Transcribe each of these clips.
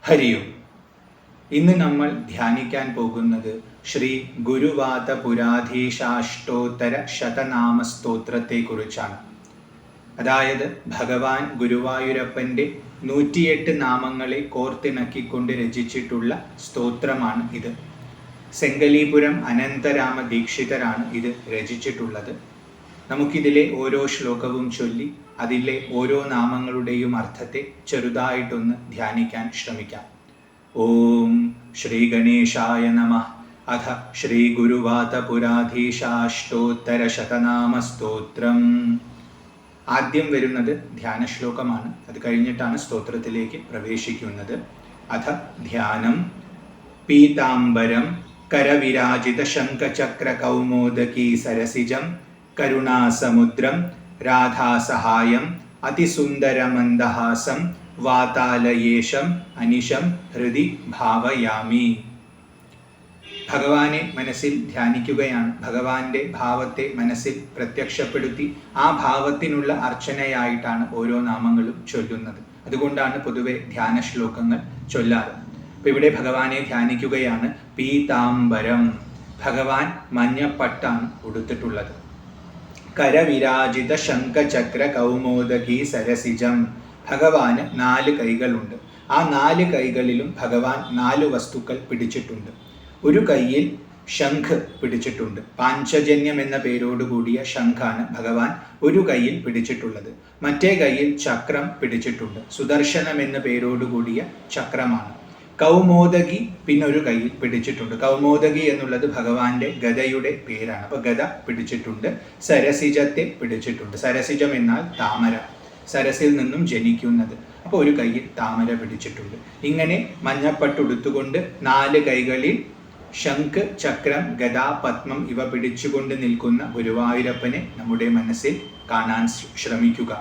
ഹരിയും. ഇന്ന് നമ്മൾ ധ്യാനിക്കാൻ പോകുന്നത് ശ്രീ ഗുരുവാത പുരാധീശാഷ്ടോത്തര ശതനാമ സ്തോത്രത്തെക്കുറിച്ചാണ്. അതായത് ഭഗവാൻ ഗുരുവായൂരപ്പൻ്റെ 108 നാമങ്ങളെ കോർത്തിണക്കിക്കൊണ്ട് രചിച്ചിട്ടുള്ള സ്തോത്രമാണ് ഇത്. സെങ്കലീപുരം അനന്തരാമ ദീക്ഷിതരാണ് ഇത് രചിച്ചിട്ടുള്ളത്. നമുക്കിതിലെ ഓരോ ശ്ലോകവും ചൊല്ലി അതിലെ ഓരോ നാമങ്ങളുടെയും അർത്ഥത്തെ ചെറുതായിട്ടൊന്ന് ധ്യാനിക്കാൻ ശ്രമിക്കാം. ഓം ശ്രീ ഗണേശായ നമഃ. അഥ ശ്രീ ഗുരുവാത പുരാധീശാഷ്ടോത്തര ശതനാമ സ്തോത്രം. ആദ്യം വരുന്നത് ധ്യാന ശ്ലോകമാണ്. അത് കഴിഞ്ഞിട്ടാണ് സ്തോത്രത്തിലേക്ക് പ്രവേശിക്കുന്നത്. അഥ ധ്യാനം. പീതാംബരം കരവിരാജിത ശംഖചക്ര കൗമോദകീ സരസിജം കരുണാസമുദ്രം രാധാസഹായം അതിസുന്ദരമന്ദഹാസം വാതാലയേശം അനിശം ഹൃദി ഭാവയാമി. ഭഗവാനെ മനസ്സിൽ ധ്യാനിക്കുകയാണ്. ഭഗവാന്റെ ഭാവത്തെ മനസ്സിൽ പ്രത്യക്ഷപ്പെടുത്തി ആ ഭാവത്തിനുള്ള അർച്ചനയായിട്ടാണ് ഓരോ നാമങ്ങളും ചൊല്ലുന്നത്. അതുകൊണ്ടാണ് പൊതുവെ ധ്യാന ശ്ലോകങ്ങൾ ചൊല്ലാറ്. അപ്പോൾ ഇവിടെ ഭഗവാനെ ധ്യാനിക്കുകയാണ്. പീതാംബരം, ഭഗവാൻ മഞ്ഞപ്പട്ടാണ് ഉടുത്തിട്ടുള്ളത്. കരവിരാജിത ശംഖചക്ര കൗമോദകീ സരസിജം, ഭഗവാന് 4 കൈകളുണ്ട്. ആ 4 കൈകളിലും ഭഗവാൻ 4 വസ്തുക്കൾ പിടിച്ചിട്ടുണ്ട്. ഒരു കൈയിൽ ശംഖ് പിടിച്ചിട്ടുണ്ട്. പാഞ്ചജന്യം എന്ന പേരോടുകൂടിയ ശംഖാണ് ഭഗവാൻ ഒരു കൈയിൽ പിടിച്ചിട്ടുള്ളത്. മറ്റേ കൈയിൽ ചക്രം പിടിച്ചിട്ടുണ്ട്. സുദർശനം എന്ന പേരോടുകൂടിയ ചക്രമാണ്. കൗമോദകി പിന്നൊരു കയ്യിൽ പിടിച്ചിട്ടുണ്ട്. കൗമോദകി എന്നുള്ളത് ഭഗവാന്റെ ഗദയുടെ പേരാണ്. അപ്പോൾ ഗദ പിടിച്ചിട്ടുണ്ട്. സരസിജത്തെ പിടിച്ചിട്ടുണ്ട്. സരസിജം എന്നാൽ താമര, സരസിൽ നിന്നും ജനിക്കുന്നത്. അപ്പോൾ ഒരു കയ്യിൽ താമര പിടിച്ചിട്ടുണ്ട്. ഇങ്ങനെ മഞ്ഞപ്പട്ടുടുത്തുകൊണ്ട് 4 കൈകളിൽ ശംഖ്, ചക്രം, ഗദ, പത്മം ഇവ പിടിച്ചുകൊണ്ട് നിൽക്കുന്ന ഗുരുവായൂരപ്പനെ നമ്മുടെ മനസ്സിൽ കാണാൻ ശ്രമിക്കുക.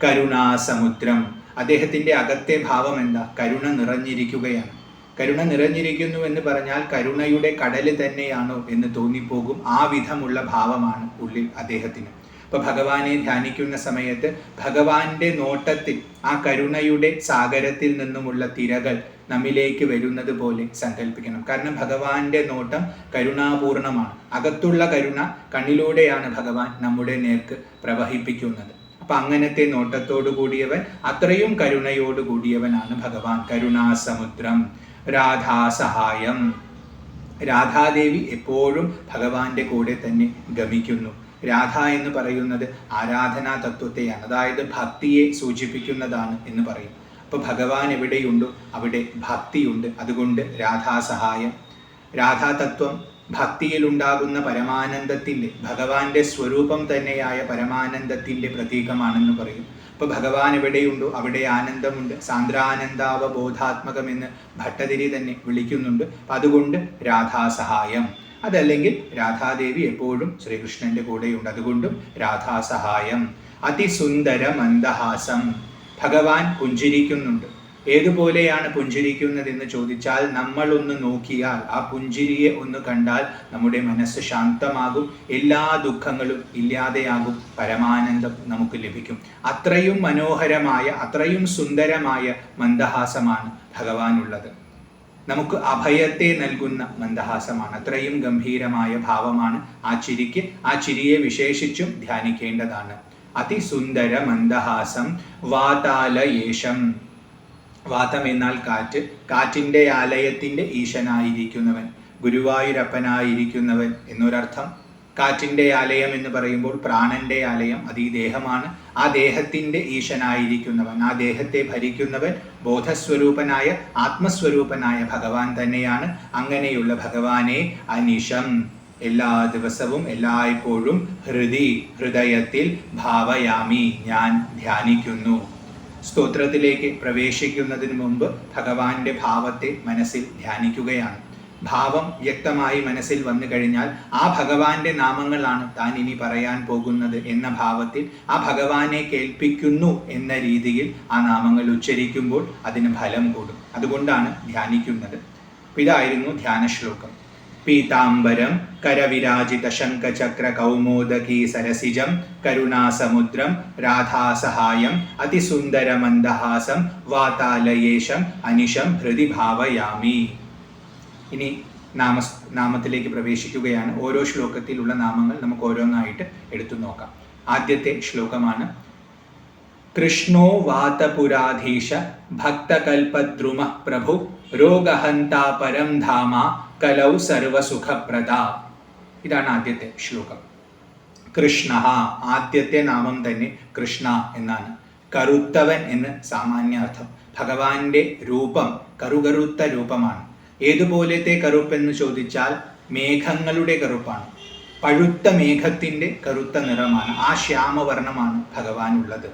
കരുണാസമുദ്രം, അദ്ദേഹത്തിൻ്റെ അകത്തെ ഭാവം എന്താ? കരുണ നിറഞ്ഞിരിക്കുകയാണ്. കരുണ നിറഞ്ഞിരിക്കുന്നു എന്ന് പറഞ്ഞാൽ കരുണയുടെ കടല് തന്നെയാണോ എന്ന് തോന്നിപ്പോകും. ആ വിധമുള്ള ഭാവമാണ് ഉള്ളിൽ അദ്ദേഹത്തിന്. അപ്പോൾ ഭഗവാനെ ധ്യാനിക്കുന്ന സമയത്ത് ഭഗവാന്റെ നോട്ടത്തിൽ ആ കരുണയുടെ സാഗരത്തിൽ നിന്നുമുള്ള തിരകൾ നമ്മിലേക്ക് വരുന്നത് പോലെ സങ്കല്പിക്കണം. കാരണം ഭഗവാന്റെ നോട്ടം കരുണാപൂർണമാണ്. അകത്തുള്ള കരുണ കണ്ണിലൂടെയാണ് ഭഗവാൻ നമ്മുടെ നേർക്ക് പ്രവഹിപ്പിക്കുന്നത്. അപ്പം അങ്ങനത്തെ നോട്ടത്തോടു കൂടിയവൻ, അത്രയും കരുണയോട് കൂടിയവനാണ് ഭഗവാൻ. കരുണാസമുദ്രം. രാധാസഹായം, രാധാദേവി എപ്പോഴും ഭഗവാന്റെ കൂടെ തന്നെ ഗമിക്കുന്നു. രാധ എന്ന് പറയുന്നത് ആരാധനാ തത്വത്തെയാണ്, അതായത് ഭക്തിയെ സൂചിപ്പിക്കുന്നതാണ് എന്ന് പറയും. അപ്പോൾ ഭഗവാൻ എവിടെയുണ്ടോ അവിടെ ഭക്തിയുണ്ട്. അതുകൊണ്ട് രാധാസഹായം. രാധാതത്വം ഭക്തിയിലുണ്ടാകുന്ന പരമാനന്ദത്തിൻ്റെ, ഭഗവാന്റെ സ്വരൂപം തന്നെയായ പരമാനന്ദത്തിൻ്റെ പ്രതീകമാണെന്ന് പറയും. അപ്പോൾ ഭഗവാൻ എവിടെയുണ്ടോ അവിടെ ആനന്ദമുണ്ട്. സാന്ദ്രാനന്ദാവബോധാത്മകമെന്ന് ഭട്ടതിരി തന്നെ വിളിക്കുന്നുണ്ട്. അപ്പം അതുകൊണ്ട് രാധാസഹായം. അതല്ലെങ്കിൽ രാധാദേവി എപ്പോഴും ശ്രീകൃഷ്ണൻ്റെ കൂടെയുണ്ട്. അതുകൊണ്ടും രാധാസഹായം. അതിസുന്ദര മന്ദഹാസം, ഭഗവാൻ പുഞ്ചിരിക്കുന്നുണ്ട്. ഏതുപോലെയാണ് പുഞ്ചിരിക്കുന്നതെന്ന് ചോദിച്ചാൽ നമ്മളൊന്ന് നോക്കിയാൽ, ആ പുഞ്ചിരിയെ ഒന്ന് കണ്ടാൽ നമ്മുടെ മനസ്സ് ശാന്തമാകും. എല്ലാ ദുഃഖങ്ങളും ഇല്ലാതെയാകും. പരമാനന്ദം നമുക്ക് ലഭിക്കും. അത്രയും മനോഹരമായ, അത്രയും സുന്ദരമായ മന്ദഹാസമാണ് ഭഗവാനുള്ളത്. നമുക്ക് അഭയത്തെ നൽകുന്ന മന്ദഹാസമാണ്. അത്രയും ഗംഭീരമായ ഭാവമാണ് ആ ചിരിക്ക്. ആ ചിരിയെ വിശേഷിച്ചും ധ്യാനിക്കേണ്ടതാണ്. അതിസുന്ദര മന്ദഹാസം. വാതാലയേശം, വാതം എന്നാൽ കാറ്റ്. കാറ്റിൻ്റെ ആലയത്തിൻ്റെ ഈശനായിരിക്കുന്നവൻ, ഗുരുവായൂരപ്പനായിരിക്കുന്നവൻ എന്നൊരർത്ഥം. കാറ്റിൻ്റെ ആലയം എന്ന് പറയുമ്പോൾ പ്രാണന്റെ ആലയം, അത് ഈ ദേഹമാണ്. ആ ദേഹത്തിൻ്റെ ഈശനായിരിക്കുന്നവൻ, ആ ദേഹത്തെ ഭരിക്കുന്നവൻ ബോധസ്വരൂപനായ ആത്മസ്വരൂപനായ ഭഗവാൻ തന്നെയാണ്. അങ്ങനെയുള്ള ഭഗവാനെ അനിശം, എല്ലാ ദിവസവും എല്ലായ്പ്പോഴും ഹൃദയത്തിൽ ഭാവയാമി, ഞാൻ ധ്യാനിക്കുന്നു. സ്തോത്രത്തിലേക്ക് പ്രവേശിക്കുന്നതിന് മുമ്പ് ഭഗവാന്റെ ഭാവത്തെ മനസ്സിൽ ധ്യാനിക്കുകയാണ്. ഭാവം വ്യക്തമായി മനസ്സിൽ വന്നു കഴിഞ്ഞാൽ ആ ഭഗവാന്റെ നാമങ്ങളാണ് താൻ ഇനി പറയാൻ പോകുന്നത് എന്ന ഭാവത്തിൽ ആ ഭഗവാനെ കേൾപ്പിക്കുന്നു എന്ന രീതിയിൽ ആ നാമങ്ങൾ ഉച്ചരിക്കുമ്പോൾ അതിന് ഫലം കൂടും. അതുകൊണ്ടാണ് ധ്യാനിക്കുന്നത്. ഇതായിരുന്നു ധ്യാന ശ്ലോകം. പീതാംബരം കരവിരാജിത ശംഖചക്ര കൗമോദകീ സരസിജം കരുണാസമുദ്രം രാധാസഹായം അതിസുന്ദരമന്ദഹാസം വാതാലയേശം അനിശം ഹൃദി ഭാവയാമി. ഇനി നാമത്തിലേക്ക് പ്രവേശിക്കുകയാണ്. ഓരോ ശ്ലോകത്തിലുള്ള നാമങ്ങൾ നമുക്ക് ഓരോന്നായിട്ട് എടുത്തു നോക്കാം. ആദ്യത്തെ ശ്ലോകമാണ് കൃഷ്ണോ വാതപുരാധീശ ഭക്തകൽപദ്രുമ പ്രഭു രോഗഹന്ത പരം ധാമ കലൗ സർവസുഖപ്രദ. ഇതാണ് ആദ്യത്തെ ശ്ലോകം. കൃഷ്ണ, ആദ്യത്തെ നാമം തന്നെ കൃഷ്ണ എന്നാണ്. കറുത്തവൻ എന്ന് സാമാന്യാർത്ഥം. ഭഗവാന്റെ രൂപം കറുകറുത്ത രൂപമാണ്. ഏതുപോലത്തെ കറുപ്പെന്ന് ചോദിച്ചാൽ മേഘങ്ങളുടെ കറുപ്പാണ്. പഴുത്ത മേഘത്തിൻ്റെ കറുത്ത നിറമാണ്. ആ ശ്യാമവർണ്ണമാണ് ഭഗവാനുള്ളത്.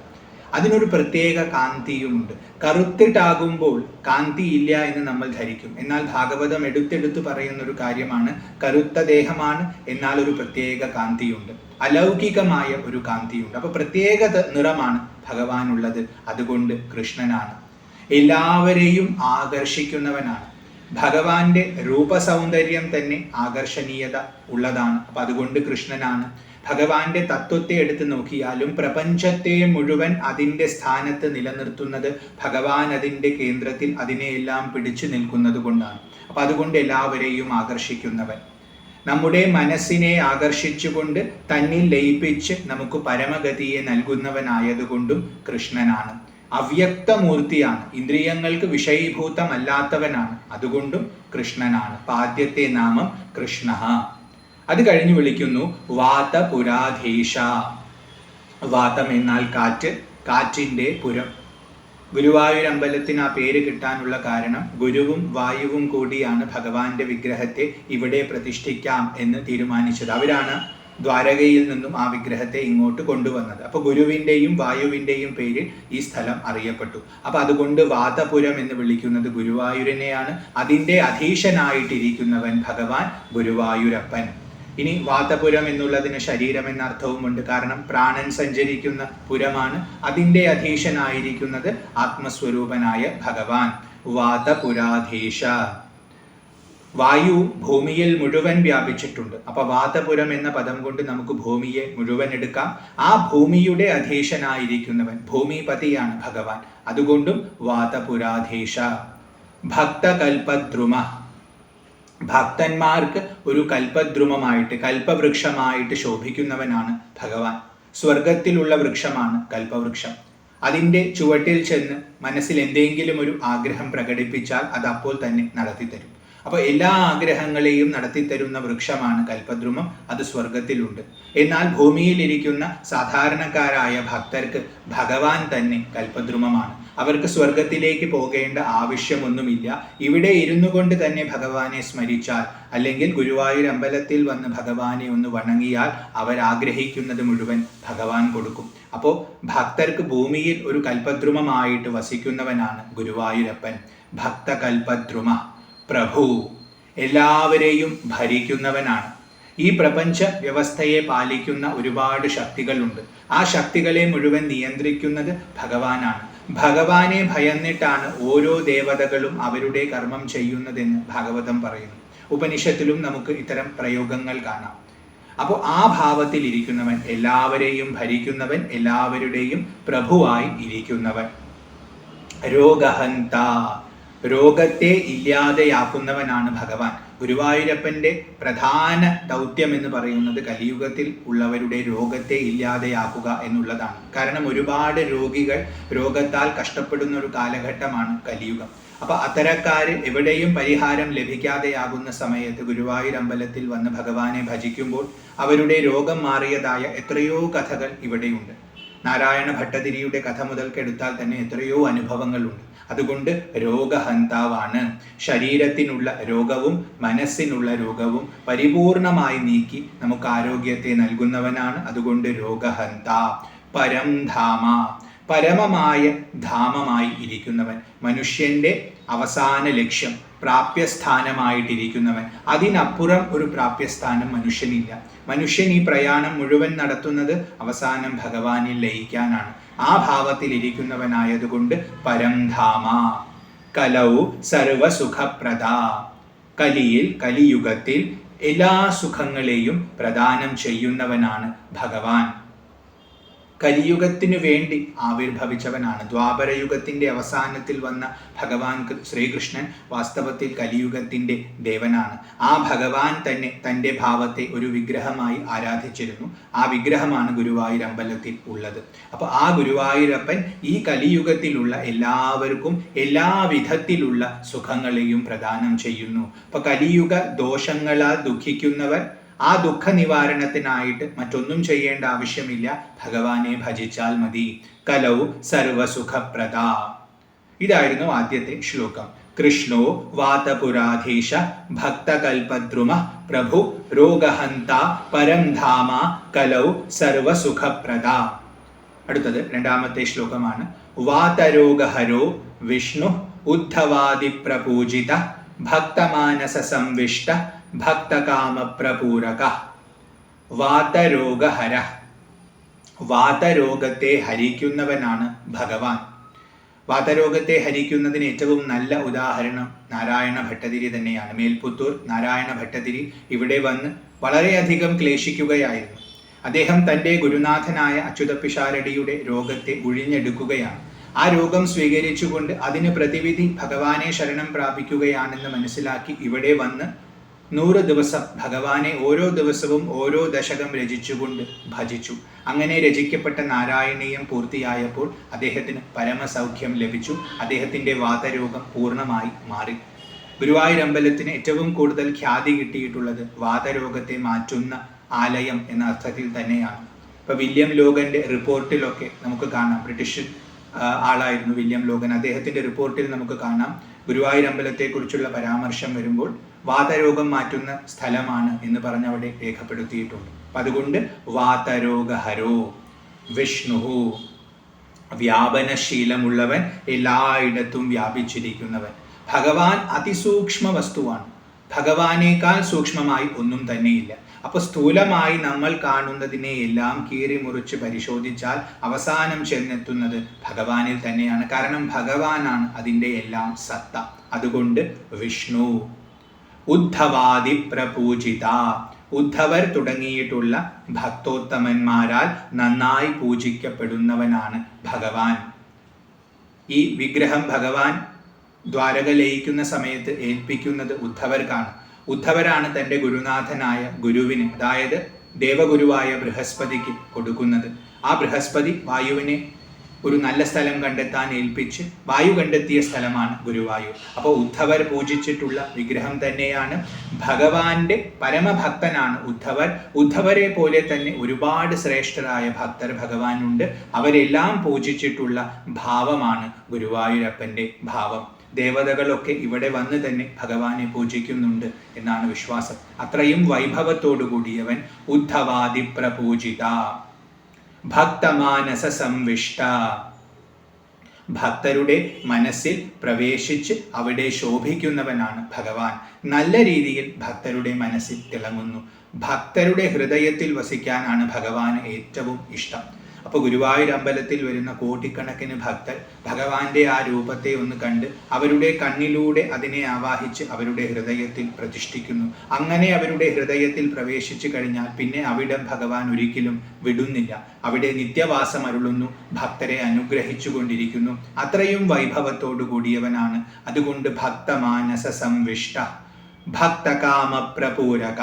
അതിനൊരു പ്രത്യേക കാന്തിയുമുണ്ട്. കറുത്തിട്ടാകുമ്പോൾ കാന്തി ഇല്ല എന്ന് നമ്മൾ ധരിക്കും. എന്നാൽ ഭാഗവതം എടുത്തെടുത്ത് പറയുന്ന ഒരു കാര്യമാണ് കറുത്ത ദേഹമാണ്, എന്നാൽ ഒരു പ്രത്യേക കാന്തിയുണ്ട്, അലൗകികമായ ഒരു കാന്തിയുണ്ട്. അപ്പൊ പ്രത്യേക നിറമാണ് ഭഗവാനുള്ളത്. അതുകൊണ്ട് കൃഷ്ണനാണ്. എല്ലാവരെയും ആകർഷിക്കുന്നവനാണ്. ഭഗവാന്റെ രൂപസൗന്ദര്യം തന്നെ ആകർഷണീയത ഉള്ളതാണ്. അപ്പൊ അതുകൊണ്ട് കൃഷ്ണനാണ്. ഭഗവാന്റെ തത്വത്തെ എടുത്ത് നോക്കിയാലും പ്രപഞ്ചത്തെ മുഴുവൻ അതിൻ്റെ സ്ഥാനത്ത് നിലനിർത്തുന്നത് ഭഗവാൻ അതിൻ്റെ കേന്ദ്രത്തിൽ അതിനെയെല്ലാം പിടിച്ചു നിൽക്കുന്നത് കൊണ്ടാണ്. അപ്പൊ അതുകൊണ്ട് എല്ലാവരെയും ആകർഷിക്കുന്നവൻ, നമ്മുടെ മനസ്സിനെ ആകർഷിച്ചുകൊണ്ട് തന്നിൽ ലയിപ്പിച്ച് നമുക്ക് പരമഗതിയെ നൽകുന്നവനായതുകൊണ്ടും കൃഷ്ണനാണ്. അവ്യക്തമൂർത്തിയാണ്, ഇന്ദ്രിയങ്ങൾക്ക് വിഷയീഭൂതമല്ലാത്തവനാണ്, അതുകൊണ്ടും കൃഷ്ണനാണ്. ആദ്യത്തെ നാമം കൃഷ്ണ. അത് കഴിഞ്ഞ് വിളിക്കുന്നു വാതപുരാധീശ. വാതം എന്നാൽ കാറ്റ്, കാറ്റിൻ്റെ പുരം. ഗുരുവായൂർ അമ്പലത്തിന് ആ പേര് കിട്ടാനുള്ള കാരണം ഗുരുവും വായുവും കൂടിയാണ് ഭഗവാന്റെ വിഗ്രഹത്തെ ഇവിടെ പ്രതിഷ്ഠിക്കാം എന്ന് തീരുമാനിച്ചത്. അവരാണ് ദ്വാരകയിൽ നിന്നും ആ വിഗ്രഹത്തെ ഇങ്ങോട്ട് കൊണ്ടുവന്നത്. അപ്പോൾ ഗുരുവിൻ്റെയും വായുവിൻ്റെയും പേരിൽ ഈ സ്ഥലം അറിയപ്പെട്ടു. അപ്പോൾ അതുകൊണ്ട് വാതപുരം എന്ന് വിളിക്കുന്നത് ഗുരുവായൂരിനെയാണ്. അതിൻ്റെ അധീശനായിട്ടിരിക്കുന്നവൻ ഭഗവാൻ ഗുരുവായൂരപ്പൻ. ഇനി വാതപുരം എന്നുള്ളതിന് ശരീരം എന്ന അർത്ഥവുമുണ്ട്. കാരണം പ്രാണൻ സഞ്ചരിക്കുന്ന പുരമാണ്. അതിൻ്റെ അധീശനായിരിക്കുന്നത് ആത്മസ്വരൂപനായ ഭഗവാൻ. വാതപുരാധീശ. വായു ഭൂമിയിൽ മുഴുവൻ വ്യാപിച്ചിട്ടുണ്ട്. അപ്പൊ വാതപുരം എന്ന പദം കൊണ്ട് നമുക്ക് ഭൂമിയെ മുഴുവൻ എടുക്കാം. ആ ഭൂമിയുടെ അധീശനായിരിക്കുന്നവൻ ഭൂമിപതിയാണ് ഭഗവാൻ. അതുകൊണ്ടും വാതപുരാധീശ. ഭക്തകൽപദ്രുമ. ഭക്തന്മാർക്ക് ഒരു കൽപദ്രുമമായിട്ട് കൽപവൃക്ഷമായിട്ട് ശോഭിക്കുന്നവനാണ് ഭഗവാൻ. സ്വർഗത്തിലുള്ള വൃക്ഷമാണ് കൽപവൃക്ഷം. അതിൻ്റെ ചുവട്ടിൽ ചെന്ന് മനസ്സിൽ എന്തെങ്കിലും ഒരു ആഗ്രഹം പ്രകടിപ്പിച്ചാൽ അത് അപ്പോൾ തന്നെ നടത്തിത്തരും. അപ്പോൾ എല്ലാ ആഗ്രഹങ്ങളെയും നടത്തിത്തരുന്ന വൃക്ഷമാണ് കൽപദ്രുമം. അത് സ്വർഗത്തിലുണ്ട്. എന്നാൽ ഭൂമിയിലിരിക്കുന്ന സാധാരണക്കാരായ ഭക്തർക്ക് ഭഗവാൻ തന്നെ കൽപദ്രുമമാണ്. അവർക്ക് സ്വർഗത്തിലേക്ക് പോകേണ്ട ആവശ്യമൊന്നുമില്ല. ഇവിടെ ഇരുന്നു കൊണ്ട് തന്നെ ഭഗവാനെ സ്മരിച്ചാൽ, അല്ലെങ്കിൽ ഗുരുവായൂർ അമ്പലത്തിൽ വന്ന് ഭഗവാനെ ഒന്ന് വണങ്ങിയാൽ അവരാഗ്രഹിക്കുന്നത് മുഴുവൻ ഭഗവാൻ കൊടുക്കും. അപ്പോൾ ഭക്തർക്ക് ഭൂമിയിൽ ഒരു കൽപദ്രുമമായിട്ട് വസിക്കുന്നവനാണ് ഗുരുവായൂരപ്പൻ. ഭക്തകൽപദ്രുമ പ്രഭു. എല്ലാവരെയും ഭരിക്കുന്നവനാണ്. ഈ പ്രപഞ്ച വ്യവസ്ഥയെ പാലിക്കുന്ന ഒരുപാട് ശക്തികളുണ്ട്. ആ ശക്തികളെ മുഴുവൻ നിയന്ത്രിക്കുന്നത് ഭഗവാനാണ്. ഭഗവാനെ ഭയന്നിട്ടാണ് ഓരോ ദേവതകളും അവരുടെ കർമ്മം ചെയ്യുന്നതെന്ന് ഭാഗവതം പറയുന്നു. ഉപനിഷത്തിലും നമുക്ക് ഇത്തരം പ്രയോഗങ്ങൾ കാണാം. അപ്പോൾ ആ ഭാവത്തിൽ ഇരിക്കുന്നവൻ, എല്ലാവരെയും ഭരിക്കുന്നവൻ, എല്ലാവരുടെയും പ്രഭുവായി ഇരിക്കുന്നവൻ. രോഗഹന്ത. രോഗത്തെ ഇല്ലാതെയാക്കുന്നവനാണ് ഭഗവാൻ. ഗുരുവായൂരപ്പൻ്റെ പ്രധാന ദൗത്യം എന്ന് പറയുന്നത് കലിയുഗത്തിൽ ഉള്ളവരുടെ രോഗത്തെ ഇല്ലാതെയാക്കുക എന്നുള്ളതാണ്. കാരണം ഒരുപാട് രോഗികൾ രോഗത്താൽ കഷ്ടപ്പെടുന്ന ഒരു കാലഘട്ടമാണ് കലിയുഗം. അപ്പോൾ അത്തരക്കാര് എവിടെയും പരിഹാരം ലഭിക്കാതെയാകുന്ന സമയത്ത് ഗുരുവായൂർ അമ്പലത്തിൽ വന്ന് ഭഗവാനെ ഭജിക്കുമ്പോൾ അവരുടെ രോഗം മാറിയതായ എത്രയോ കഥകൾ ഇവിടെയുണ്ട്. നാരായണ ഭട്ടതിരിയുടെ കഥ മുതൽക്കെടുത്താൽ തന്നെ എത്രയോ അനുഭവങ്ങളുണ്ട്. അതുകൊണ്ട് രോഗഹന്താവാണ്. ശരീരത്തിനുള്ള രോഗവും മനസ്സിനുള്ള രോഗവും പരിപൂർണമായി നീക്കി നമുക്ക് ആരോഗ്യത്തെ നൽകുന്നവനാണ്. അതുകൊണ്ട് രോഗഹന്ത. പരം ധാമ. പരമമായ ധാമമായി ഇരിക്കുന്നവൻ, മനുഷ്യൻ്റെ അവസാന ലക്ഷ്യം, പ്രാപ്യസ്ഥാനമായിട്ടിരിക്കുന്നവൻ. അതിനപ്പുറം ഒരു പ്രാപ്യസ്ഥാനം മനുഷ്യനില്ല. മനുഷ്യൻ ഈ പ്രയാണം മുഴുവൻ നടത്തുന്നത് അവസാനം ഭഗവാനിൽ ലയിക്കാനാണ്. ആ ഭാവത്തിൽ ഇരിക്കുന്നവനായതുകൊണ്ട് പരംധാമ. കലൗ സർവസുഖപ്രദ. കലിയിൽ, കലിയുഗത്തിൽ എല്ലാ സുഖങ്ങളെയും പ്രദാനം ചെയ്യുന്നവനാണ് ഭഗവാൻ. കലിയുഗത്തിനു വേണ്ടി ആവിർഭവിച്ചവനാണ്. ദ്വാപരയുഗത്തിൻ്റെ അവസാനത്തിൽ വന്ന ഭഗവാൻ ശ്രീകൃഷ്ണൻ വാസ്തവത്തിൽ കലിയുഗത്തിൻ്റെ ദേവനാണ്. ആ ഭഗവാൻ തന്നെ തൻ്റെ ഭാവത്തെ ഒരു വിഗ്രഹമായി ആരാധിച്ചിരുന്നു. ആ വിഗ്രഹമാണ് ഗുരുവായൂർ അമ്പലത്തിൽ ഉള്ളത്. അപ്പോൾ ആ ഗുരുവായൂരപ്പൻ ഈ കലിയുഗത്തിലുള്ള എല്ലാവർക്കും എല്ലാ വിധത്തിലുള്ള സുഖങ്ങളെയും പ്രദാനം ചെയ്യുന്നു. അപ്പോൾ കലിയുഗ ദോഷങ്ങളാൽ ദുഃഖിക്കുന്നവർ ആ ദുഃഖ നിവാരണത്തിനായിട്ട് മറ്റൊന്നും ചെയ്യേണ്ട ആവശ്യമില്ല, ഭഗവാനെ ഭജിച്ചാൽ മതി. കലൗ സർവസുഖപ്രദ. ഇതായിരുന്നു ആദ്യത്തെ ശ്ലോകം. കൃഷ്ണോ വാതപുരാധീശ ഭക്തകൽപദ്രുമ പ്രഭു രോഗഹന്ത പരം ധാമ കലൗ സർവസുഖപ്രദ. അടുത്തത് രണ്ടാമത്തെ ശ്ലോകമാണ്. വാതരോഗഹരോ വിഷ്ണു ഉദ്ധവാദിപ്രപൂജിത ഭക്തമാനസ സംവിഷ്ട ഭക്തകാമപ്രപൂരക. വാതരോഗഹര. വാതരോഗത്തെ ഹരിക്കുന്നവനാണ് ഭഗവാൻ. വാതരോഗത്തെ ഹരിക്കുന്നതിന് ഏറ്റവും നല്ല ഉദാഹരണം നാരായണ ഭട്ടതിരി തന്നെയാണ്. മേൽപുത്തൂർ നാരായണ ഭട്ടതിരി ഇവിടെ വന്ന് വളരെയധികം ക്ലേശിക്കുകയായിരുന്നു. അദ്ദേഹം തൻ്റെ ഗുരുനാഥനായ അച്യുതപിഷാരടിയുടെ രോഗത്തെ ഒഴിഞ്ഞെടുക്കുകയാണ്. ആ രോഗം സ്വീകരിച്ചുകൊണ്ട് അതിന് പ്രതിവിധി ഭഗവാനെ ശരണം പ്രാപിക്കുകയാണെന്ന് മനസ്സിലാക്കി ഇവിടെ വന്ന് 100 ദിവസം ഭഗവാനെ ഓരോ ദിവസവും ഓരോ ദശകം രചിച്ചുകൊണ്ട് ഭജിച്ചു. അങ്ങനെ രചിക്കപ്പെട്ട നാരായണീയം പൂർത്തിയായപ്പോൾ അദ്ദേഹത്തിന് പരമസൗഖ്യം ലഭിച്ചു. അദ്ദേഹത്തിൻ്റെ വാതരോഗം പൂർണ്ണമായി മാറി. ഗുരുവായൂർ അമ്പലത്തിന് ഏറ്റവും കൂടുതൽ ഖ്യാതി കിട്ടിയിട്ടുള്ളത് വാതരോഗത്തെ മാറ്റുന്ന ആലയം എന്ന അർത്ഥത്തിൽ തന്നെയാണ്. ഇപ്പോൾ വില്യം ലോഗന്റെ റിപ്പോർട്ടിലൊക്കെ നമുക്ക് കാണാം, ബ്രിട്ടീഷ് ആളായിരുന്നു വില്യം ലോഗൻ. അദ്ദേഹത്തിൻ്റെ റിപ്പോർട്ടിൽ നമുക്ക് കാണാം ഗുരുവായൂർ അമ്പലത്തെക്കുറിച്ചുള്ള പരാമർശം വരുമ്പോൾ വാതരോഗം മാറ്റുന്ന സ്ഥലമാണ് എന്ന് പറഞ്ഞവിടെ രേഖപ്പെടുത്തിയിട്ടുണ്ട്. അപ്പം അതുകൊണ്ട് വാതരോഗഹരോ വിഷ്ണു, വ്യാപനശീലമുള്ളവൻ, എല്ലായിടത്തും വ്യാപിച്ചിരിക്കുന്നവൻ. ഭഗവാൻ അതിസൂക്ഷ്മ വസ്തുവാണ്. ഭഗവാനേക്കാൾ സൂക്ഷ്മമായി ഒന്നും തന്നെയില്ല. അപ്പോൾ സ്ഥൂലമായി നമ്മൾ കാണുന്നതിനെ എല്ലാം കീറി മുറിച്ച് പരിശോധിച്ചാൽ അവസാനം ചെന്നെത്തുന്നത് ഭഗവാനിൽ തന്നെയാണ്. കാരണം ഭഗവാനാണ് അതിൻ്റെ എല്ലാം സത്ത. അതുകൊണ്ട് വിഷ്ണു. ഉദ്ധവാദി പ്രപൂജിത. ഉദ്ധവർ തുടങ്ങിയിട്ടുള്ള ഭക്തോത്തമന്മാരാൽ നന്നായി പൂജിക്കപ്പെടുന്നവനാണ് ഭഗവാൻ. ഈ വിഗ്രഹം ഭഗവാൻ ദ്വാരക ലയിക്കുന്ന സമയത്ത് ഏൽപ്പിക്കുന്നത് ഉദ്ധവർക്കാണ്. ഉദ്ധവരാണ് തൻ്റെ ഗുരുനാഥനായ ഗുരുവിന്, അതായത് ദേവഗുരുവായ ബൃഹസ്പതിക്ക് കൊടുക്കുന്നത്. ആ ബൃഹസ്പതി വായുവിനെ ഒരു നല്ല സ്ഥലം കണ്ടെത്താൻ ഏൽപ്പിച്ച് വായു കണ്ടെത്തിയ സ്ഥലമാണ് ഗുരുവായൂർ. അപ്പോൾ ഉദ്ധവർ പൂജിച്ചിട്ടുള്ള വിഗ്രഹം തന്നെയാണ്. ഭഗവാന്റെ പരമഭക്തനാണ് ഉദ്ധവർ. ഉദ്ധവരെ പോലെ തന്നെ ഒരുപാട് ശ്രേഷ്ഠരായ ഭക്തർ ഭഗവാനുണ്ട്. അവരെല്ലാം പൂജിച്ചിട്ടുള്ള ഭാവമാണ് ഗുരുവായൂരപ്പൻ്റെ ഭാവം. ദേവതകളൊക്കെ ഇവിടെ വന്ന് തന്നെ ഭഗവാനെ പൂജിക്കുന്നുണ്ട് എന്നാണ് വിശ്വാസം. അത്രയും വൈഭവത്തോടു കൂടിയവൻ. ഉദ്ധവാദി പ്രപൂജിത ഭക്തമാനസ സംവിഷ്ട. ഭക്തരുടെ മനസ്സിൽ പ്രവേശിച്ച് അവിടെ ശോഭിക്കുന്നവനാണ് ഭഗവാൻ. നല്ല രീതിയിൽ ഭക്തരുടെ മനസ്സിൽ തിളങ്ങുന്നു. ഭക്തരുടെ ഹൃദയത്തിൽ വസിക്കാനാണ് ഭഗവാന് ഏറ്റവും ഇഷ്ടം. അപ്പോൾ ഗുരുവായൂർ അമ്പലത്തിൽ വരുന്ന കോടിക്കണക്കിന് ഭക്തർ ഭഗവാന്റെ ആ രൂപത്തെ ഒന്ന് കണ്ട് അവരുടെ കണ്ണിലൂടെ അതിനെ ആവാഹിച്ച് അവരുടെ ഹൃദയത്തിൽ പ്രതിഷ്ഠിക്കുന്നു. അങ്ങനെ അവരുടെ ഹൃദയത്തിൽ പ്രവേശിച്ചു കഴിഞ്ഞാൽ പിന്നെ അവിടം ഭഗവാൻ ഒരിക്കലും വിടുന്നില്ല. അവിടെ നിത്യവാസം അരുളുന്നു, ഭക്തരെ അനുഗ്രഹിച്ചു കൊണ്ടിരിക്കുന്നു. അത്രയും വൈഭവത്തോടു കൂടിയവനാണ്. അതുകൊണ്ട് ഭക്തമാനസ സംവിഷ്ട ഭക്തകാമപ്രപൂരക.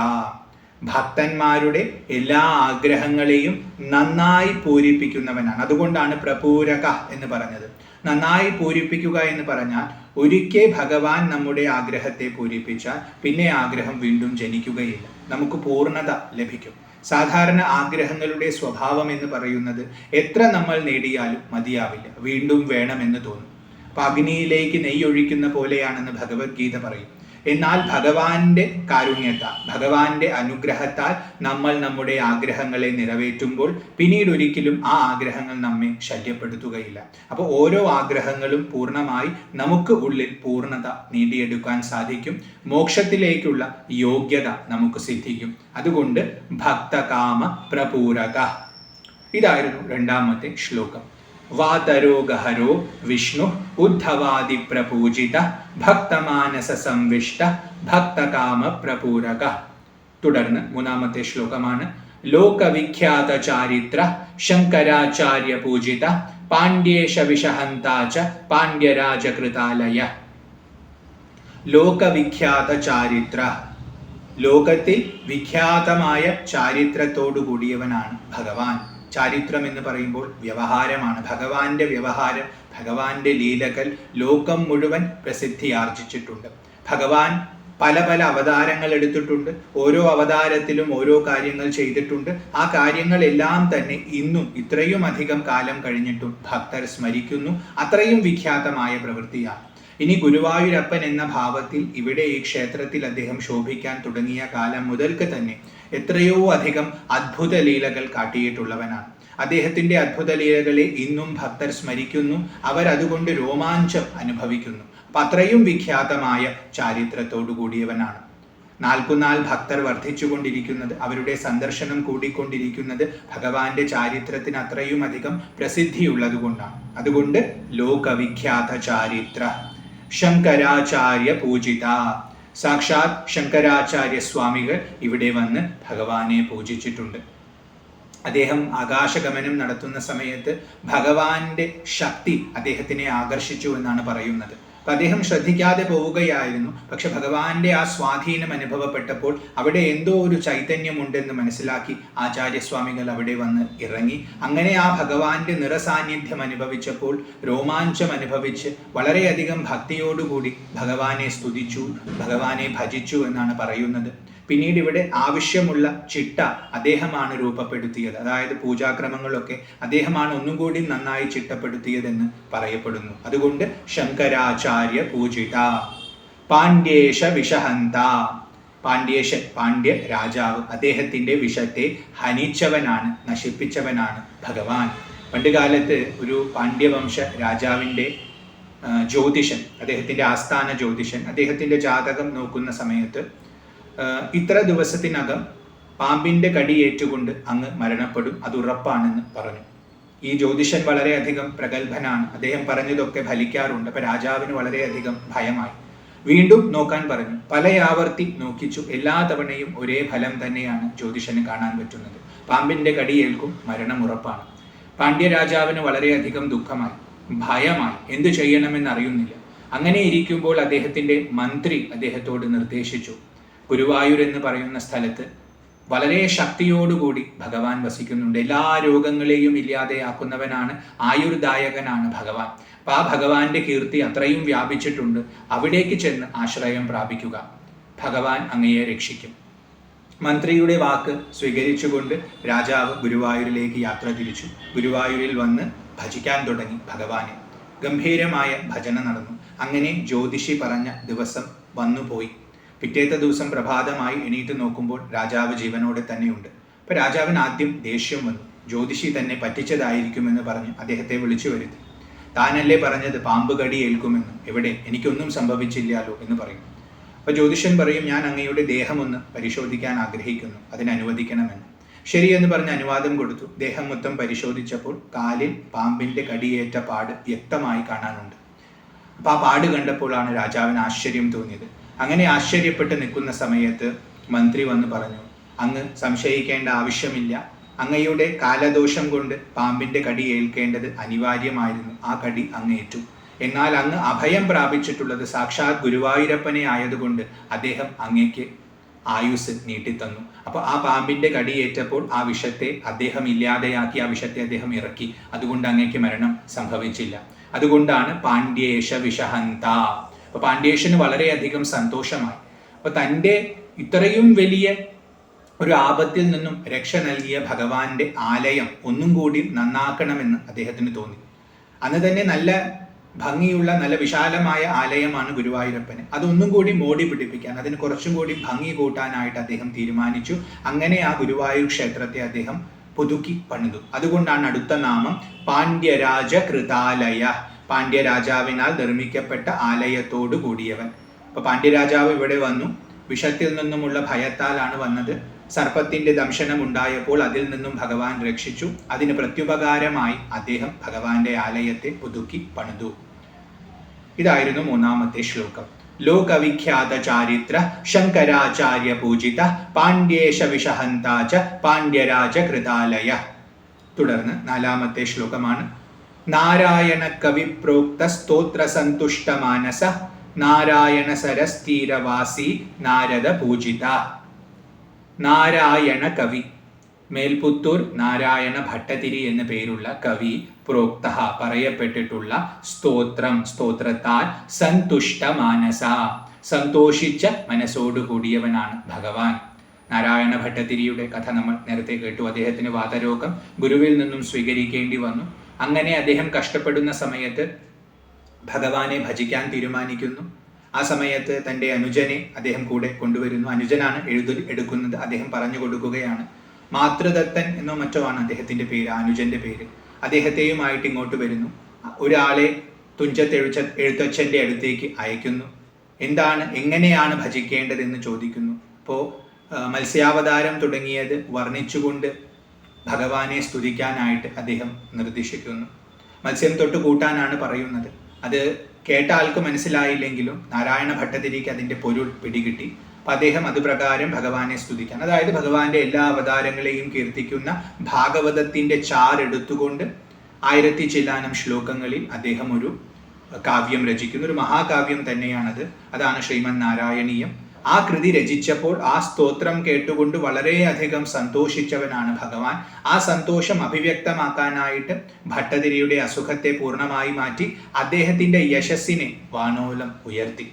ഭക്തന്മാരുടെ എല്ലാ ആഗ്രഹങ്ങളെയും നന്നായി പൂരിപ്പിക്കുന്നവനാണ്. അതുകൊണ്ടാണ് പ്രപൂരക എന്ന് പറഞ്ഞത്. നന്നായി പൂരിപ്പിക്കുക എന്ന് പറഞ്ഞാൽ ഒരിക്കൽ ഭഗവാൻ നമ്മുടെ ആഗ്രഹത്തെ പൂരിപ്പിച്ചാൽ പിന്നെ ആഗ്രഹം വീണ്ടും ജനിക്കുകയില്ല, നമുക്ക് പൂർണ്ണത ലഭിക്കും. സാധാരണ ആഗ്രഹങ്ങളുടെ സ്വഭാവം എന്ന് പറയുന്നത് എത്ര നമ്മൾ നേടിയാലും മതിയാവില്ല, വീണ്ടും വേണമെന്ന് തോന്നും. അപ്പം അഗ്നിയിലേക്ക് നെയ്യൊഴിക്കുന്ന പോലെയാണെന്ന് ഭഗവത്ഗീത പറയും. എന്നാൽ ഭഗവാന്റെ കാരുണ്യത്താൽ, ഭഗവാന്റെ അനുഗ്രഹത്താൽ നമ്മൾ നമ്മുടെ ആഗ്രഹങ്ങളെ നിറവേറ്റുമ്പോൾ പിന്നീട് ഒരിക്കലും ആ ആഗ്രഹങ്ങൾ നമ്മെ ശല്യപ്പെടുത്തുകയില്ല. അപ്പോൾ ഓരോ ആഗ്രഹങ്ങളും പൂർണ്ണമായി നമുക്ക് ഉള്ളിൽ പൂർണ്ണത നേടിയെടുക്കാൻ സാധിക്കും. മോക്ഷത്തിലേക്കുള്ള യോഗ്യത നമുക്ക് സിദ്ധിക്കും. അതുകൊണ്ട് ഭക്തകാമ പ്രപൂരക. ഇതായിരുന്നു രണ്ടാമത്തെ ശ്ലോകം. വാതരോഗഹരോ വിഷ്ണു ഉദ്ധവാദി പ്രപൂജിത ഭക്തമാനസ സംവിഷ്ട ഭക്തകാമ പ്രപൂരക. തുടർന്ന് മൂന്നാമത്തെ ശ്ലോകമാണ്. ലോകവിഖ്യാത ചാരിത്ര ശങ്കരാചാര്യ പൂജിത പാണ്ഡ്യേശ വിഷഹന്താച പാണ്ഡ്യരാജകൃതാലയ. ലോകവിഖ്യാത ചാരിത്ര, ലോകത്തിൽ വിഖ്യാതമായ ചാരിത്രത്തോടു കൂടിയവനാണ് ഭഗവാൻ. ചാരിത്രം എന്ന് പറയുമ്പോൾ വ്യവഹാരമാണ്. ഭഗവാന്റെ വ്യവഹാരം, ഭഗവാന്റെ ലീലകൾ ലോകം മുഴുവൻ പ്രസിദ്ധിയാർജിച്ചിട്ടുണ്ട്. ഭഗവാൻ പല പല അവതാരങ്ങൾ എടുത്തിട്ടുണ്ട്. ഓരോ അവതാരത്തിലും ഓരോ കാര്യങ്ങൾ ചെയ്തിട്ടുണ്ട്. ആ കാര്യങ്ങളെല്ലാം തന്നെ ഇന്നും ഇത്രയും അധികം കാലം കഴിഞ്ഞിട്ടും ഭക്തർ സ്മരിക്കുന്നു. അത്രയും വിഖ്യാതമായ പ്രവൃത്തിയാണ്. ഇനി ഗുരുവായൂരപ്പൻ എന്ന ഭാവത്തിൽ ഇവിടെ ഈ ക്ഷേത്രത്തിൽ അദ്ദേഹം ശോഭിക്കാൻ തുടങ്ങിയ കാലം മുതൽക്ക് തന്നെ എത്രയോ അധികം അത്ഭുത ലീലകൾ കാട്ടിയിട്ടുള്ളവനാണ്. അദ്ദേഹത്തിന്റെ അത്ഭുത ലീലകളെ ഇന്നും ഭക്തർ സ്മരിക്കുന്നു. അവരതുകൊണ്ട് രോമാഞ്ചം അനുഭവിക്കുന്നു. അപ്പൊ അത്രയും വിഖ്യാതമായ ചാരിത്രത്തോടു കൂടിയവനാണ്. നാൾക്കുനാൾ ഭക്തർ വർദ്ധിച്ചുകൊണ്ടിരിക്കുന്നത്, അവരുടെ സന്ദർശനം കൂടിക്കൊണ്ടിരിക്കുന്നത് ഭഗവാന്റെ ചാരിത്രത്തിന് അത്രയും അധികം പ്രസിദ്ധിയുള്ളത് കൊണ്ടാണ്. അതുകൊണ്ട് ലോകവിഖ്യാത ചാരിത്ര ശങ്കരാചാര്യ പൂജിത. സാക്ഷാത് ശങ്കരാചാര്യ സ്വാമികൾ ഇവിടെ വന്ന് ഭഗവാനെ പൂജിച്ചിട്ടുണ്ട്. അദ്ദേഹം ആകാശഗമനം നടത്തുന്ന സമയത്ത് ഭഗവാന്റെ ശക്തി അദ്ദേഹത്തിനെ ആകർഷിച്ചു എന്നാണ് പറയുന്നത്. അപ്പൊ അദ്ദേഹം ശ്രദ്ധിക്കാതെ പോവുകയായിരുന്നു. പക്ഷെ ഭഗവാന്റെ ആ സ്വാധീനം അനുഭവപ്പെട്ടപ്പോൾ അവിടെ എന്തോ ഒരു ചൈതന്യമുണ്ടെന്ന് മനസ്സിലാക്കി ആചാര്യസ്വാമികൾ അവിടെ വന്ന് ഇറങ്ങി. അങ്ങനെ ആ ഭഗവാന്റെ നിറസാന്നിധ്യം അനുഭവിച്ചപ്പോൾ രോമാഞ്ചം അനുഭവിച്ച് വളരെയധികം ഭക്തിയോടുകൂടി ഭഗവാനെ സ്തുതിച്ചു, ഭഗവാനെ ഭജിച്ചു എന്നാണ് പറയുന്നത്. പിന്നീട് ഇവിടെ ആവശ്യമുള്ള ചിട്ട അദ്ദേഹമാണ് രൂപപ്പെടുത്തിയത്. അതായത് പൂജാക്രമങ്ങളൊക്കെ അദ്ദേഹമാണ് ഒന്നും കൂടി നന്നായി ചിട്ടപ്പെടുത്തിയതെന്ന് പറയപ്പെടുന്നു. അതുകൊണ്ട് ശങ്കരാചാര്യ പൂജിത. പാണ്ഡ്യേശ വിഷഹന്ത. പാണ്ഡ്യേശൻ, പാണ്ഡ്യ രാജാവ്, അദ്ദേഹത്തിന്റെ വിഷത്തെ ഹനിച്ചവനാണ്, നശിപ്പിച്ചവനാണ് ഭഗവാൻ. പണ്ടുകാലത്ത് ഒരു പാണ്ഡ്യവംശ രാജാവിന്റെ ജ്യോതിഷൻ, അദ്ദേഹത്തിന്റെ ആസ്ഥാന ജ്യോതിഷൻ, അദ്ദേഹത്തിന്റെ ജാതകം നോക്കുന്ന സമയത്ത് ഇത്ര ദിവസത്തിനകം പാമ്പിന്റെ കടിയേറ്റുകൊണ്ട് അങ്ങ് മരണപ്പെടും, അത് ഉറപ്പാണെന്ന് പറഞ്ഞു. ഈ ജ്യോതിഷൻ വളരെയധികം പ്രഗത്ഭനാണ്. അദ്ദേഹം പറഞ്ഞതൊക്കെ ഫലിക്കാറുണ്ട്. അപ്പൊ രാജാവിന് വളരെയധികം ഭയമായി. വീണ്ടും നോക്കാൻ പറഞ്ഞു. പല ആവർത്തി നോക്കിച്ചു. എല്ലാ തവണയും ഒരേ ഫലം തന്നെയാണ് ജ്യോതിഷന് കാണാൻ പറ്റുന്നത്. പാമ്പിന്റെ കടിയേൽക്കും, മരണം ഉറപ്പാണ്. പാണ്ഡ്യ രാജാവിന് വളരെയധികം ദുഃഖമായി, ഭയമായി, എന്തു ചെയ്യണമെന്ന് അറിയുന്നില്ല. അങ്ങനെ ഇരിക്കുമ്പോൾ അദ്ദേഹത്തിന്റെ മന്ത്രി അദ്ദേഹത്തോട് നിർദ്ദേശിച്ചു, ഗുരുവായൂർ എന്ന് പറയുന്ന സ്ഥലത്ത് വളരെ ശക്തിയോടുകൂടി ഭഗവാൻ വസിക്കുന്നുണ്ട്. എല്ലാ രോഗങ്ങളെയും ഇല്ലാതെയാക്കുന്നവനാണ്, ആയുർദായകനാണ് ഭഗവാൻ. അപ്പൊ ആ ഭഗവാന്റെ കീർത്തി അത്രയും വ്യാപിച്ചിട്ടുണ്ട്. അവിടേക്ക് ചെന്ന് ആശ്രയം പ്രാപിക്കുക, ഭഗവാൻ അങ്ങയെ രക്ഷിക്കും. മന്ത്രിയുടെ വാക്ക് സ്വീകരിച്ചുകൊണ്ട് രാജാവ് ഗുരുവായൂരിലേക്ക് യാത്ര തിരിച്ചു. ഗുരുവായൂരിൽ വന്ന് ഭജിക്കാൻ തുടങ്ങി ഭഗവാനെ. ഗംഭീരമായ ഭജന നടന്നു. അങ്ങനെ ജ്യോതിഷി പറഞ്ഞ ദിവസം വന്നുപോയി. പിറ്റേത്തെ ദിവസം പ്രഭാതമായി എണീറ്റ് നോക്കുമ്പോൾ രാജാവ് ജീവനോടെ തന്നെയുണ്ട്. അപ്പൊ രാജാവിന് ആദ്യം ദേഷ്യം വന്നു. ജ്യോതിഷി തന്നെ പറ്റിച്ചതായിരിക്കുമെന്ന് പറഞ്ഞ് അദ്ദേഹത്തെ വിളിച്ചു വരുത്തി. താനല്ലേ പറഞ്ഞത് പാമ്പ് കടി ഏൽക്കുമെന്ന്, എവിടെ, എനിക്കൊന്നും സംഭവിച്ചില്ലാലോ എന്ന് പറയും. അപ്പൊ ജ്യോതിഷൻ പറയും, ഞാൻ അങ്ങയുടെ ദേഹമൊന്ന് പരിശോധിക്കാൻ ആഗ്രഹിക്കുന്നു, അതിനനുവദിക്കണമെന്ന്. ശരിയെന്ന് പറഞ്ഞ് അനുവാദം കൊടുത്തു. ദേഹം മൊത്തം പരിശോധിച്ചപ്പോൾ കാലിൽ പാമ്പിന്റെ കടിയേറ്റ പാട് വ്യക്തമായി കാണാനുണ്ട്. അപ്പൊ ആ പാട് കണ്ടപ്പോഴാണ് രാജാവിന് ആശ്ചര്യം തോന്നിയത്. അങ്ങനെ ആശ്ചര്യപ്പെട്ട് നിൽക്കുന്ന സമയത്ത് മന്ത്രി വന്ന് പറഞ്ഞു, അങ്ങ് സംശയിക്കേണ്ട ആവശ്യമില്ല, അങ്ങയുടെ കാലദോഷം കൊണ്ട് പാമ്പിന്റെ കടി ഏൽക്കേണ്ടത് അനിവാര്യമായിരുന്നു. ആ കടി അങ്ങ് ഏറ്റു. എന്നാൽ അങ്ങ് അഭയം പ്രാപിച്ചിട്ടുള്ളത് സാക്ഷാത് ഗുരുവായൂരപ്പനെ ആയതുകൊണ്ട് അദ്ദേഹം അങ്ങേക്ക് ആയുസ് നീട്ടിത്തന്നു. അപ്പൊ ആ പാമ്പിന്റെ കടിയേറ്റപ്പോൾ ആ വിഷത്തെ അദ്ദേഹം ഇല്ലാതെയാക്കി, ആ വിഷത്തെ അദ്ദേഹം ഇറക്കി. അതുകൊണ്ട് അങ്ങേക്ക് മരണം സംഭവിച്ചില്ല. അതുകൊണ്ടാണ് പാണ്ഡ്യേശ വിഷഹന്ത. അപ്പൊ പാണ്ഡ്യേശന് വളരെയധികം സന്തോഷമായി. അപ്പൊ തൻ്റെ ഇത്രയും വലിയ ഒരു ആപത്തിൽ നിന്നും രക്ഷ നൽകിയ ഭഗവാന്റെ ആലയം ഒന്നും കൂടി നന്നാക്കണമെന്ന് അദ്ദേഹത്തിന് തോന്നി. അന്ന് തന്നെ നല്ല ഭംഗിയുള്ള, നല്ല വിശാലമായ ആലയമാണ് ഗുരുവായൂരപ്പന്. അതൊന്നും കൂടി മോടി പിടിപ്പിക്കാൻ, അതിന് കുറച്ചും കൂടി ഭംഗി കൂട്ടാനായിട്ട് അദ്ദേഹം തീരുമാനിച്ചു. അങ്ങനെ ആ ഗുരുവായൂർ ക്ഷേത്രത്തെ അദ്ദേഹം പുതുക്കി പണിതു. അതുകൊണ്ടാണ് അടുത്ത നാമം പാണ്ഡ്യരാജ കൃതാലയ. പാണ്ഡ്യരാജാവിനാൽ നിർമ്മിക്കപ്പെട്ട ആലയത്തോടു കൂടിയവൻ. അപ്പൊ പാണ്ഡ്യരാജാവ് ഇവിടെ വന്നു. വിഷത്തിൽ നിന്നുമുള്ള ഭയത്താലാണ് വന്നത്. സർപ്പത്തിന്റെ ദംശനം ഉണ്ടായപ്പോൾ അതിൽ നിന്നും ഭഗവാൻ രക്ഷിച്ചു. അതിന് പ്രത്യുപകാരമായി അദ്ദേഹം ഭഗവാന്റെ ആലയത്തെ പുതുക്കി പണിതു. ഇതായിരുന്നു മൂന്നാമത്തെ ശ്ലോകം. ലോകവിഖ്യാത ചാരിത്ര ശങ്കരാചാര്യ പൂജിത പാണ്ഡ്യേശ വിഷഹന്താച പാണ്ഡ്യരാജ കൃതാലയ. തുടർന്ന് നാലാമത്തെ ശ്ലോകമാണ്. നാരായണ കവി പ്രോക്ത സ്തോത്ര സന്തുഷ്ട മാനസ നാരായണ സരസ്ഥീരവാസി നാരദ പൂജിത. നാരായണ കവി, മേൽപുത്തൂർ നാരായണ ഭട്ടതിരി എന്ന പേരുള്ള കവി, പ്രോക്ത പറയപ്പെട്ടിട്ടുള്ള, സ്തോത്രത്താൽ, സന്തുഷ്ട മാനസ സന്തോഷിച്ച മനസ്സോടുകൂടിയവനാണ് ഭഗവാൻ. നാരായണ ഭട്ടതിരിയുടെ കഥ നമ്മൾ നേരത്തെ കേട്ടു. അദ്ദേഹത്തിന് വാതരോഗം ഗുരുവിൽ നിന്നും സ്വീകരിക്കേണ്ടി വന്നു. അങ്ങനെ അദ്ദേഹം കഷ്ടപ്പെടുന്ന സമയത്ത് ഭഗവാനെ ഭജിക്കാൻ തീരുമാനിക്കുന്നു. ആ സമയത്ത് തൻ്റെ അനുജനെ അദ്ദേഹം കൂടെ കൊണ്ടുവരുന്നു. അനുജനാണ് എടുക്കുന്നത്. അദ്ദേഹം പറഞ്ഞു കൊടുക്കുകയാണ്. മാതൃദത്തൻ എന്നോ മറ്റോ ആണ് അദ്ദേഹത്തിൻ്റെ പേര്, അനുജന്റെ പേര്. അദ്ദേഹത്തെയുമായിട്ട് ഇങ്ങോട്ട് വരുന്നു. ഒരാളെ തുഞ്ചത്ത് എഴുത്തച്ഛൻ്റെ അടുത്തേക്ക് അയക്കുന്നു. എങ്ങനെയാണ് ഭജിക്കേണ്ടതെന്ന് ചോദിക്കുന്നു. അപ്പോൾ മത്സ്യാവതാരം തുടങ്ങിയത് വർണ്ണിച്ചുകൊണ്ട് ഭഗവാനെ സ്തുതിക്കാനായിട്ട് അദ്ദേഹം നിർദ്ദേശിക്കുന്നു. മത്സ്യം തൊട്ട് കൂട്ടാനാണ് പറയുന്നത്. അത് കേട്ട ആൾക്ക് മനസ്സിലായില്ലെങ്കിലും നാരായണ ഭട്ടതിരിക്ക് അതിൻ്റെ പൊരുൾ പിടികിട്ടി. അപ്പം അദ്ദേഹം അതുപ്രകാരം ഭഗവാനെ സ്തുതിക്കാൻ, അതായത് ഭഗവാന്റെ എല്ലാ അവതാരങ്ങളെയും കീർത്തിക്കുന്ന ഭാഗവതത്തിൻ്റെ ചാറെടുത്തുകൊണ്ട് 1000 ചില്ലാനം ശ്ലോകങ്ങളിൽ അദ്ദേഹം ഒരു കാവ്യം രചിക്കുന്നു. ഒരു മഹാകാവ്യം തന്നെയാണത്. അതാണ് ശ്രീമൻ നാരായണീയം. ആ കൃതി രചിച്ചപ്പോൾ ആ സ്തോത്രം കേട്ടുകൊണ്ട് വളരെയധികം സന്തോഷിച്ചവനാണ് ഭഗവാൻ. ആ സന്തോഷം അഭിവ്യക്തമാക്കാനായിട്ട് ഭട്ടതിരിയുടെ അസുഖത്തെ പൂർണ്ണമായി മാറ്റി അദ്ദേഹത്തിൻ്റെ യശസ്സിനെ വാനോളം ഉയർത്തി.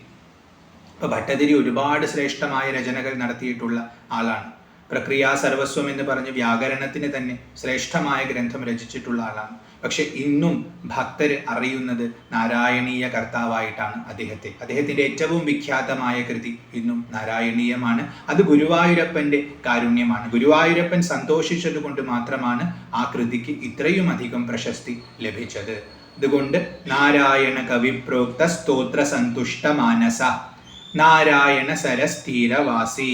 അപ്പോൾ ഭട്ടതിരി ഒരുപാട് ശ്രേഷ്ഠമായ രചനകൾ നടത്തിയിട്ടുള്ള ആളാണ്. പ്രക്രിയാ സർവസ്വം എന്ന് പറഞ്ഞ് വ്യാകരണത്തിന് തന്നെ ശ്രേഷ്ഠമായ ഗ്രന്ഥം രചിച്ചിട്ടുള്ള ആളാണ്. പക്ഷെ ഇന്നും ഭക്തര് അറിയുന്നത് നാരായണീയ കർത്താവായിട്ടാണ് അദ്ദേഹത്തിൻ്റെ ഏറ്റവും വിഖ്യാതമായ കൃതി ഇന്നും നാരായണീയമാണ്. അത് ഗുരുവായൂരപ്പൻ്റെ കാരുണ്യമാണ്. ഗുരുവായൂരപ്പൻ സന്തോഷിച്ചത് കൊണ്ട് മാത്രമാണ് ആ കൃതിക്ക് ഇത്രയും അധികം പ്രശസ്തി ലഭിച്ചത്. അതുകൊണ്ട് നാരായണ കവിപ്രോക്ത സ്തോത്ര സന്തുഷ്ട മാനസ നാരായണ സരസ്ഥീരവാസി,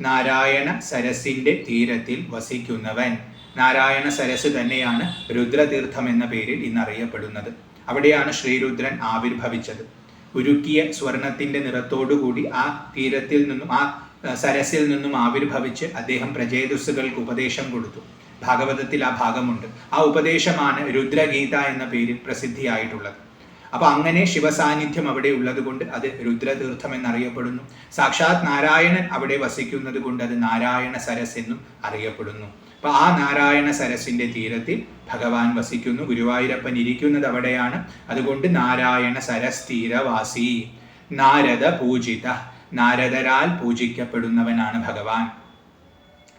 നാരായണ സരസിന്റെ തീരത്തിൽ വസിക്കുന്നവൻ. നാരായണ സരസ് തന്നെയാണ് രുദ്രതീർത്ഥം എന്ന പേരിൽ ഇന്നറിയപ്പെടുന്നത്. അവിടെയാണ് ശ്രീരുദ്രൻ ആവിർഭവിച്ചത്. ഉരുക്കിയ സ്വർണത്തിന്റെ നിറത്തോടുകൂടി ആ തീരത്തിൽ നിന്നും ആ സരസിൽ നിന്നും ആവിർഭവിച്ച് അദ്ദേഹം പ്രജേതസ്സുകൾക്ക് ഉപദേശം കൊടുത്തു. ഭാഗവതത്തിൽ ആ ഭാഗമുണ്ട്. ആ ഉപദേശമാണ് രുദ്രഗീത എന്ന പേരിൽ പ്രസിദ്ധിയായിട്ടുള്ളത്. അപ്പൊ അങ്ങനെ ശിവസാന്നിധ്യം അവിടെ ഉള്ളത് കൊണ്ട് അത് രുദ്രതീർത്ഥം എന്നറിയപ്പെടുന്നു. സാക്ഷാത് നാരായണൻ അവിടെ വസിക്കുന്നത് കൊണ്ട് അത് നാരായണ സരസ് എന്നും അറിയപ്പെടുന്നു. അപ്പൊ ആ നാരായണ സരസിന്റെ തീരത്തിൽ ഭഗവാൻ വസിക്കുന്നു. ഗുരുവായൂരപ്പൻ ഇരിക്കുന്നത് അവിടെയാണ്. അതുകൊണ്ട് നാരായണ സരസ് തീരവാസി, നാരദ പൂജിത, നാരദരാൽ പൂജിക്കപ്പെടുന്നവനാണ് ഭഗവാൻ.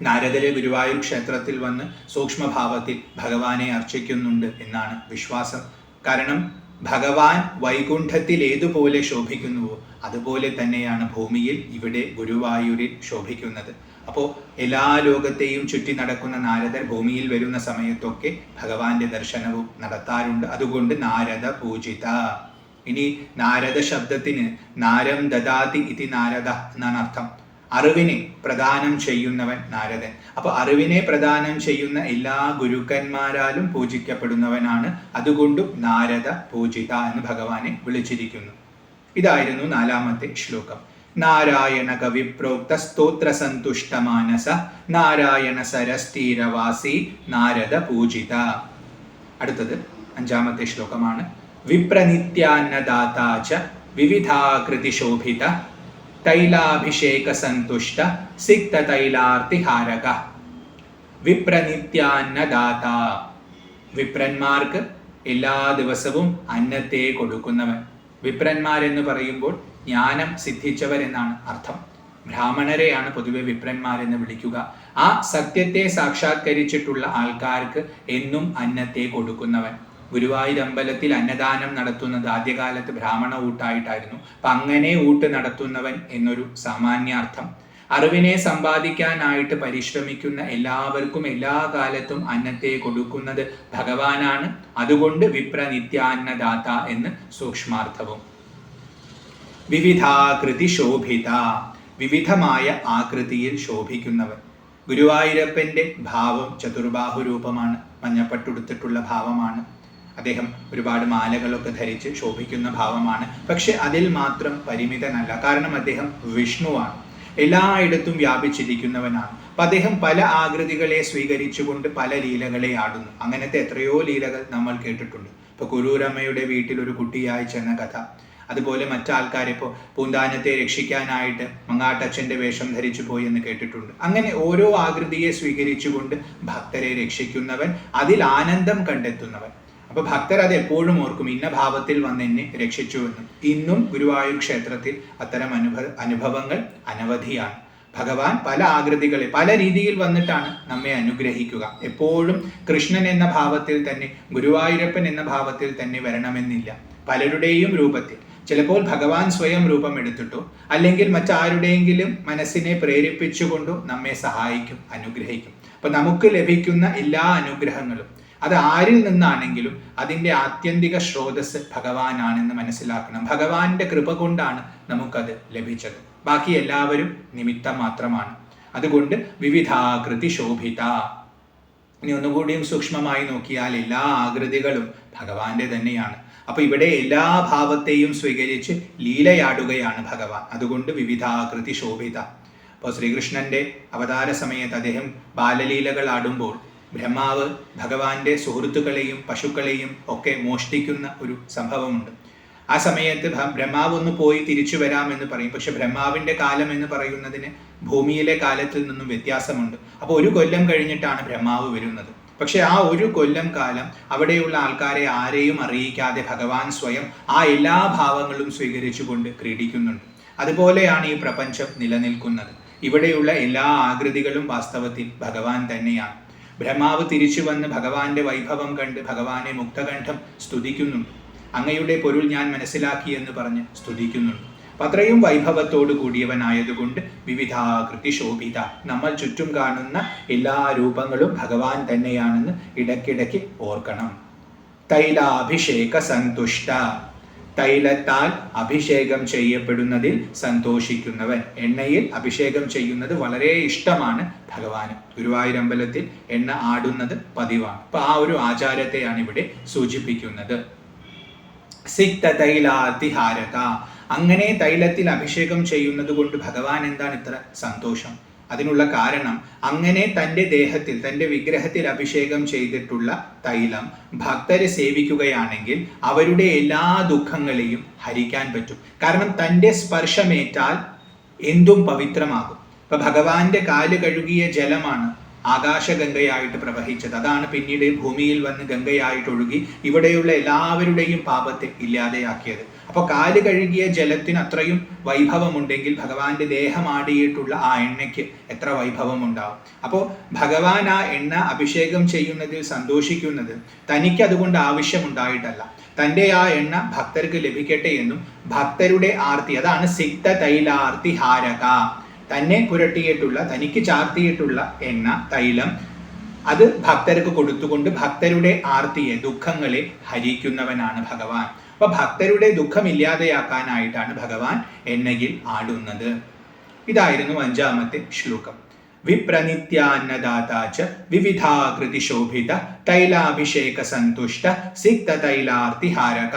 നാരദരെ ഗുരുവായൂർ ക്ഷേത്രത്തിൽ വന്ന് സൂക്ഷ്മഭാവത്തിൽ ഭഗവാനെ അർച്ചിക്കുന്നുണ്ട് എന്നാണ് വിശ്വാസം. കാരണം ഭഗവാൻ വൈകുണ്ഠത്തിൽ ഏതുപോലെ ശോഭിക്കുന്നുവോ അതുപോലെ തന്നെയാണ് ഭൂമിയിൽ ഇവിടെ ഗുരുവായൂരിൽ ശോഭിക്കുന്നത്. അപ്പോൾ എല്ലാ ലോകത്തെയും ചുറ്റി നടക്കുന്ന നാരദർ ഭൂമിയിൽ വരുന്ന സമയത്തൊക്കെ ഭഗവാന്റെ ദർശനവും നടത്താറുണ്ട്. അതുകൊണ്ട് നാരദ പൂജിത. ഇനി നാരദ ശബ്ദത്തിന് നാരം ദദാതി ഇതി നാരദ എന്നാണ് അർത്ഥം. അറിവിനെ പ്രദാനം ചെയ്യുന്നവൻ നാരദൻ. അപ്പൊ അറിവിനെ പ്രദാനം ചെയ്യുന്ന എല്ലാ ഗുരുക്കന്മാരാലും പൂജിക്കപ്പെടുന്നവനാണ്. അതുകൊണ്ടും നാരദ പൂജിത എന്ന് ഭഗവാനെ വിളിച്ചിരിക്കുന്നു. ഇതായിരുന്നു നാലാമത്തെ ശ്ലോകം. നാരായണ കവിപ്രോക്ത സ്തോത്ര സന്തുഷ്ട മാനസ നാരായണ സരസ്ഥീരവാസി നാരദ പൂജിത. അടുത്തത് അഞ്ചാമത്തെ ശ്ലോകമാണ്. വിപ്രനിത്യാന്നദാതാച വിവിധാകൃതി ശോഭിത തൈലാഭിഷേക സന്തുഷ്ട സിക്ത തൈലാർത്തിഹാരക. വിപ്രനിത്യാന്നദാത, വിപ്രന്മാർക്ക് എല്ലാ ദിവസവും അന്നത്തെ കൊടുക്കുന്നവൻ. വിപ്രന്മാരെന്ന് പറയുമ്പോൾ ജ്ഞാനം സിദ്ധിച്ചവരെന്നാണ് അർത്ഥം. ബ്രാഹ്മണരെയാണ് പൊതുവെ വിപ്രന്മാരെന്ന് വിളിക്കുക. ആ സത്യത്തെ സാക്ഷാത്കരിച്ചിട്ടുള്ള ആൾക്കാർക്ക് എന്നും അന്നത്തെ കൊടുക്കുന്നവൻ. ഗുരുവായൂർ അമ്പലത്തിൽ അന്നദാനം നടത്തുന്നത് ആദ്യകാലത്ത് ബ്രാഹ്മണ ഊട്ടായിട്ടായിരുന്നു. അപ്പം അങ്ങനെ ഊട്ട് നടത്തുന്നവൻ എന്നൊരു സാമാന്യാർത്ഥം. അറിവിനെ സമ്പാദിക്കാനായിട്ട് പരിശ്രമിക്കുന്ന എല്ലാവർക്കും എല്ലാ കാലത്തും അന്നത്തെ കൊടുക്കുന്നത് ഭഗവാനാണ്. അതുകൊണ്ട് വിപ്രനിത്യാന്നദാത എന്ന് സൂക്ഷ്മാർത്ഥവും. വിവിധാകൃതി ശോഭിത, വിവിധമായ ആകൃതിയിൽ ശോഭിക്കുന്നവൻ. ഗുരുവായൂരപ്പൻ്റെ ഭാവം ചതുർബാഹു രൂപമാണ്, മഞ്ഞപ്പട്ടുടുത്തിട്ടുള്ള ഭാവമാണ്. അദ്ദേഹം ഒരുപാട് മാലകളൊക്കെ ധരിച്ച് ശോഭിക്കുന്ന ഭാവമാണ്. പക്ഷെ അതിൽ മാത്രം പരിമിതനല്ല, കാരണം അദ്ദേഹം വിഷ്ണുവാണ്, എല്ലായിടത്തും വ്യാപിച്ചിരിക്കുന്നവനാണ്. അപ്പം അദ്ദേഹം പല ആകൃതികളെ സ്വീകരിച്ചുകൊണ്ട് പല ലീലകളെ ആടുന്നു. അങ്ങനത്തെ എത്രയോ ലീലകൾ നമ്മൾ കേട്ടിട്ടുണ്ട്. ഇപ്പോൾ കുരൂരമ്മയുടെ വീട്ടിൽ ഒരു കുട്ടിയായി ചെന്ന കഥ, അതുപോലെ മറ്റാൾക്കാരെ ഇപ്പോൾ പൂന്താനത്തെ രക്ഷിക്കാനായിട്ട് മങ്ങാട്ടച്ഛൻ്റെ വേഷം ധരിച്ചു പോയി എന്ന് കേട്ടിട്ടുണ്ട്. അങ്ങനെ ഓരോ ആകൃതിയെ സ്വീകരിച്ചുകൊണ്ട് ഭക്തരെ രക്ഷിക്കുന്നവൻ, അതിൽ ആനന്ദം കണ്ടെത്തുന്നവൻ. അപ്പോൾ ഭക്തർ അത് എപ്പോഴും ഓർക്കും, ഇന്ന ഭാവത്തിൽ വന്ന് എന്നെ രക്ഷിച്ചുവെന്നും. ഇന്നും ഗുരുവായൂർ ക്ഷേത്രത്തിൽ അത്തരം അനുഭവങ്ങൾ അനവധിയാണ്. ഭഗവാൻ പല ആകൃതികളെ പല രീതിയിൽ വന്നിട്ടാണ് നമ്മെ അനുഗ്രഹിക്കുക. എപ്പോഴും കൃഷ്ണൻ എന്ന ഭാവത്തിൽ തന്നെ, ഗുരുവായൂരപ്പൻ എന്ന ഭാവത്തിൽ തന്നെ വരണമെന്നില്ല. പലരുടെയും രൂപത്തിൽ, ചിലപ്പോൾ ഭഗവാൻ സ്വയം രൂപമെടുത്തിട്ടോ അല്ലെങ്കിൽ മറ്റാരുടെയെങ്കിലും മനസ്സിനെ പ്രേരിപ്പിച്ചുകൊണ്ടോ നമ്മെ സഹായിക്കും, അനുഗ്രഹിക്കും. അപ്പൊ നമുക്ക് ലഭിക്കുന്ന എല്ലാ അനുഗ്രഹങ്ങളും അത് ആരിൽ നിന്നാണെങ്കിലും അതിൻ്റെ ആത്യന്തിക സ്രോതസ് ഭഗവാനാണെന്ന് മനസ്സിലാക്കണം. ഭഗവാന്റെ കൃപ കൊണ്ടാണ് നമുക്കത് ലഭിച്ചത്. ബാക്കി എല്ലാവരും നിമിത്തം മാത്രമാണ്. അതുകൊണ്ട് വിവിധാകൃതി ശോഭിത. ഇനി ഒന്നുകൂടിയും സൂക്ഷ്മമായി നോക്കിയാൽ എല്ലാ ആകൃതികളും ഭഗവാന്റെ തന്നെയാണ്. അപ്പൊ ഇവിടെ എല്ലാ ഭാവത്തെയും സ്വീകരിച്ച് ലീലയാടുകയാണ് ഭഗവാൻ. അതുകൊണ്ട് വിവിധാകൃതി ശോഭിത. അപ്പോൾ ശ്രീകൃഷ്ണന്റെ അവതാര സമയത്ത് അദ്ദേഹം ബാലലീലകൾ ആടുമ്പോൾ ബ്രഹ്മാവ് ഭഗവാന്റെ സുഹൃത്തുക്കളെയും പശുക്കളെയും ഒക്കെ മോഷ്ടിക്കുന്ന ഒരു സംഭവമുണ്ട്. ആ സമയത്ത് ബ്രഹ്മാവ് ഒന്ന് പോയി തിരിച്ചു വരാമെന്ന് പറയും. പക്ഷെ ബ്രഹ്മാവിന്റെ കാലം എന്ന് പറയുന്നതിന് ഭൂമിയിലെ കാലത്തിൽ നിന്നും വ്യത്യാസമുണ്ട്. അപ്പോൾ 1 കൊല്ലം കഴിഞ്ഞിട്ടാണ് ബ്രഹ്മാവ് വരുന്നത്. പക്ഷെ ആ 1 കൊല്ലം കാലം അവിടെയുള്ള ആൾക്കാരെ ആരെയും അറിയിക്കാതെ ഭഗവാൻ സ്വയം ആ എല്ലാ ഭാവങ്ങളും സ്വീകരിച്ചുകൊണ്ട് ക്രീഡിക്കുന്നുണ്ട്. അതുപോലെയാണ് ഈ പ്രപഞ്ചം നിലനിൽക്കുന്നത്. ഇവിടെയുള്ള എല്ലാ ആകൃതികളും വാസ്തവത്തിൽ ഭഗവാൻ തന്നെയാണ്. ബ്രഹ്മാവ് തിരിച്ചു വന്ന് ഭഗവാന്റെ വൈഭവം കണ്ട് ഭഗവാനെ മുക്തകണ്ഠം സ്തുതിക്കുന്നുണ്ട്. അങ്ങയുടെ പൊരുൾ ഞാൻ മനസ്സിലാക്കി എന്ന് പറഞ്ഞ് സ്തുതിക്കുന്നുണ്ട്. അപ്പം അത്രയും വൈഭവത്തോടു കൂടിയവനായതുകൊണ്ട് വിവിധാകൃതി ശോഭിത. നമ്മൾ ചുറ്റും കാണുന്ന എല്ലാ രൂപങ്ങളും ഭഗവാൻ തന്നെയാണെന്ന് ഇടയ്ക്കിടയ്ക്ക് ഓർക്കണം. തൈലാഭിഷേക സന്തുഷ്ട. തൈലത്താൽ അഭിഷേകം ചെയ്യപ്പെടുന്നതിൽ സന്തോഷിക്കുന്നവൻ. എണ്ണയിൽ അഭിഷേകം ചെയ്യുന്നത് വളരെ ഇഷ്ടമാണ് ഭഗവാന്. ഗുരുവായൂരമ്പലത്തിൽ എണ്ണ ആടുന്നത് പതിവാണ്. അപ്പൊ ആ ഒരു ആചാരത്തെയാണ് ഇവിടെ സൂചിപ്പിക്കുന്നത്. സിക്ത തൈലാതിഹാരക. അങ്ങനെ തൈലത്തിൽ അഭിഷേകം ചെയ്യുന്നത് കൊണ്ട് ഭഗവാൻ എന്താണ് ഇത്ര സന്തോഷം? അതിനുള്ള കാരണം, അങ്ങനെ തൻ്റെ ദേഹത്തിൽ, തൻ്റെ വിഗ്രഹത്തിൽ അഭിഷേകം ചെയ്തിട്ടുള്ള തൈലം ഭക്തരെ സേവിക്കുകയാണെങ്കിൽ അവരുടെ എല്ലാ ദുഃഖങ്ങളെയും ഹരിക്കാൻ പറ്റും. കാരണം തൻ്റെ സ്പർശമേറ്റാൽ എന്തും പവിത്രമാകും. ഇപ്പൊ ഭഗവാന്റെ കാല് കഴുകിയ ജലമാണ് ആകാശഗംഗയായിട്ട് പ്രവഹിച്ചത്. അതാണ് പിന്നീട് ഭൂമിയിൽ വന്ന് ഗംഗയായിട്ട് ഒഴുകി ഇവിടെയുള്ള എല്ലാവരുടെയും പാപത്തെ ഇല്ലാതെയാക്കിയത്. അപ്പോൾ കാല് കഴുകിയ ജലത്തിന് അത്രയും വൈഭവമുണ്ടെങ്കിൽ ഭഗവാന്റെ ദേഹമാടിയിട്ടുള്ള ആ എണ്ണയ്ക്ക് എത്ര വൈഭവമുണ്ടാവും. അപ്പോൾ ഭഗവാൻ ആ എണ്ണ അഭിഷേകം ചെയ്യുന്നതിൽ സന്തോഷിക്കുന്നത് തനിക്ക് അതുകൊണ്ട് ആവശ്യമുണ്ടായിട്ടല്ല, തൻ്റെ ആ എണ്ണ ഭക്തർക്ക് ലഭിക്കട്ടെ എന്നും ഭക്തരുടെ ആർത്തി, അതാണ് സിക്ത തൈലാർത്തി ഹാരക. തന്നെ പുരട്ടിയിട്ടുള്ള, തനിക്ക് ചാർത്തിയിട്ടുള്ള എണ്ണ, തൈലം, അത് ഭക്തർക്ക് കൊടുത്തുകൊണ്ട് ഭക്തരുടെ ആർത്തിയെ, ദുഃഖങ്ങളെ ഹരിക്കുന്നവനാണ് ഭഗവാൻ. അപ്പൊ ഭക്തരുടെ ദുഃഖം ഇല്ലാതെയാക്കാനായിട്ടാണ് ഭഗവാൻ എണ്ണയിൽ ആടുന്നത്. ഇതായിരുന്നു 5ാമത്തെ ശ്ലോകം. വിപ്രനിത്യാന്നദാതാച വിവിധാകൃതി ശോഭിത തൈലാഭിഷേക സന്തുഷ്ട സിക്ത തൈലാർത്തിഹാരക.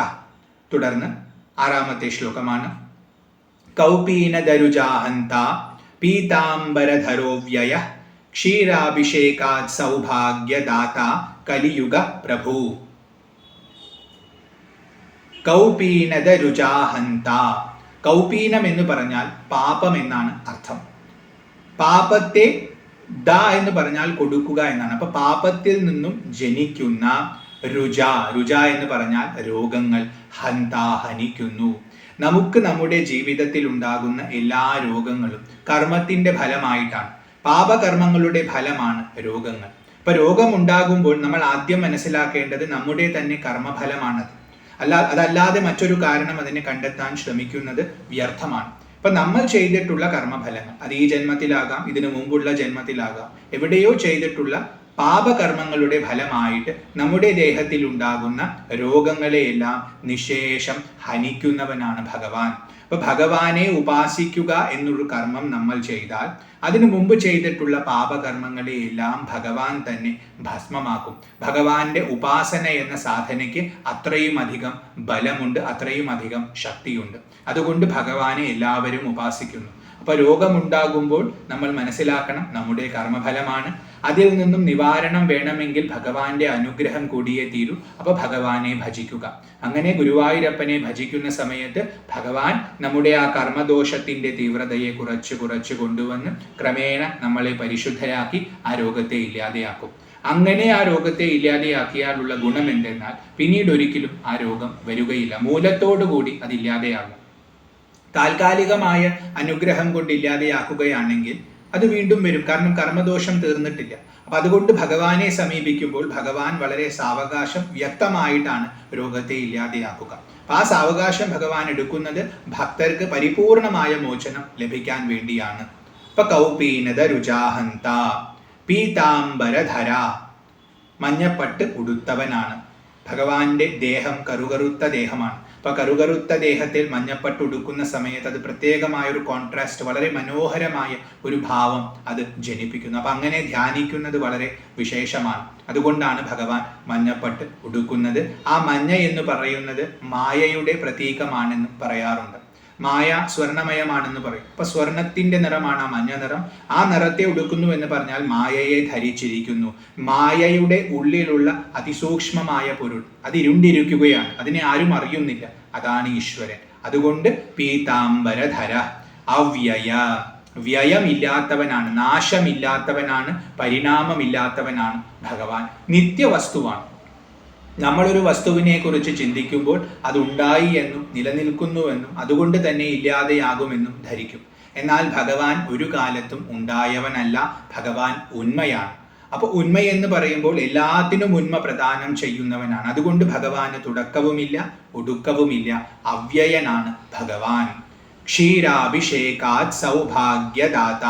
തുടർന്ന് 6ാമത്തെ ശ്ലോകമാണ്. കൗപീനദരുജാഹന്ത പീതാംബരധരോ വ്യയ ക്ഷീരാഭിഷേകാത് സൗഭാഗ്യദാത കലിയുഗ പ്രഭു. കൗപീനദരുജാഹന്ത. കൗപീനം എന്ന് പറഞ്ഞാൽ പാപം എന്നാണ് അർത്ഥം. പാപത്തെ ദ എന്ന് പറഞ്ഞാൽ കൊടുക്കുക എന്നാണ്. അപ്പൊ പാപത്തിൽ നിന്നും ജനിക്കുന്ന രുജ, രുജ എന്ന് പറഞ്ഞാൽ രോഗങ്ങൾ, ഹന്ത ഹനിക്കുന്നു. നമുക്ക് നമ്മുടെ ജീവിതത്തിൽ ഉണ്ടാകുന്ന എല്ലാ രോഗങ്ങളും കർമ്മത്തിന്റെ ഫലമായിട്ടാണ്. പാപകർമ്മങ്ങളുടെ ഫലമാണ് രോഗങ്ങൾ. ഇപ്പൊ രോഗം ഉണ്ടാകുമ്പോൾ നമ്മൾ ആദ്യം മനസ്സിലാക്കേണ്ടത് നമ്മുടെ തന്നെ കർമ്മഫലമാണത്. അതല്ലാതെ മറ്റൊരു കാരണം അതിനെ കണ്ടെത്താൻ ശ്രമിക്കുന്നത് വ്യർത്ഥമാണ്. ഇപ്പൊ നമ്മൾ ചെയ്തിട്ടുള്ള കർമ്മഫലങ്ങൾ, അത് ഈ ജന്മത്തിലാകാം, ഇതിനു മുമ്പുള്ള ജന്മത്തിലാകാം, എവിടെയോ ചെയ്തിട്ടുള്ള പാപകർമ്മങ്ങളുടെ ഫലമായിട്ട് നമ്മുടെ ദേഹത്തിൽ ഉണ്ടാകുന്ന രോഗങ്ങളെയെല്ലാം നിശേഷം ഹനിക്കുന്നവനാണ് ഭഗവാൻ. അപ്പൊ ഇപ്പൊ ഭഗവാനെ ഉപാസിക്കുക എന്നൊരു കർമ്മം നമ്മൾ ചെയ്താൽ അതിനു മുമ്പ് ചെയ്തിട്ടുള്ള പാപകർമ്മങ്ങളെ എല്ലാം ഭഗവാൻ തന്നെ ഭസ്മമാക്കും. ഭഗവാന്റെ ഉപാസന എന്ന സാധനയ്ക്ക് അത്രയും അധികം ബലമുണ്ട്, അത്രയും അധികം ശക്തിയുണ്ട്. അതുകൊണ്ട് ഭഗവാനെ എല്ലാവരും ഉപാസിക്കുന്നു. അപ്പൊ രോഗമുണ്ടാകുമ്പോൾ നമ്മൾ മനസ്സിലാക്കണം നമ്മുടെ കർമ്മഫലമാണ്. അതിൽ നിന്നും നിവാരണം വേണമെങ്കിൽ ഭഗവാന്റെ അനുഗ്രഹം കൂടിയേ തീരൂ. അപ്പൊ ഭഗവാനെ ഭജിക്കുക. അങ്ങനെ ഗുരുവായൂരപ്പനെ ഭജിക്കുന്ന സമയത്ത് ഭഗവാൻ നമ്മുടെ ആ കർമ്മദോഷത്തിന്റെ തീവ്രതയെ കുറച്ച് കൊണ്ടുവന്ന് ക്രമേണ നമ്മളെ പരിശുദ്ധരാക്കി ആ രോഗത്തെ ഇല്ലാതെയാക്കും. അങ്ങനെ ആ രോഗത്തെ ഇല്ലാതെയാക്കിയാലുള്ള ഗുണം എന്തെന്നാൽ പിന്നീട് ഒരിക്കലും ആ രോഗം വരികയില്ല. മൂലത്തോടു കൂടി അതില്ലാതെയാകും. താൽക്കാലികമായ അനുഗ്രഹം കൊണ്ട് ഇല്ലാതെയാക്കുകയാണെങ്കിൽ അത് വീണ്ടും വരും. കാരണം കർമ്മദോഷം തീർന്നിട്ടില്ല. അപ്പൊ അതുകൊണ്ട് ഭഗവാനെ സമീപിക്കുമ്പോൾ ഭഗവാൻ വളരെ സാവകാശം വ്യക്തമായിട്ടാണ് രോഗത്തെ ഇല്ലാതെയാക്കുക. അപ്പൊ ആ സാവകാശം ഭഗവാൻ എടുക്കുന്നത് ഭക്തർക്ക് പരിപൂർണമായ മോചനം ലഭിക്കാൻ വേണ്ടിയാണ്. ഇപ്പൊ കൗപീനത രുചാഹന്ത പീതാംബരധര, മഞ്ഞപ്പട്ട് ഉടുത്തവനാണ്. ഭഗവാന്റെ ദേഹം കറുകറുത്ത ദേഹമാണ്. അപ്പൊ കറുകറുത്ത ദേഹത്തിൽ മഞ്ഞപ്പട്ട് ഉടുക്കുന്ന സമയത്ത് അത് പ്രത്യേകമായ ഒരു കോൺട്രാസ്റ്റ്, വളരെ മനോഹരമായ ഒരു ഭാവം അത് ജനിപ്പിക്കുന്നു. അപ്പൊ അങ്ങനെ ധ്യാനിക്കുന്നത് വളരെ വിശേഷമാണ്. അതുകൊണ്ടാണ് ഭഗവാൻ മഞ്ഞപ്പട്ട് ഉടുക്കുന്നത്. ആ മഞ്ഞ എന്ന് പറയുന്നത് മായയുടെ പ്രതീകമാണെന്ന് പറയാറുണ്ട്. മായ സ്വർണമയമാണെന്ന് പറയും. അപ്പൊ സ്വർണത്തിന്റെ നിറമാണ് ആ മഞ്ഞ നിറം. ആ നിറത്തെ ഉടുക്കുന്നു എന്ന് പറഞ്ഞാൽ മായയെ ധരിച്ചിരിക്കുന്നു. മായയുടെ ഉള്ളിലുള്ള അതിസൂക്ഷ്മമായ പൊരുൾ അത് ഇരുണ്ടിരിക്കുകയാണ്. അതിനെ ആരും അറിയുന്നില്ല. അതാണ് ഈശ്വരൻ. അതുകൊണ്ട് പീതാംബരധര, അവ്യയ, വ്യയമില്ലാത്തവനാണ്, നാശമില്ലാത്തവനാണ്, പരിണാമമില്ലാത്തവനാണ് ഭഗവാൻ. നിത്യവസ്തുവാണ്. നമ്മളൊരു വസ്തുവിനെ കുറിച്ച് ചിന്തിക്കുമ്പോൾ അതുണ്ടായി എന്നും നിലനിൽക്കുന്നുവെന്നും അതുകൊണ്ട് തന്നെ ഇല്ലാതെയാകുമെന്നും ധരിക്കും. എന്നാൽ ഭഗവാൻ ഒരു കാലത്തും ഉണ്ടായവനല്ല. ഭഗവാൻ ഉണ്മയാണ്. അപ്പൊ ഉണ്മ എന്ന് പറയുമ്പോൾ എല്ലാത്തിനും ഉണ്മ പ്രദാനം ചെയ്യുന്നവനാണ്. അതുകൊണ്ട് ഭഗവാന് തുടക്കവുമില്ല ഒടുക്കവുമില്ല. അവ്യയനാണ് ഭഗവാൻ. ക്ഷീരാഭിഷേകാത് സൗഭാഗ്യദാത.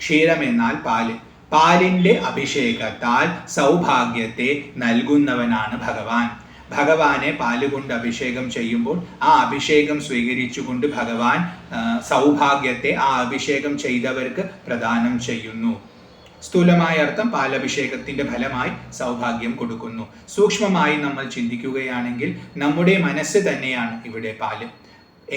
ക്ഷീരം എന്നാൽ പാല്. പാലിന്റെ അഭിഷേകത്താൽ സൗഭാഗ്യത്തെ നൽകുന്നവനാണ് ഭഗവാൻ. ഭഗവാനെ പാലുകൊണ്ട് അഭിഷേകം ചെയ്യുമ്പോൾ ആ അഭിഷേകം സ്വീകരിച്ചുകൊണ്ട് ഭഗവാൻ സൗഭാഗ്യത്തെ ആ അഭിഷേകം ചെയ്തവർക്ക് പ്രദാനം ചെയ്യുന്നു. സ്ഥൂലമായ അർത്ഥം പാലഭിഷേകത്തിന്റെ ഫലമായി സൗഭാഗ്യം കൊടുക്കുന്നു. സൂക്ഷ്മമായി നമ്മൾ ചിന്തിക്കുകയാണെങ്കിൽ നമ്മുടെ മനസ്സ് തന്നെയാണ് ഇവിടെ പാല്.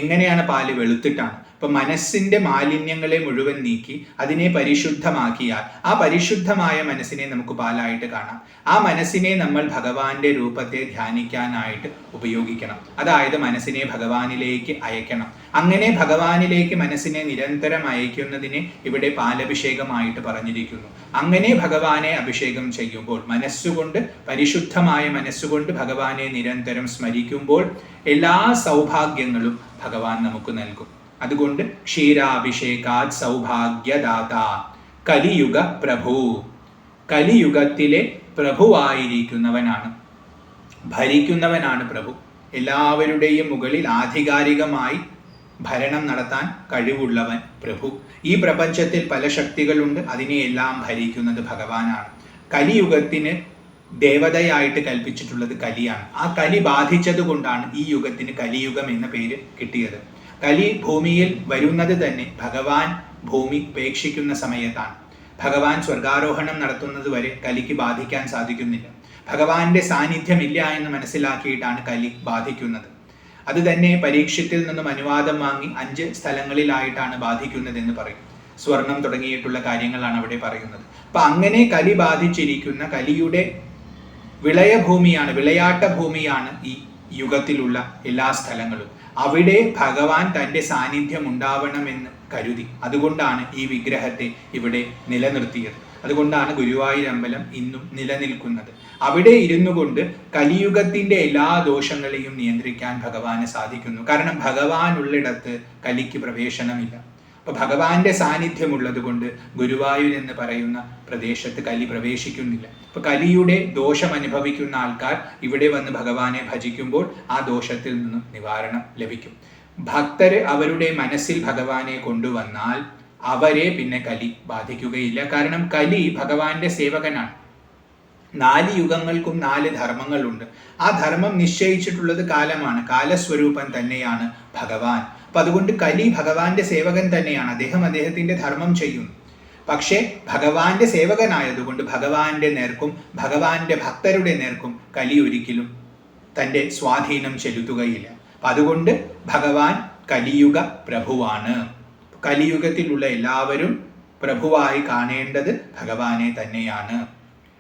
എങ്ങനെയാണ് പാല്? വെളുത്തിട്ടാണ്. അപ്പൊ മനസ്സിന്റെ മാലിന്യങ്ങളെ മുഴുവൻ നീക്കി അതിനെ പരിശുദ്ധമാക്കിയാൽ ആ പരിശുദ്ധമായ മനസ്സിനെ നമുക്ക് പാലായിട്ട് കാണാം. ആ മനസ്സിനെ നമ്മൾ ഭഗവാന്റെ രൂപത്തെ ധ്യാനിക്കാനായിട്ട് ഉപയോഗിക്കണം. അതായത് മനസ്സിനെ ഭഗവാനിലേക്ക് അയക്കണം. അങ്ങനെ ഭഗവാനിലേക്ക് മനസ്സിനെ നിരന്തരം അയക്കുന്നതിനെ ഇവിടെ പാലഭിഷേകമായിട്ട് പറഞ്ഞിരിക്കുന്നു. അങ്ങനെ ഭഗവാനെ അഭിഷേകം ചെയ്യുമ്പോൾ മനസ്സുകൊണ്ട്, പരിശുദ്ധമായ മനസ്സുകൊണ്ട് ഭഗവാനെ നിരന്തരം സ്മരിക്കുമ്പോൾ എല്ലാ സൗഭാഗ്യങ്ങളും ഭഗവാൻ നമുക്ക് നൽകും. അതുകൊണ്ട് ക്ഷീരാഭിഷേകാത് സൗഭാഗ്യദാത, കലിയുഗ പ്രഭു, കലിയുഗത്തിലെ പ്രഭുവായിരിക്കുന്നവനാണ്, ഭരിക്കുന്നവനാണ് പ്രഭു. എല്ലാവരുടെയും മുകളിൽ ആധികാരികമായി ഭരണം നടത്താൻ കഴിവുള്ളവൻ പ്രഭു. ഈ പ്രപഞ്ചത്തിൽ പല ശക്തികളുണ്ട്. അതിനെയെല്ലാം ഭരിക്കുന്നത് ഭഗവാനാണ്. കലിയുഗത്തിന് ദേവതയായിട്ട് കൽപ്പിച്ചിട്ടുള്ളത് കലിയാണ്. ആ കലി ബാധിച്ചത് കൊണ്ടാണ് ഈ യുഗത്തിന് കലിയുഗം എന്ന പേര് കിട്ടിയത്. കലി ഭൂമിയിൽ വരുന്നത് തന്നെ ഭഗവാൻ ഭൂമി ഉപേക്ഷിക്കുന്ന സമയത്താണ്. ഭഗവാൻ സ്വർഗാരോഹണം നടത്തുന്നത് വരെ കലിക്ക് ബാധിക്കാൻ സാധിക്കുന്നില്ല. ഭഗവാന്റെ സാന്നിധ്യമില്ല എന്ന് മനസ്സിലാക്കിയിട്ടാണ് കലി ബാധിക്കുന്നത്. അത് തന്നെ പരീക്ഷത്തിൽ നിന്നും അനുവാദം വാങ്ങി 5 സ്ഥലങ്ങളിലായിട്ടാണ് ബാധിക്കുന്നതെന്ന് പറയും. സ്വർണം തുടങ്ങിയിട്ടുള്ള കാര്യങ്ങളാണ് അവിടെ പറയുന്നത്. അപ്പൊ അങ്ങനെ കലി ബാധിച്ചിരിക്കുന്ന കലിയുടെ വിളയഭൂമിയാണ്, വിളയാട്ട ഭൂമിയാണ് ഈ യുഗത്തിലുള്ള എല്ലാ സ്ഥലങ്ങളും. അവിടെ ഭഗവാൻ തൻ്റെ സാന്നിധ്യം ഉണ്ടാവണമെന്ന് കരുതി. അതുകൊണ്ടാണ് ഈ വിഗ്രഹത്തെ ഇവിടെ നിലനിർത്തിയത്. അതുകൊണ്ടാണ് ഗുരുവായൂരമ്പലം ഇന്നും നിലനിൽക്കുന്നത്. അവിടെ ഇരുന്നു കൊണ്ട് കലിയുഗത്തിന്റെ എല്ലാ ദോഷങ്ങളെയും നിയന്ത്രിക്കാൻ ഭഗവാന് സാധിക്കുന്നു. കാരണം ഭഗവാൻ ഉള്ളിടത്ത് കലിക്ക് പ്രവേശനമില്ല. അപ്പൊ ഭഗവാന്റെ സാന്നിധ്യമുള്ളത് കൊണ്ട് ഗുരുവായൂർ എന്ന് പറയുന്ന പ്രദേശത്ത് കലി പ്രവേശിക്കുന്നില്ല. അപ്പൊ കലിയുടെ ദോഷം അനുഭവിക്കുന്ന ആൾക്കാർ ഇവിടെ വന്ന് ഭഗവാനെ ഭജിക്കുമ്പോൾ ആ ദോഷത്തിൽ നിന്നും നിവാരണം ലഭിക്കും. ഭക്തര് അവരുടെ മനസ്സിൽ ഭഗവാനെ കൊണ്ടുവന്നാൽ അവരെ പിന്നെ കലി ബാധിക്കുകയില്ല. കാരണം കലി ഭഗവാന്റെ സേവകനാണ്. 4 യുഗങ്ങൾക്കും 4 ധർമ്മങ്ങളുണ്ട്. ആ ധർമ്മം നിശ്ചയിച്ചിട്ടുള്ളത് കാലമാണ്. കാലസ്വരൂപൻ തന്നെയാണ് ഭഗവാൻ. അപ്പൊ അതുകൊണ്ട് കലി ഭഗവാന്റെ സേവകൻ തന്നെയാണ്, അദ്ദേഹത്തിന്റെ ധർമ്മം ചെയ്യുന്നു. പക്ഷേ ഭഗവാന്റെ സേവകനായതുകൊണ്ട് ഭഗവാന്റെ നേർക്കും ഭഗവാന്റെ ഭക്തരുടെ നേർക്കും കലി ഒരിക്കലും തൻ്റെ സ്വാധീനം ചെലുത്തുകയില്ല. അതുകൊണ്ട് ഭഗവാൻ കലിയുഗ പ്രഭുവാണ്. കലിയുഗത്തിലുള്ള എല്ലാവരും പ്രഭുവായി കാണേണ്ടത് ഭഗവാനെ തന്നെയാണ്.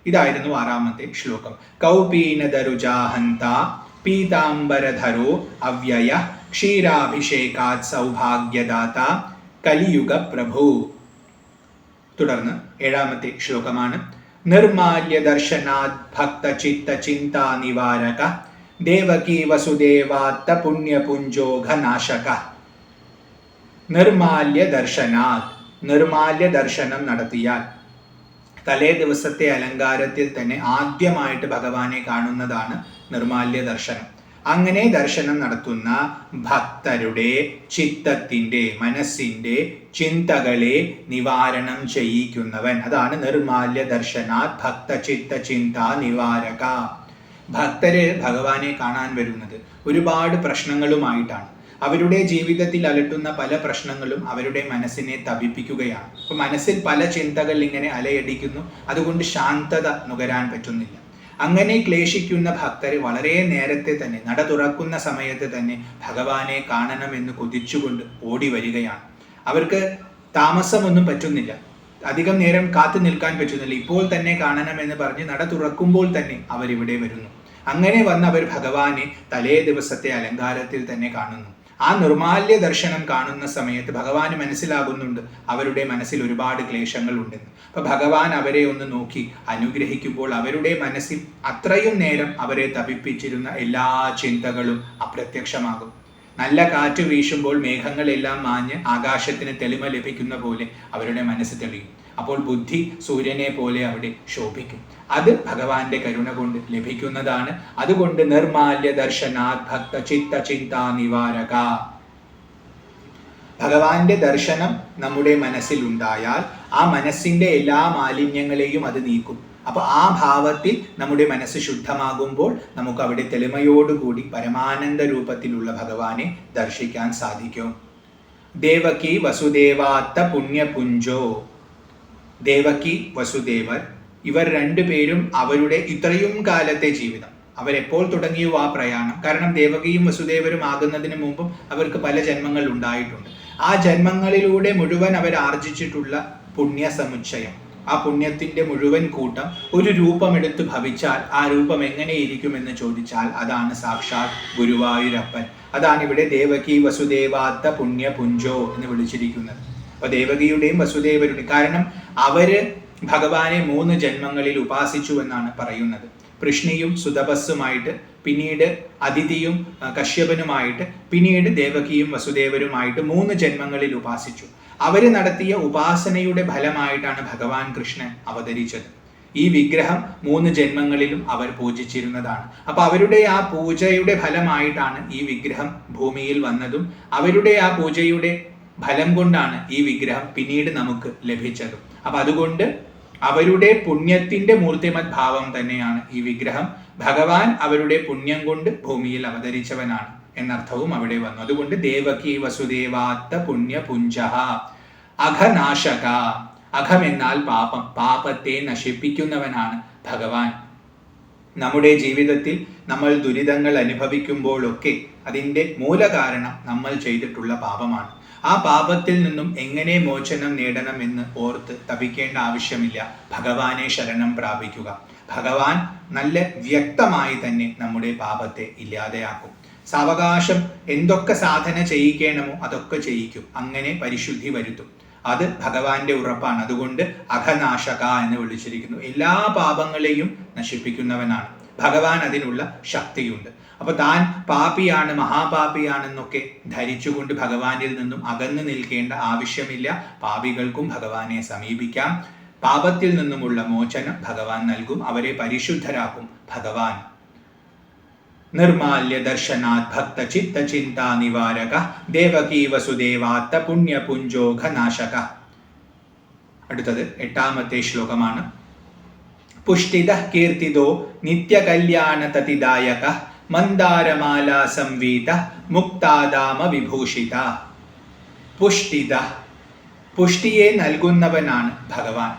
ഇതായിരുന്നു 6ാമത്തെ ശ്ലോകം. കൗപീനദരുജാഹന്ത പീതാംബരധരോ അവ്യയ ക്ഷീരാഭിഷേകാത് സൗഭാഗ്യദാത കലിയുഗ പ്രഭു. തുടർന്ന് 7ാമത്തെ ശ്ലോകമാണ്. നിർമാല്യ ദർശനാത് ഭക്ത ചിത്ത ചിന്താ നിവാരക ദേവകീ വസുദേവാത്ത പുണ്യപുഞ്ചോഘനാശക. നിർമാല്യ ദർശനാത്, നിർമാല്യ ദർശനം നടത്തിയാൽ, തലേ ദിവസത്തെ അലങ്കാരത്തിൽ തന്നെ ആദ്യമായിട്ട് ഭഗവാനെ കാണുന്നതാണ് നിർമാല്യ ദർശനം. അങ്ങനെ ദർശനം നടത്തുന്ന ഭക്തരുടെ ചിത്തത്തിന്റെ, മനസ്സിന്റെ ചിന്തകളെ നിവാരണം ചെയ്യിക്കുന്നവൻ, അതാണ് നിർമാല്യ ദർശനാത് ഭക്ത ചിത്ത ചിന്താ നിവാരക. ഭക്തര് ഭഗവാനെ കാണാൻ വരുന്നത് ഒരുപാട് പ്രശ്നങ്ങളുമായിട്ടാണ്. അവരുടെ ജീവിതത്തിൽ അലട്ടുന്ന പല പ്രശ്നങ്ങളും അവരുടെ മനസ്സിനെ തപിപ്പിക്കുകയാണ്. അപ്പൊ മനസ്സിൽ പല ചിന്തകൾ ഇങ്ങനെ അലയടിക്കുന്നു, അതുകൊണ്ട് ശാന്തത നുകരാൻ പറ്റുന്നില്ല. അങ്ങനെ ക്ലേശിക്കുന്ന ഭക്തർ വളരെ നേരത്തെ തന്നെ, നട തുറക്കുന്ന സമയത്ത് തന്നെ ഭഗവാനെ കാണണമെന്ന് കൊതിച്ചുകൊണ്ട് ഓടി വരികയാണ്. അവർക്ക് താമസമൊന്നും പറ്റുന്നില്ല, അധികം നേരം കാത്തു നിൽക്കാൻ പറ്റുന്നില്ല. ഇപ്പോൾ തന്നെ കാണണമെന്ന് പറഞ്ഞ് നട തുറക്കുമ്പോൾ തന്നെ അവരിവിടെ വരുന്നു. അങ്ങനെ വന്ന് അവർ ഭഗവാനെ തലേ ദിവസത്തെ അലങ്കാരത്തിൽ തന്നെ കാണുന്നു. ആ നിർമാല്യ ദർശനം കാണുന്ന സമയത്ത് ഭഗവാന് മനസ്സിലാകുന്നുണ്ട് അവരുടെ മനസ്സിൽ ഒരുപാട് ക്ലേശങ്ങൾ ഉണ്ടെന്ന്. അപ്പൊ ഭഗവാൻ അവരെ ഒന്ന് നോക്കി അനുഗ്രഹിക്കുമ്പോൾ അവരുടെ മനസ്സിൽ അത്രയും നേരം അവരെ തപിപ്പിച്ചിരുന്ന എല്ലാ ചിന്തകളും അപ്രത്യക്ഷമാകും. നല്ല കാറ്റ് വീശുമ്പോൾ മേഘങ്ങളെല്ലാം മാഞ്ഞ് ആകാശത്തിന് തെളിമ ലഭിക്കുന്ന പോലെ അവരുടെ മനസ്സ് തെളിയും. അപ്പോൾ ബുദ്ധി സൂര്യനെ പോലെ അവിടെ ശോഭിക്കും. അത് ഭഗവാന്റെ കരുണ കൊണ്ട് ലഭിക്കുന്നതാണ്. അതുകൊണ്ട് നിർമാല്യ ദർശനാത് ഭക്ത ചിത്ത ചിന്താ നിവാരക. ഭഗവാന്റെ ദർശനം നമ്മുടെ മനസ്സിൽ ഉണ്ടായാൽ ആ മനസ്സിന്റെ എല്ലാ മാലിന്യങ്ങളെയും അത് നീക്കും. അപ്പൊ ആ ഭാവത്തിൽ നമ്മുടെ മനസ്സ് ശുദ്ധമാകുമ്പോൾ നമുക്ക് അവിടെ തെളിമയോടുകൂടി പരമാനന്ദ രൂപത്തിലുള്ള ഭഗവാനെ ദർശിക്കാൻ സാധിക്കും. ദേവകി വസുദേവാത്ത പുണ്യപുഞ്ചോ. ദേവകി വസുദേവർ ഇവർ രണ്ടുപേരും അവരുടെ ഇത്രയും കാലത്തെ ജീവിതം, അവരെപ്പോൾ തുടങ്ങിയോ ആ പ്രയാണം, കാരണം ദേവകിയും വസുദേവരും ആകുന്നതിന് മുമ്പും അവർക്ക് പല ജന്മങ്ങൾ ഉണ്ടായിട്ടുണ്ട്. ആ ജന്മങ്ങളിലൂടെ മുഴുവൻ അവർ ആർജിച്ചിട്ടുള്ള പുണ്യ സമുച്ചയം, ആ പുണ്യത്തിന്റെ മുഴുവൻ കൂട്ടം ഒരു രൂപമെടുത്ത് ഭവിച്ചാൽ ആ രൂപം എങ്ങനെയിരിക്കുമെന്ന് ചോദിച്ചാൽ അതാണ് സാക്ഷാത് ഗുരുവായൂരപ്പൻ. അതാണ് ഇവിടെ ദേവകി വസുദേവാത്ത പുണ്യപുഞ്ചോ എന്ന് വിളിച്ചിരിക്കുന്നത്. അപ്പൊ ദേവകിയുടെയും വസുദേവരുടെയും, കാരണം അവര് ഭഗവാനെ 3 ജന്മങ്ങളിൽ ഉപാസിച്ചു എന്നാണ് പറയുന്നത്. പൃഷ്ണിയും സുതപസ്സുമായിട്ട്, പിന്നീട് അദിതിയും കശ്യപനുമായിട്ട്, പിന്നീട് ദേവകിയും വസുദേവരുമായിട്ട് 3 ജന്മങ്ങളിൽ ഉപാസിച്ചു. അവര് നടത്തിയ ഉപാസനയുടെ ഫലമായിട്ടാണ് ഭഗവാൻ കൃഷ്ണൻ അവതരിച്ചത്. ഈ വിഗ്രഹം 3 ജന്മങ്ങളിലും അവർ പൂജിച്ചിരുന്നതാണ്. അപ്പൊ അവരുടെ ആ പൂജയുടെ ഫലമായിട്ടാണ് ഈ വിഗ്രഹം ഭൂമിയിൽ വന്നതും അവരുടെ ആ പൂജയുടെ ഫലം കൊണ്ടാണ് ഈ വിഗ്രഹം പിന്നീട് നമുക്ക് ലഭിച്ചതും. അപ്പൊ അതുകൊണ്ട് അവരുടെ പുണ്യത്തിന്റെ മൂർത്തിമത് ഭാവം തന്നെയാണ് ഈ വിഗ്രഹം. ഭഗവാൻ അവരുടെ പുണ്യം കൊണ്ട് ഭൂമിയിൽ അവതരിച്ചവനാണ് എന്നർത്ഥവും അവിടെ വന്നു. അതുകൊണ്ട് ദേവകി വസുദേവാത്ത പുണ്യപുഞ്ചഃ അഘനാശക. അഘം എന്നാൽ പാപം, പാപത്തെ നശിപ്പിക്കുന്നവനാണ് ഭഗവാൻ. നമ്മുടെ ജീവിതത്തിൽ നമ്മൾ ദുരിതങ്ങൾ അനുഭവിക്കുമ്പോഴൊക്കെ അതിൻ്റെ മൂലകാരണം നമ്മൾ ചെയ്തിട്ടുള്ള പാപമാണ്. ആ പാപത്തിൽ നിന്നും എങ്ങനെ മോചനം നേടണമെന്ന് ഓർത്ത് തപിക്കേണ്ട ആവശ്യമില്ല. ഭഗവാനെ ശരണം പ്രാപിക്കുക. ഭഗവാൻ നല്ല വ്യക്തമായി തന്നെ നമ്മുടെ പാപത്തെ ഇല്ലാതെയാക്കും. സാവകാശം എന്തൊക്കെ സാധന ചെയ്യിക്കണമോ അതൊക്കെ ചെയ്യിക്കും. അങ്ങനെ പരിശുദ്ധി വരുത്തും. അത് ഭഗവാന്റെ ഉറപ്പാണ്. അതുകൊണ്ട് അഘനാശക എന്ന് വിളിച്ചിരിക്കുന്നു. എല്ലാ പാപങ്ങളെയും നശിപ്പിക്കുന്നവനാണ് ഭഗവാൻ. അതിനുള്ള ശക്തിയുണ്ട്. അപ്പൊ താൻ പാപിയാണ്, മഹാപാപിയാണെന്നൊക്കെ ധരിച്ചുകൊണ്ട് ഭഗവാനിൽ നിന്നും അകന്നു നിൽക്കേണ്ട ആവശ്യമില്ല. പാപികൾക്കും ഭഗവാനെ സമീപിക്കാം. പാപത്തിൽ നിന്നുമുള്ള മോചനം ഭഗവാൻ നൽകും. അവരെ പരിശുദ്ധരാക്കും ഭഗവാൻ. നിർമാല്യ ദർശനാത് ഭക്ത ചിത്ത ചിന്താ നിവാരക ദേവകീ വസുദേവാത്ത പുണ്യപുഞ്ചോ ഘനാശക. അടുത്തത് 8ാമത്തെ ശ്ലോകമാണ്. പുഷ്ടിത കീർത്തിതോ നിത്യകല്യാണ തതിദായക മന്ദാരമാല സംവീത മുക്താദാമ വിഭൂഷിത. പുഷ്ടിത, പുഷ്ടിയെ നൽകുന്നവനാണ് ഭഗവാൻ.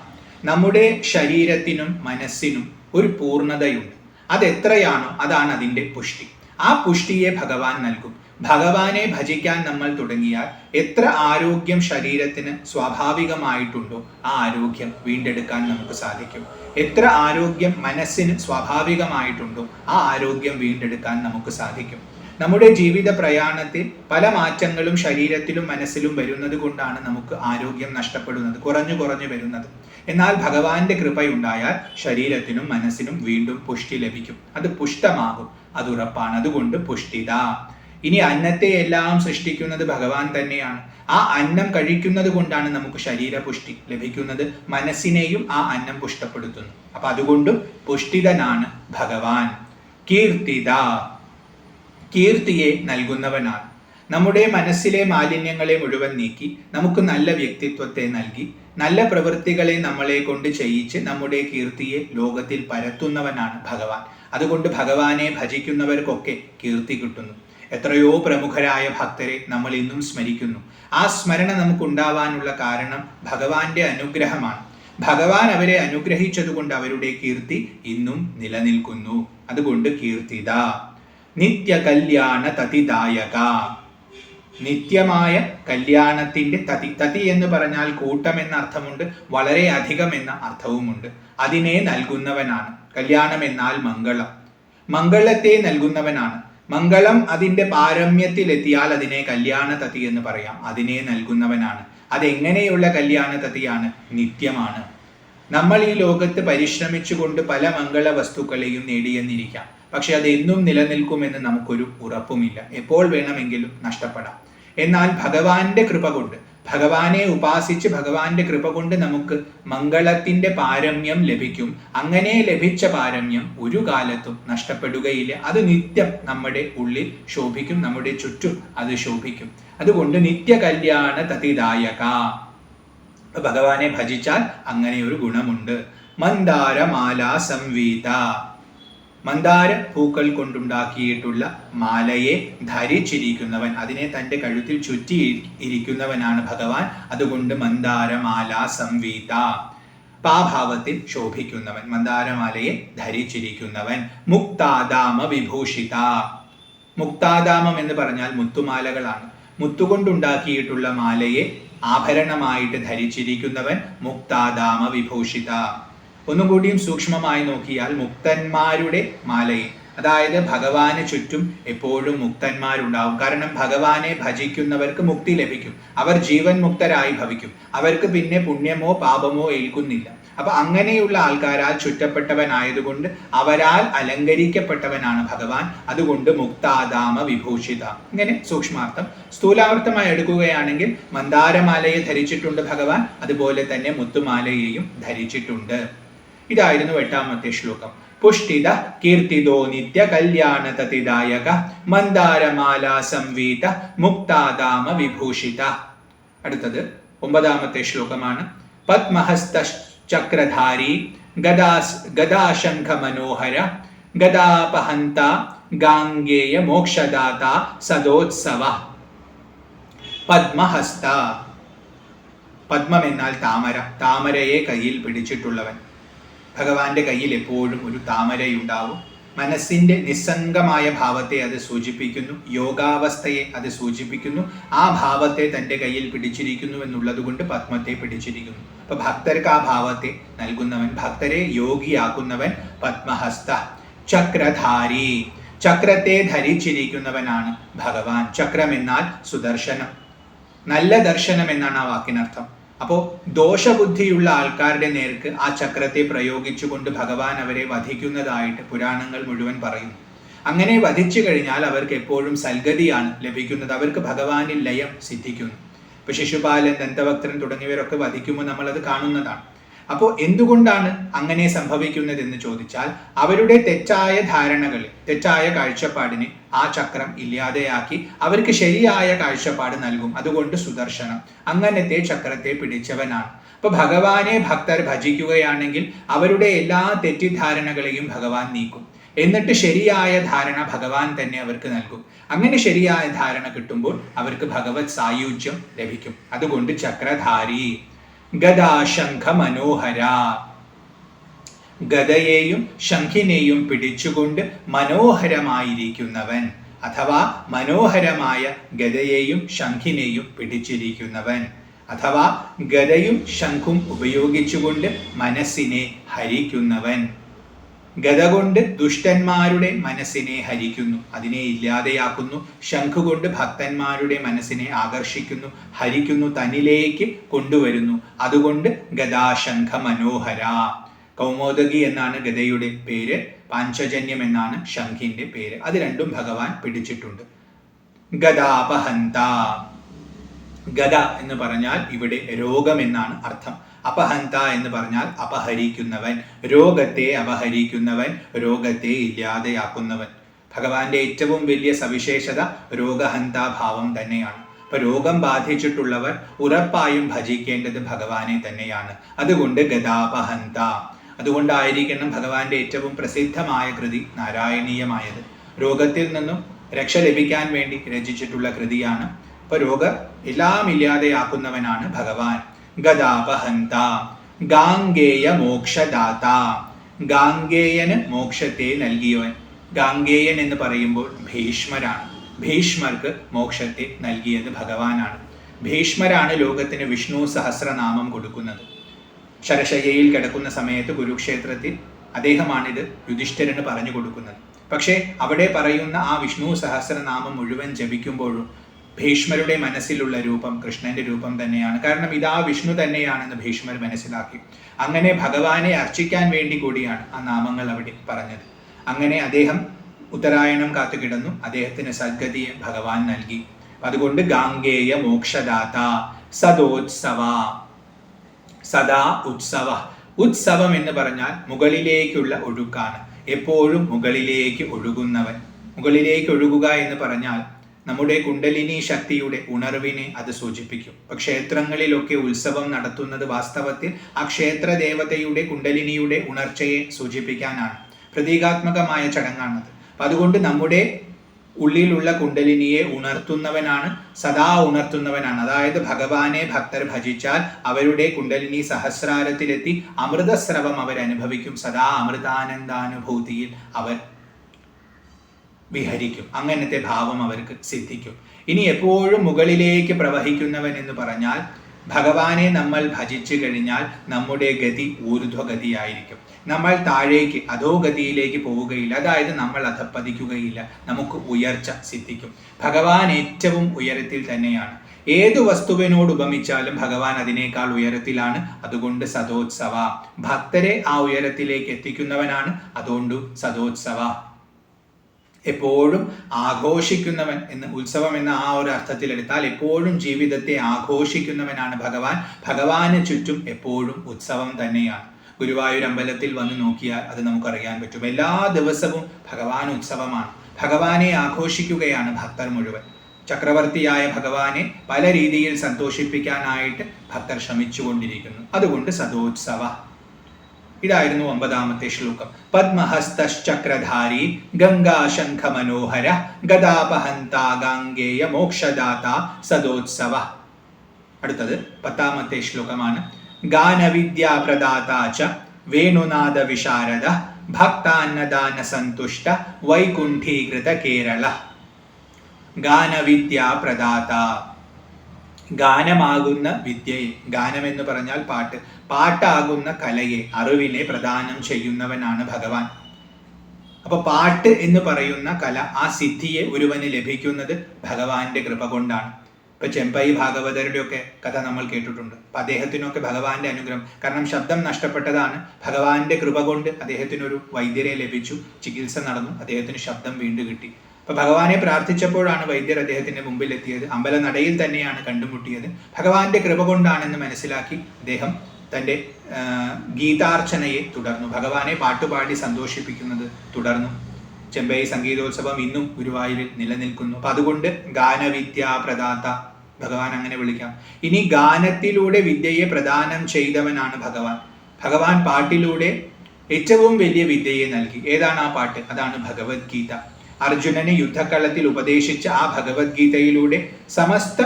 നമ്മുടെ ശരീരത്തിനും മനസ്സിനും ഒരു പൂർണ്ണതയുണ്ട്. അതെത്രയാണോ അതാണ് അതിൻ്റെ പുഷ്ടി. ആ പുഷ്ടിയെ ഭഗവാൻ നൽകും. ഭഗവാനെ ഭജിക്കാൻ നമ്മൾ തുടങ്ങിയാൽ എത്ര ആരോഗ്യം ശരീരത്തിന് സ്വാഭാവികമായിട്ടുണ്ടോ ആ ആരോഗ്യം വീണ്ടെടുക്കാൻ നമുക്ക് സാധിക്കും. എത്ര ആരോഗ്യം മനസ്സിന് സ്വാഭാവികമായിട്ടുണ്ടോ ആ ആരോഗ്യം വീണ്ടെടുക്കാൻ നമുക്ക് സാധിക്കും. നമ്മുടെ ജീവിത പ്രയാണത്തിൽ പല മാറ്റങ്ങളും ശരീരത്തിലും മനസ്സിലും വരുന്നത് കൊണ്ടാണ് നമുക്ക് ആരോഗ്യം നഷ്ടപ്പെടുന്നത്, കുറഞ്ഞു വരുന്നത്. എന്നാൽ ഭഗവാന്റെ കൃപയുണ്ടായാൽ ശരീരത്തിനും മനസ്സിനും വീണ്ടും പുഷ്ടി ലഭിക്കും. അത് പുഷ്ടമാകും, അത് ഉറപ്പാണ്. അതുകൊണ്ട് പുഷ്ടിത. ഇനി അന്നത്തെ എല്ലാം സൃഷ്ടിക്കുന്നത് ഭഗവാൻ തന്നെയാണ്. ആ അന്നം കഴിക്കുന്നത് കൊണ്ടാണ് നമുക്ക് ശരീരപുഷ്ടി ലഭിക്കുന്നത്. മനസ്സിനെയും ആ അന്നം പുഷ്ടപ്പെടുത്തുന്നു. അപ്പൊ അതുകൊണ്ടും പുഷ്ടിതനാണ് ഭഗവാൻ. കീർത്തിത, കീർത്തിയെ നൽകുന്നവനാണ്. നമ്മുടെ മനസ്സിലെ മാലിന്യങ്ങളെ മുഴുവൻ നീക്കി നമുക്ക് നല്ല വ്യക്തിത്വത്തെ നൽകി നല്ല പ്രവൃത്തികളെ നമ്മളെ കൊണ്ട് ചെയ്യിച്ച് നമ്മുടെ കീർത്തിയെ ലോകത്തിൽ പരത്തുന്നവനാണ് ഭഗവാൻ. അതുകൊണ്ട് ഭഗവാനെ ഭജിക്കുന്നവർക്കൊക്കെ കീർത്തി കിട്ടുന്നു. എത്രയോ പ്രമുഖരായ ഭക്തരെ നമ്മൾ ഇന്നും സ്മരിക്കുന്നു. ആ സ്മരണ നമുക്കുണ്ടാവാനുള്ള കാരണം ഭഗവാന്റെ അനുഗ്രഹമാണ്. ഭഗവാൻ അവരെ അനുഗ്രഹിച്ചതുകൊണ്ട് അവരുടെ കീർത്തി ഇന്നും നിലനിൽക്കുന്നു. അതുകൊണ്ട് കീർത്തിത. നിത്യ കല്യാണ തതിദായക, നിത്യമായ കല്യാണത്തിന്റെ തതി. തതി എന്ന് പറഞ്ഞാൽ കൂട്ടം എന്ന അർത്ഥമുണ്ട്, വളരെ അധികം എന്ന അർത്ഥവുമുണ്ട്. അതിനെ നൽകുന്നവനാണ്. കല്യാണം എന്നാൽ മംഗളം, മംഗളത്തെ നൽകുന്നവനാണ്. മംഗളം അതിന്റെ പാരമ്യത്തിലെത്തിയാൽ അതിനെ കല്യാണ തതി എന്ന് പറയാം. അതിനെ നൽകുന്നവനാണ്. അതെങ്ങനെയുള്ള കല്യാണ തതിയാണ്? നിത്യമാണ്. നമ്മൾ ഈ ലോകത്ത് പരിശ്രമിച്ചുകൊണ്ട് പല മംഗള വസ്തുക്കളെയും നേടിയെന്നിരിക്കാം. പക്ഷെ അത് എന്നും നിലനിൽക്കുമെന്ന് നമുക്കൊരു ഉറപ്പുമില്ല. എപ്പോൾ വേണമെങ്കിലും നഷ്ടപ്പെടാം. എന്നാൽ ഭഗവാന്റെ കൃപ കൊണ്ട്, ഭഗവാനെ ഉപാസിച്ച് ഭഗവാന്റെ കൃപ കൊണ്ട് നമുക്ക് മംഗളത്തിന്റെ പാരമ്യം ലഭിക്കും. അങ്ങനെ ലഭിച്ച പാരമ്യം ഒരു കാലത്തും നഷ്ടപ്പെടുകയില്ല. അത് നിത്യം നമ്മുടെ ഉള്ളിൽ ശോഭിക്കും, നമ്മുടെ ചുറ്റും അത് ശോഭിക്കും. അതുകൊണ്ട് നിത്യ കല്യാണ തതിദായക. ഭഗവാനെ ഭജിച്ചാൽ അങ്ങനെ ഒരു ഗുണമുണ്ട്. മന്ദാരമാല സംവീത, മന്ദാര പൂക്കൾ കൊണ്ടുണ്ടാക്കിയിട്ടുള്ള മാലയെ ധരിച്ചിരിക്കുന്നവൻ, അതിനെ തൻ്റെ കഴുത്തിൽ ചുറ്റി ഇരിക്കുന്നവനാണ് ഭഗവാൻ. അതുകൊണ്ട് മന്ദാരമാല സംവീത, പാഭാവത്തിൽ ശോഭിക്കുന്നവൻ, മന്ദാരമാലയെ ധരിച്ചിരിക്കുന്നവൻ. മുക്താദാമ വിഭൂഷിത, മുക്താദാമം എന്ന് പറഞ്ഞാൽ മുത്തുമാലകളാണ്. മുത്തുകൊണ്ടുണ്ടാക്കിയിട്ടുള്ള മാലയെ ആഭരണമായിട്ട് ധരിച്ചിരിക്കുന്നവൻ മുക്താദാമ വിഭൂഷിത. ഒന്നുകൂടിയും സൂക്ഷ്മമായി നോക്കിയാൽ മുക്തന്മാരുടെ മാലയെ, അതായത് ഭഗവാന് ചുറ്റും എപ്പോഴും മുക്തന്മാരുണ്ടാവും. കാരണം ഭഗവാനെ ഭജിക്കുന്നവർക്ക് മുക്തി ലഭിക്കും. അവർ ജീവൻ മുക്തരായി ഭവിക്കും. അവർക്ക് പിന്നെ പുണ്യമോ പാപമോ ഏൽക്കുന്നില്ല. അപ്പൊ അങ്ങനെയുള്ള ആൾക്കാരാൽ ചുറ്റപ്പെട്ടവനായതുകൊണ്ട് അവരാൽ അലങ്കരിക്കപ്പെട്ടവനാണ് ഭഗവാൻ. അതുകൊണ്ട് മുക്താദാമ വിഭൂഷിത. ഇങ്ങനെ സൂക്ഷ്മാർത്ഥം. സ്ഥൂലാർത്ഥമായി എടുക്കുകയാണെങ്കിൽ മന്ദാരമാലയെ ധരിച്ചിട്ടുണ്ട് ഭഗവാൻ, അതുപോലെ തന്നെ മുത്തുമാലയെയും ധരിച്ചിട്ടുണ്ട്. ഇതായിരുന്നു 8ാമത്തെ ശ്ലോകം. പുഷ്ടിത കീർത്തിതോ നിത്യ കല്യാണ തതിദായക മന്ദാരമാല സംവീത മുക്താദാമ വിഭൂഷിത. അടുത്തത് 9ാമത്തെ ശ്ലോകമാണ്. പത്മഹസ്ത ചക്രധാരി ഗദാശംഖ മനോഹര ഗദാപഹന്ത ഗാംഗേയ മോക്ഷദാത സദോത്സവ. പത്മഹസ്ത, പത്മം എന്നാൽ താമര, താമരയെ കയ്യിൽ പിടിച്ചിട്ടുള്ളവൻ. ഭഗവാന്റെ കയ്യിൽ എപ്പോഴും ഒരു താമരയുണ്ടാവും. മനസ്സിന്റെ നിസ്സംഗമായ ഭാവത്തെ അത് സൂചിപ്പിക്കുന്നു, യോഗാവസ്ഥയെ അത് സൂചിപ്പിക്കുന്നു. ആ ഭാവത്തെ തൻ്റെ കയ്യിൽ പിടിച്ചിരിക്കുന്നു എന്നുള്ളത് കൊണ്ട് പത്മത്തെ പിടിച്ചിരിക്കുന്നു. അപ്പൊ ഭക്തർക്ക് ആ ഭാവത്തെ നൽകുന്നവൻ, ഭക്തരെ യോഗിയാക്കുന്നവൻ പത്മഹസ്ത. ചക്രധാരി, ചക്രത്തെ ധരിച്ചിരിക്കുന്നവനാണ് ഭഗവാൻ. ചക്രം എന്നാൽ സുദർശനം, നല്ല ദർശനം എന്നാണ് ആ വാക്കിനർത്ഥം. അപ്പോൾ ദോഷബുദ്ധിയുള്ള ആൾക്കാരുടെ നേർക്ക് ആ ചക്രത്തെ പ്രയോഗിച്ചുകൊണ്ട് ഭഗവാൻ അവരെ വധിക്കുന്നതായിട്ട് പുരാണങ്ങൾ മുഴുവൻ പറയുന്നു. അങ്ങനെ വധിച്ചു കഴിഞ്ഞാൽ അവർക്ക് എപ്പോഴും സൽഗതിയാണ് ലഭിക്കുന്നത്. അവർക്ക് ഭഗവാനിൽ ലയം സിദ്ധിക്കുന്നു. ഇപ്പൊ ശിശുപാലൻ, ദന്തവക്ത്രൻ തുടങ്ങിയവരൊക്കെ വധിക്കുമ്പോൾ നമ്മളത് കാണുന്നതാണ്. അപ്പോൾ എന്തുകൊണ്ടാണ് അങ്ങനെ സംഭവിക്കുന്നത് എന്ന് ചോദിച്ചാൽ അവരുടെ തെറ്റായ ധാരണകളെ, തെറ്റായ കാഴ്ചപ്പാടിനെ ആ ചക്രം ഇല്ലാതെയാക്കി അവർക്ക് ശരിയായ കാഴ്ചപ്പാട് നൽകും. അതുകൊണ്ട് സുദർശനം, അങ്ങനത്തെ ചക്രത്തെ പിടിച്ചവനാണ്. അപ്പൊ ഭഗവാനെ ഭക്തർ ഭജിക്കുകയാണെങ്കിൽ അവരുടെ എല്ലാ തെറ്റിദ്ധാരണകളെയും ഭഗവാൻ നീക്കും. എന്നിട്ട് ശരിയായ ധാരണ ഭഗവാൻ തന്നെ അവർക്ക് നൽകും. അങ്ങനെ ശരിയായ ധാരണ കിട്ടുമ്പോൾ അവർക്ക് ഭഗവത് സായുജ്യം ലഭിക്കും. അതുകൊണ്ട് ചക്രധാരി ഗദാശംഖ മനോഹര, ഗദയെയും ശംഖിനെയും പിടിച്ചുകൊണ്ട് മനോഹരമായിരിക്കുന്നവൻ, അഥവാ മനോഹരമായ ഗദയെയും ശംഖിനെയും പിടിച്ചിരിക്കുന്നവൻ, അഥവാ ഗദയും ശംഖും ഉപയോഗിച്ചുകൊണ്ട് മനസ്സിനെ ഹരിക്കുന്നവൻ. ഗദ കൊണ്ട് ദുഷ്ടന്മാരുടെ മനസ്സിനെ ഹരിക്കുന്നു, അതിനെ ഇല്ലാതെയാക്കുന്നു. ശംഖു കൊണ്ട് ഭക്തന്മാരുടെ മനസ്സിനെ ആകർഷിക്കുന്നു, ഹരിക്കുന്നു, തന്നിലേക്ക് കൊണ്ടുവരുന്നു. അതുകൊണ്ട് ഗദാശംഖ മനോഹര. കൗമോദകി എന്നാണ് ഗദയുടെ പേര്, പാഞ്ചജന്യം എന്നാണ് ശംഖിന്റെ പേര്. അത് രണ്ടും ഭഗവാൻ പിടിച്ചിട്ടുണ്ട്. ഗദാപഹന്ത, ഗദ എന്ന് പറഞ്ഞാൽ ഇവിടെ രോഗം എന്നാണ് അർത്ഥം. അപഹന്ത എന്ന് പറഞ്ഞാൽ അപഹരിക്കുന്നവൻ, രോഗത്തെ അപഹരിക്കുന്നവൻ, രോഗത്തെ ഇല്ലാതെയാക്കുന്നവൻ. ഭഗവാന്റെ ഏറ്റവും വലിയ സവിശേഷത രോഗഹന്താഭാവം തന്നെയാണ്. അപ്പൊ രോഗം ബാധിച്ചിട്ടുള്ളവർ ഉറപ്പായും ഭജിക്കേണ്ടത് ഭഗവാനെ തന്നെയാണ്. അതുകൊണ്ട് ഗദാപഹന്ത. അതുകൊണ്ടായിരിക്കണം ഭഗവാന്റെ ഏറ്റവും പ്രസിദ്ധമായ കൃതി നാരായണീയമായത്. രോഗത്തിൽ നിന്നും രക്ഷ ലഭിക്കാൻ വേണ്ടി രചിച്ചിട്ടുള്ള കൃതിയാണ്. അപ്പൊ രോഗം എല്ലാം ഇല്ലാതെയാക്കുന്നവനാണ് ഭഗവാൻ. ഗദാപഹന്ത ഗാംഗേയ മോക്ഷദാത, ഗാംഗേയന് മോക്ഷത്തെ നൽകിയവൻ. ഗാംഗേയൻ എന്ന് പറയുമ്പോൾ ഭീഷ്മരാണ്. ഭീഷ്മർക്ക് മോക്ഷത്തെ നൽകിയത് ഭഗവാനാണ്. ഭീഷ്മരാണ് ലോകത്തിന് വിഷ്ണു സഹസ്രനാമം കൊടുക്കുന്നത്. ശരശയ്യയിൽ കിടക്കുന്ന സമയത്ത് കുരുക്ഷേത്രത്തിൽ അദ്ദേഹമാണിത് യുധിഷ്ഠിരന് പറഞ്ഞു കൊടുക്കുന്നത്. പക്ഷേ അവിടെ പറയുന്ന ആ വിഷ്ണു സഹസ്രനാമം മുഴുവൻ ജപിക്കുമ്പോഴും ഭീഷ്മരുടെ മനസ്സിലുള്ള രൂപം കൃഷ്ണന്റെ രൂപം തന്നെയാണ്. കാരണം ഇതാ വിഷ്ണു തന്നെയാണെന്ന് ഭീഷ്മർ മനസ്സിലാക്കി. അങ്ങനെ ഭഗവാനെ അർച്ചിക്കാൻ വേണ്ടി കൂടിയാണ് ആ നാമങ്ങൾ അവിടെ പറഞ്ഞത്. അങ്ങനെ അദ്ദേഹം ഉത്തരായണം കാത്തു കിടന്നു. അദ്ദേഹത്തിന് സദ്ഗതിയെ ഭഗവാൻ നൽകി. അതുകൊണ്ട് ഗാംഗേയ മോക്ഷദാത സദോത്സവ, സദാ ഉത്സവ. ഉത്സവം എന്ന് പറഞ്ഞാൽ മുകളിലേക്കുള്ള ഒഴുക്കാണ്. എപ്പോഴും മുകളിലേക്ക് ഒഴുകുന്നവൻ. മുകളിലേക്ക് ഒഴുകുക എന്ന് പറഞ്ഞാൽ നമ്മുടെ കുണ്ടലിനി ശക്തിയുടെ ഉണർവിനെ അത് സൂചിപ്പിക്കും. ഇപ്പൊ ക്ഷേത്രങ്ങളിലൊക്കെ ഉത്സവം നടത്തുന്നത് വാസ്തവത്തിൽ ആ ക്ഷേത്ര ദേവതയുടെ കുണ്ടലിനിയുടെ ഉണർച്ചയെ സൂചിപ്പിക്കാനാണ്. പ്രതീകാത്മകമായ ചടങ്ങാണത്. അപ്പൊ അതുകൊണ്ട് നമ്മുടെ ഉള്ളിലുള്ള കുണ്ടലിനിയെ ഉണർത്തുന്നവനാണ്, സദാ ഉണർത്തുന്നവനാണ്. അതായത് ഭഗവാനെ ഭക്തർ ഭജിച്ചാൽ അവരുടെ കുണ്ടലിനി സഹസ്രാരത്തിലെത്തി അമൃതസ്രവം അവരനുഭവിക്കും. സദാ അമൃതാനന്ദാനുഭൂതിയിൽ അവർ വിഹരിക്കും. അങ്ങനത്തെ ഭാവം അവർക്ക് സിദ്ധിക്കും. ഇനി എപ്പോഴും മുകളിലേക്ക് പ്രവഹിക്കുന്നവൻ എന്ന് പറഞ്ഞാൽ ഭഗവാനെ നമ്മൾ ഭജിച്ചു കഴിഞ്ഞാൽ നമ്മുടെ ഗതി ഊർധ്വഗതിയായിരിക്കും. നമ്മൾ താഴേക്ക് അധോഗതിയിലേക്ക് പോവുകയില്ല. അതായത് നമ്മൾ അധപ്പതിക്കുകയില്ല. നമുക്ക് ഉയർച്ച സിദ്ധിക്കും. ഭഗവാൻ ഏറ്റവും ഉയരത്തിൽ തന്നെയാണ്. ഏതു വസ്തുവിനോട് ഉപമിച്ചാലും ഭഗവാൻ അതിനേക്കാൾ ഉയരത്തിലാണ്. അതുകൊണ്ട് സദോത്സവ, ഭക്തരെ ആ ഉയരത്തിലേക്ക് എത്തിക്കുന്നവനാണ്. അതുകൊണ്ട് സദോത്സവ, എപ്പോഴും ആഘോഷിക്കുന്നവൻ എന്ന് ഉത്സവം എന്ന ആ ഒരു അർത്ഥത്തിലെടുത്താൽ എപ്പോഴും ജീവിതത്തെ ആഘോഷിക്കുന്നവനാണ് ഭഗവാൻ. ഭഗവാന് ചുറ്റും എപ്പോഴും ഉത്സവം തന്നെയാണ്. ഗുരുവായൂർ അമ്പലത്തിൽ വന്ന് നോക്കിയാൽ അത് നമുക്കറിയാൻ പറ്റും. എല്ലാ ദിവസവും ഭഗവാൻ ഉത്സവമാണ്. ഭഗവാനെ ആഘോഷിക്കുകയാണ് ഭക്തർ മുഴുവൻ. ചക്രവർത്തിയായ ഭഗവാനെ പല രീതിയിൽ സന്തോഷിപ്പിക്കാനായിട്ട് ഭക്തർ ശ്രമിച്ചുകൊണ്ടിരിക്കുന്നു. അതുകൊണ്ട് സദോത്സവ. ഇതായിരുന്നു 9ാമത്തെ ശ്ലോകം. പദ്മഹസ്തശ്ചക്രധാരി ഗംഗാശംഖ മനോഹര ഗദാപഹന്ത ഗാംഗേയ മോക്ഷദാത സദോത്സവ. അടുത്തത് 10ാമത്തെ ശ്ലോകമാണ്. ഗാനവിദ്യാപ്രദാത ച വേണുനാദ വിശാരദ ഭക്താന്നദാന സന്തുഷ്ട വൈകുണ്ഠീകൃത കേരള. ഗാനവിദ്യാപ്രദാത, ഗാനമാകുന്ന വിദ്യയെ, ഗാനം എന്ന് പറഞ്ഞാൽ പാട്ട്, പാട്ടാകുന്ന കലയെ, അറിവിനെ പ്രദാനം ചെയ്യുന്നവനാണ് ഭഗവാൻ. അപ്പൊ പാട്ട് എന്ന് പറയുന്ന കല, ആ സിദ്ധിയെ ഒരുവന് ലഭിക്കുന്നത് ഭഗവാന്റെ കൃപ കൊണ്ടാണ്. ഇപ്പൊ ചെമ്പൈ ഭാഗവതരുടെ ഒക്കെ കഥ നമ്മൾ കേട്ടിട്ടുണ്ട്. അപ്പൊ അദ്ദേഹത്തിനൊക്കെ ഭഗവാന്റെ അനുഗ്രഹം, കാരണം ശബ്ദം നഷ്ടപ്പെട്ടതാണ്. ഭഗവാന്റെ കൃപ കൊണ്ട് അദ്ദേഹത്തിനൊരു വൈദ്യരെ ലഭിച്ചു, ചികിത്സ നടന്നു, അദ്ദേഹത്തിന് ശബ്ദം വീണ്ടും കിട്ടി. അപ്പൊ ഭഗവാനെ പ്രാർത്ഥിച്ചപ്പോഴാണ് വൈദ്യർ അദ്ദേഹത്തിന്റെ മുമ്പിൽ എത്തിയത്. അമ്പലനടയിൽ തന്നെയാണ് കണ്ടുമുട്ടിയത്. ഭഗവാന്റെ കൃപ കൊണ്ടാണെന്ന് മനസ്സിലാക്കി അദ്ദേഹം തൻ്റെ ഗീതാർച്ചനയെ തുടർന്നു. ഭഗവാനെ പാട്ടുപാടി സന്തോഷിപ്പിക്കുന്നത് തുടർന്നു. ചെമ്പൈ സംഗീതോത്സവം ഇന്നും ഗുരുവായൂരിൽ നിലനിൽക്കുന്നു. അപ്പൊ അതുകൊണ്ട് ഗാനവിദ്യാപ്രദാത, ഭഗവാൻ അങ്ങനെ വിളിക്കാം. ഇനി ഗാനത്തിലൂടെ വിദ്യയെ പ്രദാനം ചെയ്തവനാണ് ഭഗവാൻ. ഭഗവാൻ പാട്ടിലൂടെ ഏറ്റവും വലിയ വിദ്യയെ നൽകി. ഏതാണ് ആ പാട്ട്? അതാണ് ഭഗവത്ഗീത. അർജുനന് യുദ്ധക്കളത്തിൽ ഉപദേശിച്ച ആ ഭഗവത്ഗീതയിലൂടെ സമസ്ത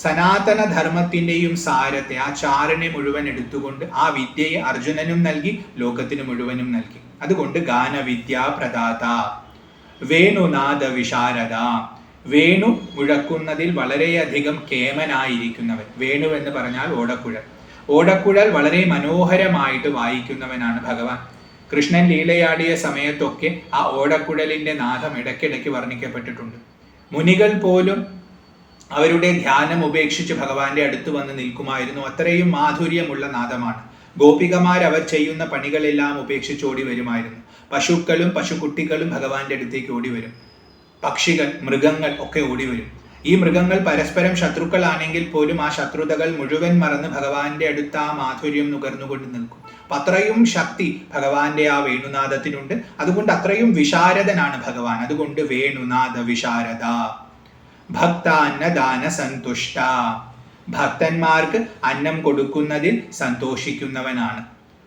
സനാതന ധർമ്മത്തിന്റെയും സാരത്തെ, ആ ചാറിനെ മുഴുവൻ എടുത്തുകൊണ്ട് ആ വിദ്യയെ അർജുനനും നൽകി, ലോകത്തിന് മുഴുവനും നൽകി. അതുകൊണ്ട് ഗാനവിദ്യാ പ്രദാത, വേണുനാദ വിശാരദ, വേണു മുഴക്കുന്നതിൽ വളരെയധികം കേമനായിരിക്കുന്നവൻ. വേണു എന്ന് പറഞ്ഞാൽ ഓടക്കുഴൽ. ഓടക്കുഴൽ വളരെ മനോഹരമായിട്ട് വായിക്കുന്നവനാണ് ഭഗവാൻ. കൃഷ്ണൻ ലീലയാടിയ സമയത്തൊക്കെ ആ ഓടക്കുഴലിന്റെ നാദം ഇടയ്ക്കിടയ്ക്ക് വർണ്ണിക്കപ്പെട്ടിട്ടുണ്ട്. മുനികൾ പോലും അവരുടെ ധ്യാനം ഉപേക്ഷിച്ച് ഭഗവാന്റെ അടുത്ത് വന്ന് നിൽക്കുമായിരുന്നു. അത്രയും മാധുര്യമുള്ള നാദമാണ്. ഗോപികമാർ അവർ ചെയ്യുന്ന പണികളെല്ലാം ഉപേക്ഷിച്ച് ഓടി വരുമായിരുന്നു. പശുക്കളും പശുക്കുട്ടികളും ഭഗവാന്റെ അടുത്തേക്ക് ഓടി വരും. പക്ഷികൾ, മൃഗങ്ങൾ ഒക്കെ ഓടി വരും. ഈ മൃഗങ്ങൾ പരസ്പരം ശത്രുക്കളാണെങ്കിൽ പോലും ആ ശത്രുതകൾ മുഴുവൻ മറന്ന് ഭഗവാന്റെ അടുത്ത് ആ മാധുര്യം നുകർന്നുകൊണ്ട് നിൽക്കും. അപ്പൊ അത്രയും ശക്തി ഭഗവാന്റെ ആ വേണുനാദത്തിനുണ്ട്. അതുകൊണ്ട് അത്രയും വിശാരദനാണ് ഭഗവാൻ. അതുകൊണ്ട് വേണുനാദ വിശാരദ. ഭക്താന്നദാന സന്തുഷ്ട, ഭക്തന്മാർക്ക് അന്നം കൊടുക്കുന്നതിൽ സന്തോഷിക്കുന്നവനാണ്.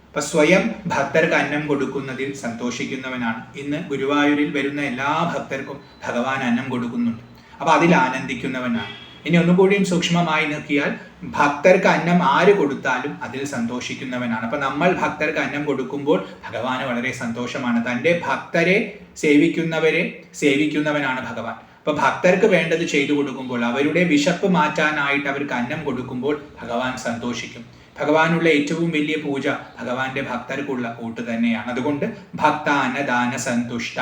അപ്പൊ സ്വയം ഭക്തർക്ക് അന്നം കൊടുക്കുന്നതിൽ സന്തോഷിക്കുന്നവനാണ്. ഇന്ന് ഗുരുവായൂരിൽ വരുന്ന എല്ലാ ഭക്തർക്കും ഭഗവാൻ അന്നം കൊടുക്കുന്നുണ്ട്. അപ്പൊ അതിൽ ആനന്ദിക്കുന്നവനാണ്. ഇനി ഒന്നുകൂടിയും സൂക്ഷ്മമായി നോക്കിയാൽ ഭക്തർക്ക് അന്നം ആര് കൊടുത്താലും അതിൽ സന്തോഷിക്കുന്നവനാണ്. അപ്പൊ നമ്മൾ ഭക്തർക്ക് അന്നം കൊടുക്കുമ്പോൾ ഭഗവാന് വളരെ സന്തോഷമാണ്. തൻ്റെ ഭക്തരെ സേവിക്കുന്നവരെ സേവിക്കുന്നവനാണ് ഭഗവാൻ. അപ്പൊ ഭക്തർക്ക് വേണ്ടത് ചെയ്തു കൊടുക്കുമ്പോൾ, അവരുടെ വിശപ്പ് മാറ്റാനായിട്ട് അവർക്ക് അന്നം കൊടുക്കുമ്പോൾ ഭഗവാൻ സന്തോഷിക്കും. ഭഗവാനുള്ള ഏറ്റവും വലിയ പൂജ ഭഗവാന്റെ ഭക്തർക്കുള്ള ഊട്ട് തന്നെയാണ്. അതുകൊണ്ട് ഭക്ത അന്നദാന സന്തുഷ്ട.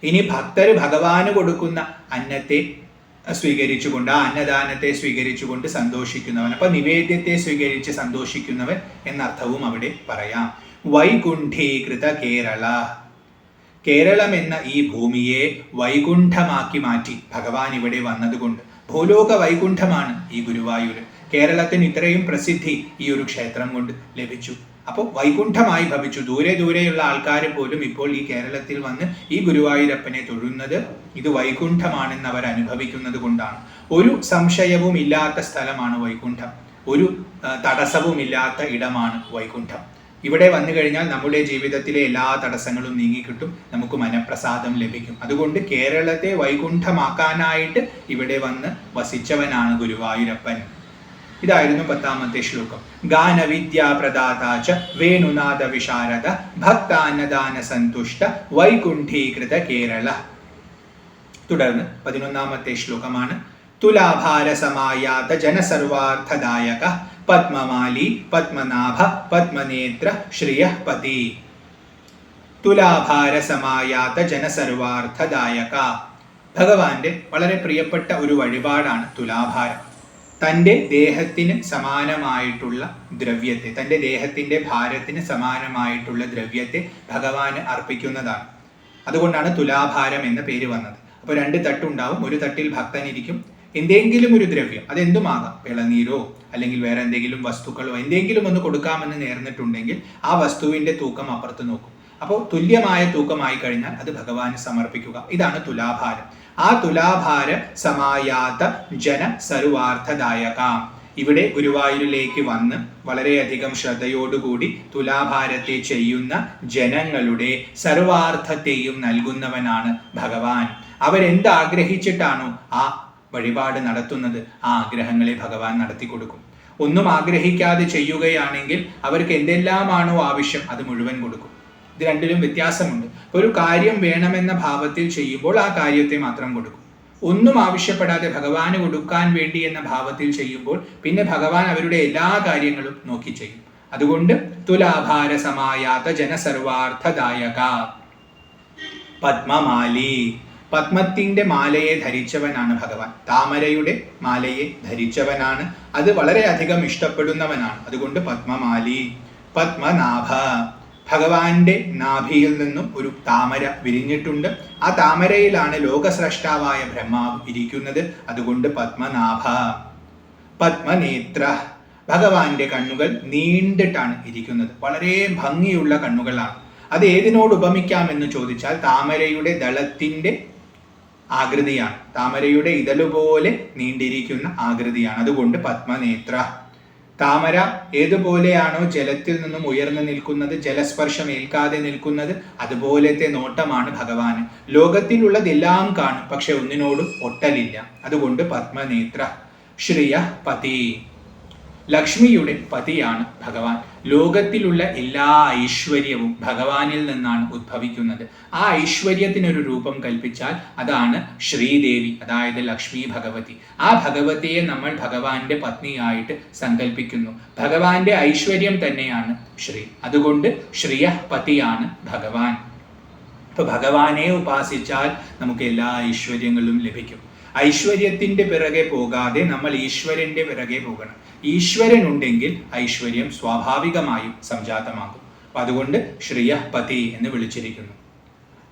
ഇനി ഭക്തർ ഭഗവാന് കൊടുക്കുന്ന അന്നത്തെ സ്വീകരിച്ചുകൊണ്ട്, ആ അന്നദാനത്തെ സ്വീകരിച്ചുകൊണ്ട് സന്തോഷിക്കുന്നവൻ. അപ്പൊ നിവേദ്യത്തെ സ്വീകരിച്ച് സന്തോഷിക്കുന്നവൻ എന്നർത്ഥവും അവിടെ പറയാം. വൈകുണ്ഠീകൃത കേരള, കേരളം എന്ന ഈ ഭൂമിയെ വൈകുണ്ഠമാക്കി മാറ്റി ഭഗവാൻ ഇവിടെ വന്നതുകൊണ്ട്. ഭൂലോക വൈകുണ്ഠമാണ് ഈ ഗുരുവായൂർ. കേരളത്തിന് ഇത്രയും പ്രസിദ്ധി ഈ ഒരു ക്ഷേത്രം കൊണ്ട് ലഭിച്ചു. അപ്പോൾ വൈകുണ്ഠമായി ഭവിച്ചു. ദൂരെ ദൂരെയുള്ള ആൾക്കാർ പോലും ഇപ്പോൾ ഈ കേരളത്തിൽ വന്ന് ഈ ഗുരുവായൂരപ്പനെ തൊഴുന്നത് ഇത് വൈകുണ്ഠമാണെന്ന് അവർ അനുഭവിക്കുന്നത് കൊണ്ടാണ്. ഒരു സംശയവും ഇല്ലാത്ത സ്ഥലമാണ് വൈകുണ്ഠം. ഒരു തടസ്സവും ഇല്ലാത്ത ഇടമാണ് വൈകുണ്ഠം. ഇവിടെ വന്നു കഴിഞ്ഞാൽ നമ്മുടെ ജീവിതത്തിലെ എല്ലാ തടസ്സങ്ങളും നീങ്ങിക്കിട്ടും, നമുക്ക് മനഃപ്രസാദം ലഭിക്കും. അതുകൊണ്ട് കേരളത്തെ വൈകുണ്ഠമാക്കാനായിട്ട് ഇവിടെ വന്ന് വസിച്ചവനാണ് ഗുരുവായൂരപ്പൻ. ഇതായിരുന്നു 10ാമത്തെ ശ്ലോകം. ഗാനവിദ്യാ പ്രദാതാച വേണുനാദ വിശാരദ ഭക്താന്നദാന സന്തുഷ്ട വൈകുണ്ഠീകൃത കേരള. തുടർന്ന് 11ാമത്തെ ശ്ലോകമാണ്. തുലാഭാരസമായാത ജനസർവാർത്ഥദായക പത്മമാലി പത്മനാഭ പത്മനേത്ര ശ്രിയഃപതി. തുലാഭാരസമായാത ജനസർവാർത്ഥദായക. ഭഗവാന്റെ വളരെ പ്രിയപ്പെട്ട ഒരു വഴിപാടാണ് തുലാഭാരം. തൻ്റെ ദേഹത്തിന് സമാനമായിട്ടുള്ള ദ്രവ്യത്തെ, തൻ്റെ ദേഹത്തിൻ്റെ ഭാരത്തിന് സമാനമായിട്ടുള്ള ദ്രവ്യത്തെ ഭഗവാന് അർപ്പിക്കുന്നതാണ്. അതുകൊണ്ടാണ് തുലാഭാരം എന്ന പേര് വന്നത്. അപ്പോൾ 2 തട്ടുണ്ടാവും. ഒരു തട്ടിൽ ഭക്തനിരിക്കും. എന്തെങ്കിലും ഒരു ദ്രവ്യം, അതെന്തുമാകാം, ഇളനീരോ അല്ലെങ്കിൽ വേറെ എന്തെങ്കിലും വസ്തുക്കളോ എന്തെങ്കിലും ഒന്ന് കൊടുക്കാമെന്ന് നേർന്നിട്ടുണ്ടെങ്കിൽ ആ വസ്തുവിൻ്റെ തൂക്കം അപ്പുറത്ത് നോക്കും. അപ്പോൾ തുല്യമായ തൂക്കമായി കഴിഞ്ഞാൽ അത് ഭഗവാന് സമർപ്പിക്കുക. ഇതാണ് തുലാഭാരം. ആ തുലാഭാര സമായാത ജന സർവാർത്ഥദായക. ഇവിടെ ഗുരുവായൂരിലേക്ക് വന്ന് വളരെയധികം ശ്രദ്ധയോടുകൂടി തുലാഭാരത്തെ ചെയ്യുന്ന ജനങ്ങളുടെ സർവാർത്ഥത്തെയും നൽകുന്നവനാണ് ഭഗവാൻ. അവരെന്താഗ്രഹിച്ചിട്ടാണോ ആ വഴിപാട് നടത്തുന്നത്, ആ ആഗ്രഹങ്ങളെ ഭഗവാൻ നടത്തി കൊടുക്കും. ഒന്നും ആഗ്രഹിക്കാതെ ചെയ്യുകയാണെങ്കിൽ അവർക്ക് എന്തെല്ലാമാണോ ആവശ്യം അത് മുഴുവൻ കൊടുക്കും. ഇത് രണ്ടിലും വ്യത്യാസമുണ്ട്. ഒരു കാര്യം വേണമെന്ന ഭാവത്തിൽ ചെയ്യുമ്പോൾ ആ കാര്യത്തെ മാത്രം കൊടുക്കും. ഒന്നും ആവശ്യപ്പെടാതെ ഭഗവാന് കൊടുക്കാൻ വേണ്ടി എന്ന ഭാവത്തിൽ ചെയ്യുമ്പോൾ പിന്നെ ഭഗവാൻ അവരുടെ എല്ലാ കാര്യങ്ങളും നോക്കി ചെയ്യും. അതുകൊണ്ട് തുലാഭാര സമായാത ജനസർവാർത്ഥദായക. പത്മമാലി, പത്മത്തിന്റെ മാലയെ ധരിച്ചവനാണ് ഭഗവാൻ. താമരയുടെ മാലയെ ധരിച്ചവനാണ്. അത് വളരെയധികം ഇഷ്ടപ്പെടുന്നവനാണ്. അതുകൊണ്ട് പത്മമാലി. പത്മനാഭ, ഭഗവാന്റെ നാഭിയിൽ നിന്നും ഒരു താമര വിരിഞ്ഞിട്ടുണ്ട്. ആ താമരയിലാണ് ലോകസ്രഷ്ടാവായ ബ്രഹ്മാവ് ഇരിക്കുന്നത്. അതുകൊണ്ട് പത്മനാഭ. പത്മനേത്ര, ഭഗവാന്റെ കണ്ണുകൾ നീണ്ടിട്ടാണ് ഇരിക്കുന്നത്. വളരെ ഭംഗിയുള്ള കണ്ണുകളാണ്. അത് ഏതിനോട് ഉപമിക്കാമെന്ന് ചോദിച്ചാൽ താമരയുടെ ദളത്തിന്റെ ആകൃതിയാണ്. താമരയുടെ ഇതളുപോലെ നീണ്ടിരിക്കുന്ന ആകൃതിയാണ്. അതുകൊണ്ട് പത്മനേത്ര. താമര ഏതുപോലെയാണോ ജലത്തിൽ നിന്നും ഉയർന്നു നിൽക്കുന്നത്, ജലസ്പർശം ഏൽക്കാതെ നിൽക്കുന്നത്, അതുപോലത്തെ നോട്ടമാണ് ഭഗവാന്. ലോകത്തിലുള്ളതെല്ലാം കാണും, പക്ഷെ ഒന്നിനോടും ഒട്ടലില്ല. അതുകൊണ്ട് പത്മനേത്ര ശ്രിയ പതി, ലക്ഷ്മിയുടെ പതിയാണ് ഭഗവാൻ. ലോകത്തിലുള്ള എല്ലാ ഐശ്വര്യവും ഭഗവാനിൽ നിന്നാണ് ഉദ്ഭവിക്കുന്നത്. ആ ഐശ്വര്യത്തിനൊരു രൂപം കൽപ്പിച്ചാൽ അതാണ് ശ്രീദേവി, അതായത് ലക്ഷ്മി ഭഗവതി. ആ ഭഗവതിയെ നമ്മൾ ഭഗവാന്റെ പത്നിയായിട്ട് സങ്കല്പിക്കുന്നു. ഭഗവാന്റെ ഐശ്വര്യം തന്നെയാണ് ശ്രീ. അതുകൊണ്ട് ശ്രിയ പതിയാണ് ഭഗവാൻ. ഇപ്പൊ ഭഗവാനെ ഉപാസിച്ചാൽ നമുക്ക് എല്ലാ ഐശ്വര്യങ്ങളും ലഭിക്കും. ഐശ്വര്യത്തിന്റെ പിറകെ പോകാതെ നമ്മൾ ഈശ്വരന്റെ പിറകെ പോകണം. ഈശ്വരൻ ഉണ്ടെങ്കിൽ ഐശ്വര്യം സ്വാഭാവികമായും സംജാതമാകും. അപ്പൊ അതുകൊണ്ട് ശ്രിയപതി എന്ന് വിളിച്ചിരിക്കുന്നു.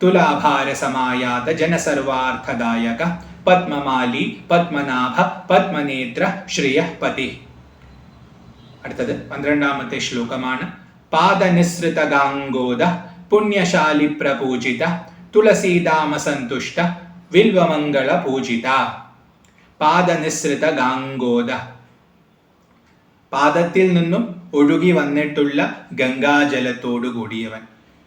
തുലാഭാരസമായാത ജനസർവാർത്ഥദായക പത്മമാലി പത്മനാഭ പത്മനേത്ര ശ്രിയപതി. അടുത്തത് 12ാമത്തെ ശ്ലോകമാണ്. പാദനിസൃതഗാംഗോദ പുണ്യശാലി പ്രപൂജിത തുളസീദാമ സന്തുഷ്ട വിൽവമംഗള പൂജിത. പാദനിസൃത ഗാംഗോദ, പാദത്തിൽ നിന്നും ഒഴുകി വന്നിട്ടുള്ള ഗംഗാജലത്തോടു കൂടിയവൻ.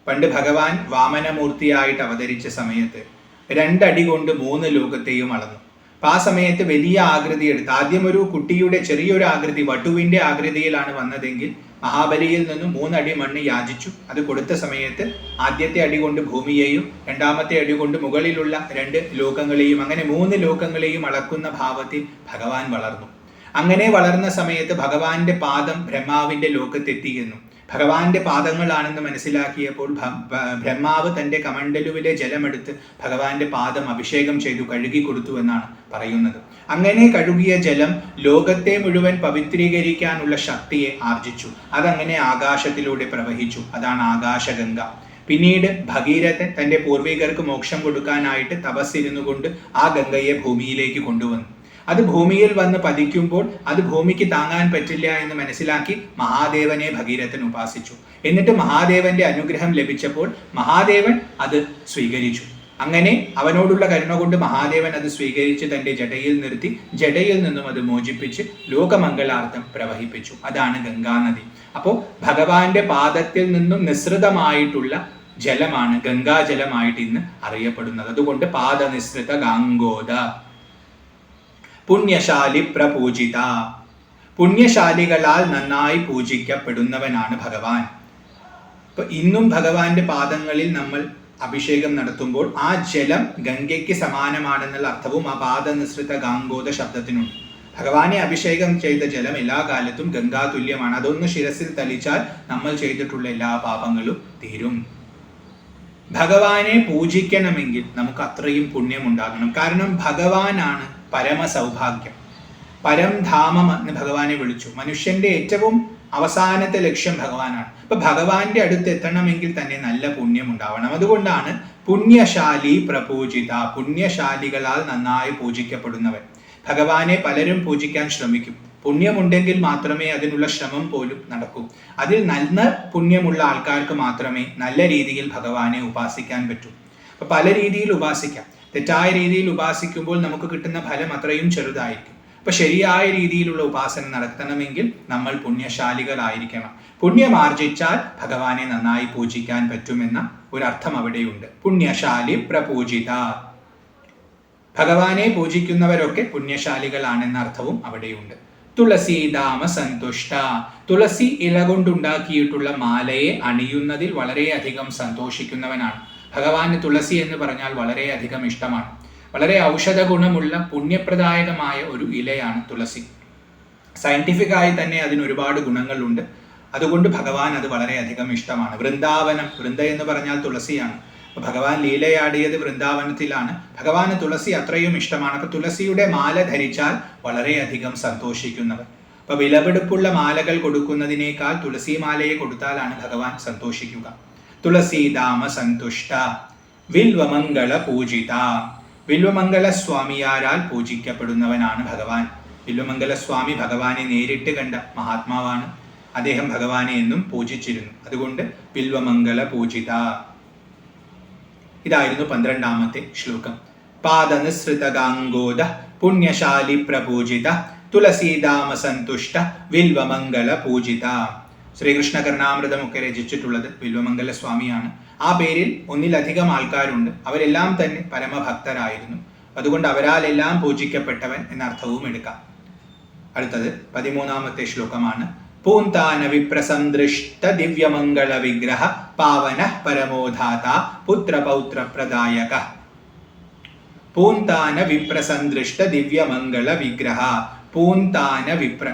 പണ്ട് ഭഗവാൻ വാമനമൂർത്തിയായിട്ട് അവതരിച്ച സമയത്ത് 2 അടി കൊണ്ട് 3 ലോകത്തെയും അളന്നു. അപ്പൊ ആ സമയത്ത് വലിയ ആകൃതി എടുത്ത്, ആദ്യം ഒരു കുട്ടിയുടെ ചെറിയൊരു ആകൃതി, വട്ടുവിന്റെ ആകൃതിയിലാണ് വന്നതെങ്കിൽ മഹാബലിയിൽ നിന്നും 3 അടി മണ്ണ് യാചിച്ചു. അത് കൊടുത്ത സമയത്ത് ആദ്യത്തെ അടി കൊണ്ട് ഭൂമിയെയും 2ാമത്തെ അടി കൊണ്ട് മുകളിലുള്ള 2 ലോകങ്ങളെയും, അങ്ങനെ 3 ലോകങ്ങളെയും അളക്കുന്ന ഭാവത്തിൽ ഭഗവാൻ വളർന്നു. അങ്ങനെ വളർന്ന സമയത്ത് ഭഗവാന്റെ പാദം ബ്രഹ്മാവിന്റെ ലോകത്തെത്തിയിരുന്നു. ഭഗവാന്റെ പാദങ്ങളാണെന്ന് മനസ്സിലാക്കിയപ്പോൾ ബ്രഹ്മാവ് തന്റെ കമണ്ഡലുവിലെ ജലമെടുത്ത് ഭഗവാന്റെ പാദം അഭിഷേകം ചെയ്തു, കഴുകി കൊടുത്തു എന്നാണ് പറയുന്നത്. അങ്ങനെ കഴുകിയ ജലം ലോകത്തെ മുഴുവൻ പവിത്രീകരിക്കാനുള്ള ശക്തിയെ ആർജിച്ചു. അതങ്ങനെ ആകാശത്തിലൂടെ പ്രവഹിച്ചു. അതാണ് ആകാശഗംഗ. പിന്നീട് ഭഗീരഥൻ തന്റെ പൂർവികർക്ക് മോക്ഷം കൊടുക്കാനായിട്ട് തപസ്സിരുന്നു കൊണ്ട് ആ ഗംഗയെ ഭൂമിയിലേക്ക് കൊണ്ടുവന്നു. അത് ഭൂമിയിൽ വന്ന് പതിക്കുമ്പോൾ അത് ഭൂമിക്ക് താങ്ങാൻ പറ്റില്ല എന്ന് മനസ്സിലാക്കി മഹാദേവനെ ഭഗീരഥൻ ഉപാസിച്ചു. എന്നിട്ട് മഹാദേവന്റെ അനുഗ്രഹം ലഭിച്ചപ്പോൾ മഹാദേവൻ അത് സ്വീകരിച്ചു. അങ്ങനെ അവനോടുള്ള കരുണ കൊണ്ട് മഹാദേവൻ അത് സ്വീകരിച്ച് തന്റെ ജടയിൽ നിർത്തി, ജടയിൽ നിന്നും അത് മോചിപ്പിച്ച് ലോകമംഗളാർത്ഥം പ്രവഹിപ്പിച്ചു. അതാണ് ഗംഗാനദി. അപ്പോൾ ഭഗവാന്റെ പാദത്തിൽ നിന്നും നിസൃതമായിട്ടുള്ള ജലമാണ് ഗംഗാജലമായിട്ട് ഇന്ന് അറിയപ്പെടുന്നത്. അതുകൊണ്ട് പാദനിസൃത ഗാംഗോദ. പുണ്യശാലി പ്രപൂജിത, പുണ്യശാലികളാൽ നന്നായി പൂജിക്കപ്പെടുന്നവനാണ് ഭഗവാൻ. ഇപ്പൊ ഇന്നും ഭഗവാന്റെ പാദങ്ങളിൽ നമ്മൾ അഭിഷേകം നടത്തുമ്പോൾ ആ ജലം ഗംഗയ്ക്ക് സമാനമാണെന്നുള്ള അർത്ഥവും ആ പാദനിസൃത ഗാംഗോദ ശബ്ദത്തിനുണ്ട്. ഭഗവാനെ അഭിഷേകം ചെയ്ത ജലം എല്ലാ കാലത്തും ഗംഗാതുല്യമാണ്. അതൊന്ന് ശിരസിൽ തളിച്ചാൽ നമ്മൾ ചെയ്തിട്ടുള്ള എല്ലാ പാപങ്ങളും തീരും. ഭഗവാനെ പൂജിക്കണമെങ്കിൽ നമുക്ക് അത്രയും പുണ്യമുണ്ടാകണം. കാരണം ഭഗവാനാണ് പരമസൗഭാഗ്യം. പരംധാമം എന്ന് ഭഗവാനെ വിളിച്ചു. മനുഷ്യന്റെ ഏറ്റവും അവസാനത്തെ ലക്ഷ്യം ഭഗവാനാണ്. അപ്പൊ ഭഗവാന്റെ അടുത്ത് എത്തണമെങ്കിൽ തന്നെ നല്ല പുണ്യം ഉണ്ടാവണം. അതുകൊണ്ടാണ് പുണ്യശാലി പ്രപൂജിത, പുണ്യശാലികളാൽ നന്നായി പൂജിക്കപ്പെടുന്നവൻ. ഭഗവാനെ പലരും പൂജിക്കാൻ ശ്രമിക്കും. പുണ്യമുണ്ടെങ്കിൽ മാത്രമേ അതിനുള്ള ശ്രമം പോലും നടക്കൂ. അതിൽ നല്ല പുണ്യമുള്ള ആൾക്കാർക്ക് മാത്രമേ നല്ല രീതിയിൽ ഭഗവാനെ ഉപാസിക്കാൻ പറ്റൂ. അപ്പൊ പല രീതിയിൽ ഉപാസിക്കാം. തെറ്റായ രീതിയിൽ ഉപാസിക്കുമ്പോൾ നമുക്ക് കിട്ടുന്ന ഫലം അത്രയും ചെറുതായിരിക്കും. അപ്പൊ ശരിയായ രീതിയിലുള്ള ഉപാസന നടത്തണമെങ്കിൽ നമ്മൾ പുണ്യശാലികളായിരിക്കണം. പുണ്യമാർജിച്ചാൽ ഭഗവാനെ നന്നായി പൂജിക്കാൻ പറ്റുമെന്ന ഒരർത്ഥം അവിടെയുണ്ട്. പുണ്യശാലി പ്രപൂജിത, ഭഗവാനെ പൂജിക്കുന്നവരൊക്കെ പുണ്യശാലികളാണെന്ന അർത്ഥവും അവിടെയുണ്ട്. തുളസീദാമ സന്തുഷ്ട, തുളസി ഇല കൊണ്ടുണ്ടാക്കിയിട്ടുള്ള മാലയെ അണിയുന്നതിൽ വളരെയധികം സന്തോഷിക്കുന്നവനാണ്. ഭഗവാന് തുളസി എന്ന് പറഞ്ഞാൽ വളരെയധികം ഇഷ്ടമാണ്. വളരെ ഔഷധ ഗുണമുള്ള പുണ്യപ്രദായകമായ ഒരു ഇലയാണ് തുളസി. സയന്റിഫിക്കായി തന്നെ അതിന് ഒരുപാട് ഗുണങ്ങളുണ്ട്. അതുകൊണ്ട് ഭഗവാൻ അത് വളരെയധികം ഇഷ്ടമാണ്. വൃന്ദാവനം, വൃന്ദ എന്ന് പറഞ്ഞാൽ തുളസിയാണ്. ഭഗവാൻ ലീലയാടിയത് വൃന്ദാവനത്തിലാണ്. ഭഗവാന് തുളസി അത്രയും ഇഷ്ടമാണ്. അപ്പൊ തുളസിയുടെ മാല ധരിച്ചാൽ വളരെയധികം സന്തോഷിക്കുന്നവർ. അപ്പൊ വിലപിടിപ്പുള്ള മാലകൾ കൊടുക്കുന്നതിനേക്കാൾ തുളസി മാലയെ കൊടുത്താലാണ് ഭഗവാൻ സന്തോഷിക്കുക. തുളസീദാമ സന്തുഷ്ട വിൽവമംഗള പൂജിത, വിൽവമംഗള സ്വാമിയാരാൽ പൂജിക്കപ്പെടുന്നവനാണ് ഭഗവാൻ. വിൽവമംഗള സ്വാമി ഭഗവാനെ നേരിട്ട് കണ്ട മഹാത്മാവാണ്. അദ്ദേഹം ഭഗവാനെ എന്നും പൂജിച്ചിരുന്നു. അതുകൊണ്ട് വിൽവമംഗള പൂജിത. ഇതായിരുന്നു 12ാമത്തെ ശ്ലോകം. പാദനിസൃത ഗാംഗോദ പുണ്യശാലി പ്രപൂജിത തുളസീദാമ സന്തുഷ്ട വിൽവമംഗല പൂജിത. ശ്രീകൃഷ്ണ കർണാമൃതമൊക്കെ രചിച്ചിട്ടുള്ളത് വിൽവമംഗല സ്വാമിയാണ്. ആ പേരിൽ ഒന്നിലധികം ആൾക്കാരുണ്ട്. അവരെല്ലാം തന്നെ പരമഭക്തരായിരുന്നു. അതുകൊണ്ട് അവരാലെല്ലാം പൂജിക്കപ്പെട്ടവൻ എന്നർത്ഥവും എടുക്കാം. അടുത്തത് 13ാമത്തെ ശ്ലോകമാണ്. പൂന്താന വിപ്രസംദൃഷ്ട ദിവ്യമംഗള വിഗ്രഹ പാവന പരമോധാത പുത്രപൗത്ര പ്രദായക. പൂന്താന വിപ്രസംദൃഷ്ട ദിവ്യമംഗള വിഗ്രഹ. പൂന്താന വിപ്ര,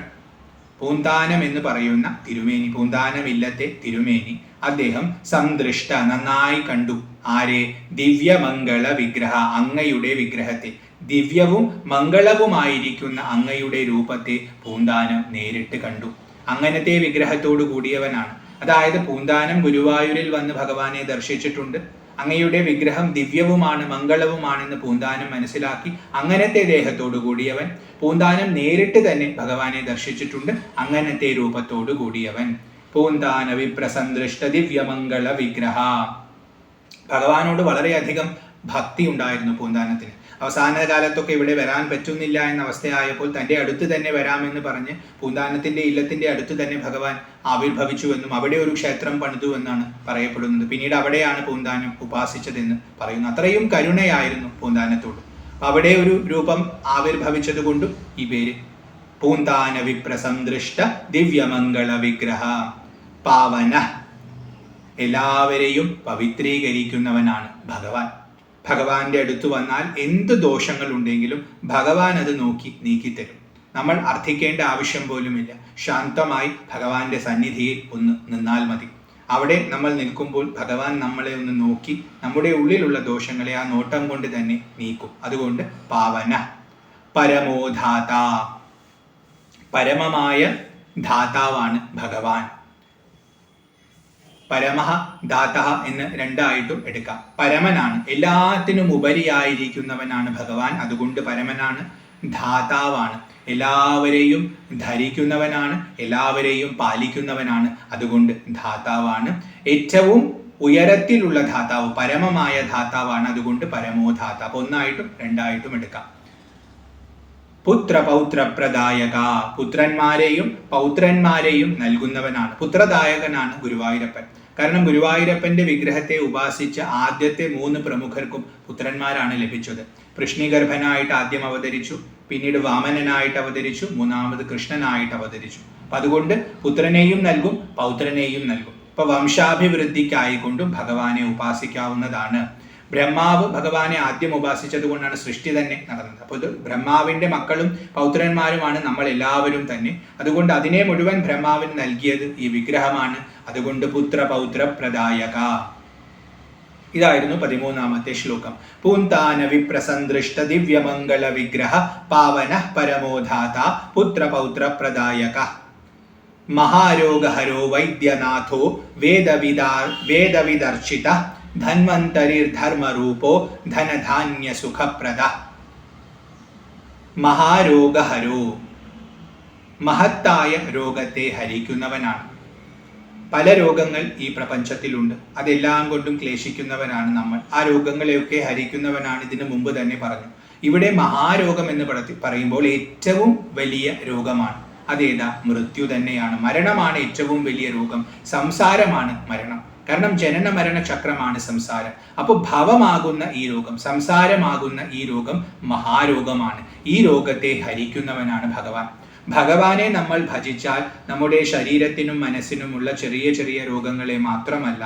പൂന്താനം എന്ന് പറയുന്ന തിരുമേനി, പൂന്താനമില്ലത്തെ തിരുമേനി, അദ്ദേഹം സംദൃഷ്ട നന്നായി കണ്ടു. ആരെ? ദിവ്യമംഗള വിഗ്രഹ, അങ്ങയുടെ വിഗ്രഹത്തെ. ദിവ്യവും മംഗളവുമായിരിക്കുന്ന അങ്ങയുടെ രൂപത്തെ പൂന്താനം നേരിട്ട് കണ്ടു. അങ്ങനത്തെ വിഗ്രഹത്തോടു കൂടിയവനാണ്. അതായത് പൂന്താനം ഗുരുവായൂരിൽ വന്ന് ഭഗവാനെ ദർശിച്ചിട്ടുണ്ട്. അങ്ങയുടെ വിഗ്രഹം ദിവ്യവുമാണ് മംഗളവുമാണെന്ന് പൂന്താനം മനസ്സിലാക്കി അങ്ങനത്തെ ദേഹത്തോടു കൂടിയവൻ. പൂന്താനം നേരിട്ട് തന്നെ ഭഗവാനെ ദർശിച്ചിട്ടുണ്ട്. അങ്ങനത്തെ രൂപത്തോടു കൂടിയവൻ. പൂന്താന വിപ്രസംദൃഷ്ട ദിവ്യമംഗള വിഗ്രഹ. ഭഗവാനോട് വളരെയധികം ഭക്തി ഉണ്ടായിരുന്നു പൂന്താനത്തിന്. അവസാന കാലത്തൊക്കെ ഇവിടെ വരാൻ പറ്റുന്നില്ല എന്ന അവസ്ഥയായപ്പോൾ തൻ്റെ അടുത്ത് തന്നെ വരാമെന്ന് പറഞ്ഞ് പൂന്താനത്തിൻ്റെ ഇല്ലത്തിൻ്റെ അടുത്ത് തന്നെ ഭഗവാൻ ആവിർഭവിച്ചുവെന്നും അവിടെ ഒരു ക്ഷേത്രം പണിതു എന്നാണ് പറയപ്പെടുന്നത്. പിന്നീട് അവിടെയാണ് പൂന്താനം ഉപാസിച്ചതെന്ന് പറയുന്നു. അത്രയും കരുണയായിരുന്നു പൂന്താനത്തോട്. അവിടെ ഒരു രൂപം ആവിർഭവിച്ചത് കൊണ്ടും ഈ പേര്. പൂന്താന വിപ്രസംദൃഷ്ട ദിവ്യമംഗള വിഗ്രഹ പാവന. എല്ലാവരെയും പവിത്രീകരിക്കുന്നവനാണ് ഭഗവാൻ. ഭഗവാന്റെ അടുത്ത് വന്നാൽ എന്ത് ദോഷങ്ങൾ ഉണ്ടെങ്കിലും ഭഗവാൻ അത് നോക്കി നീക്കിത്തരും. നമ്മൾ അർത്ഥിക്കേണ്ട ആവശ്യം പോലുമില്ല. ശാന്തമായി ഭഗവാന്റെ സന്നിധിയിൽ ഒന്ന് നിന്നാൽ മതി. അവിടെ നമ്മൾ നിൽക്കുമ്പോൾ ഭഗവാൻ നമ്മളെ ഒന്ന് നോക്കി നമ്മുടെ ഉള്ളിലുള്ള ദോഷങ്ങളെ ആ നോട്ടം കൊണ്ട് തന്നെ നീക്കും. അതുകൊണ്ട് പാവന. പരമോധാത, പരമമായ ധാതാവാണ് ഭഗവാൻ. പരമഃ ധാതഃ എന്ന് രണ്ടായിട്ടും എടുക്കാം. പരമനാണ്, എല്ലാത്തിനും ഉപരിയായിരിക്കുന്നവനാണ് ഭഗവാൻ. അതുകൊണ്ട് പരമനാണ്. ധാതാവാണ്, എല്ലാവരെയും ധരിക്കുന്നവനാണ്, എല്ലാവരെയും പാലിക്കുന്നവനാണ്. അതുകൊണ്ട് ധാതാവാണ്. ഏറ്റവും ഉയരത്തിലുള്ള ധാതാവ്, പരമമായ ധാതാവാണ്. അതുകൊണ്ട് പരമോധാത. അപ്പൊ ഒന്നായിട്ടും രണ്ടായിട്ടും എടുക്കാം. പുത്രപൗത്ര പ്രദായക, പുത്രന്മാരെയും പൗത്രന്മാരെയും നൽകുന്നവനാണ്. പുത്രദായകനാണ് ഗുരുവായൂരപ്പൻ. കാരണം ഗുരുവായൂരപ്പന്റെ വിഗ്രഹത്തെ ഉപാസിച്ച ആദ്യത്തെ 3 പ്രമുഖർക്കും പുത്രന്മാരാണ് ലഭിച്ചത്. കൃഷ്ണിഗർഭനായിട്ട് ആദ്യം അവതരിച്ചു, പിന്നീട് വാമനനായിട്ട് അവതരിച്ചു, മൂന്നാമത് കൃഷ്ണനായിട്ട് അവതരിച്ചു. അപ്പൊ അതുകൊണ്ട് പുത്രനെയും നൽകും പൗത്രനെയും നൽകും. ഇപ്പൊ വംശാഭിവൃദ്ധിക്കായിക്കൊണ്ടും ഭഗവാനെ ഉപാസിക്കാവുന്നതാണ്. ബ്രഹ്മാവ് ഭഗവാനെ ആദ്യം ഉപാസിച്ചത് കൊണ്ടാണ് സൃഷ്ടി തന്നെ നടന്നത്. അപ്പോൾ ഇത് ബ്രഹ്മാവിന്റെ മക്കളും പൗത്രന്മാരുമാണ് നമ്മൾ എല്ലാവരും തന്നെ. അതുകൊണ്ട് അതിനെ മുഴുവൻ ബ്രഹ്മാവിന് നൽകിയത് ഈ വിഗ്രഹമാണ്. അതുകൊണ്ട് പുത്രപൗത്ര പ്രദായക. ഇതായിരുന്നു 13ാമത്തെ ശ്ലോകം. പൂന്താന വിപ്രസംദൃഷ്ട ദിവ്യമംഗള വിഗ്രഹ പാവന പരമോധാത പുത്രപൗത്ര പ്രദായക. മഹാരോഗഹരോ വൈദ്യനാഥോ വേദവിദർശിത ധന്വന്തരിർധർമ്മരൂപോ ധനധാന്യ സുഖപ്രദ. മഹാരോഗഹരോ, മഹത്തായ രോഗത്തെ ഹരിക്കുന്നവനാണ്. പല രോഗങ്ങൾ ഈ പ്രപഞ്ചത്തിലുണ്ട്. അതെല്ലാം കൊണ്ടും ക്ലേശിക്കുന്നവനാണ് നമ്മൾ. ആ രോഗങ്ങളെയൊക്കെ ഹരിക്കുന്നവനാണ്. ഇതിനു മുമ്പ് തന്നെ പറഞ്ഞു. ഇവിടെ മഹാരോഗം എന്ന് പറയുമ്പോൾ ഏറ്റവും വലിയ രോഗമാണ്. അതേതാ? മൃത്യു തന്നെയാണ്. മരണമാണ് ഏറ്റവും വലിയ രോഗം. സംസാരമാണ് മരണം. കാരണം ജനന മരണ ചക്രമാണ് സംസാരം. അപ്പോൾ ഭവമാകുന്ന ഈ രോഗം, സംസാരമാകുന്ന ഈ രോഗം മഹാരോഗമാണ്. ഈ രോഗത്തെ ഹരിക്കുന്നവനാണ് ഭഗവാൻ. ഭഗവാനെ നമ്മൾ ഭജിച്ചാൽ നമ്മുടെ ശരീരത്തിനും മനസ്സിനുമുള്ള ചെറിയ ചെറിയ രോഗങ്ങളെ മാത്രമല്ല,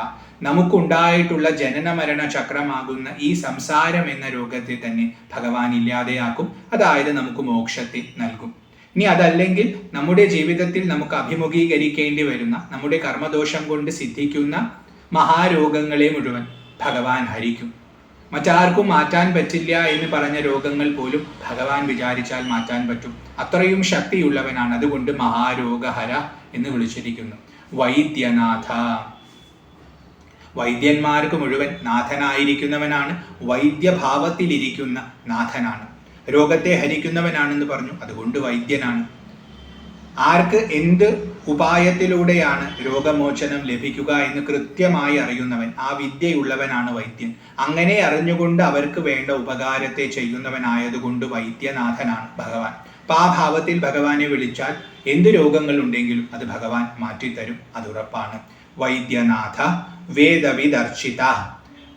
നമുക്കുണ്ടായിട്ടുള്ള ജനന മരണ ചക്രമാകുന്ന ഈ സംസാരം എന്ന രോഗത്തെ തന്നെ ഭഗവാൻ ഇല്ലാതെയാക്കും. അതായത് നമുക്ക് മോക്ഷത്തെ നൽകും. ഇനി അതല്ലെങ്കിൽ നമ്മുടെ ജീവിതത്തിൽ നമുക്ക് അഭിമുഖീകരിക്കേണ്ടി വരുന്ന, നമ്മുടെ കർമ്മദോഷം കൊണ്ട് സിദ്ധിക്കുന്ന മഹാരോഗങ്ങളെ മുഴുവൻ ഭഗവാൻ ഹരിക്കും. മറ്റാർക്കും മാറ്റാൻ പറ്റില്ല എന്ന് പറഞ്ഞ രോഗങ്ങൾ പോലും ഭഗവാൻ വിചാരിച്ചാൽ മാറ്റാൻ പറ്റും. അത്രയും ശക്തിയുള്ളവനാണ്. അതുകൊണ്ട് മഹാരോഗഹര എന്ന് വിളിച്ചിരിക്കുന്നു. വൈദ്യനാഥ, വൈദ്യന്മാർക്ക് മുഴുവൻ നാഥനായിരിക്കുന്നവനാണ്. വൈദ്യഭാവത്തിലിരിക്കുന്ന നാഥനാണ്. രോഗത്തെ ഹരിക്കുന്നവനാണെന്ന് പറഞ്ഞു, അതുകൊണ്ട് വൈദ്യനാണ്. ആർക്ക് എന്ത് ഉപായത്തിലൂടെയാണ് രോഗമോചനം ലഭിക്കുക എന്ന് കൃത്യമായി അറിയുന്നവൻ, ആ വിദ്യയുള്ളവനാണ് വൈദ്യൻ. അങ്ങനെ അറിഞ്ഞുകൊണ്ട് അവർക്ക് വേണ്ട ഉപകാരത്തെ ചെയ്യുന്നവനായതുകൊണ്ട് വൈദ്യനാഥനാണ് ഭഗവാൻ. അപ്പം ആ ഭാവത്തിൽ ഭഗവാനെ വിളിച്ചാൽ എന്ത് രോഗങ്ങളുണ്ടെങ്കിലും അത് ഭഗവാൻ മാറ്റിത്തരും, അത് ഉറപ്പാണ്. വൈദ്യനാഥ വേദവിദർച്ചിത,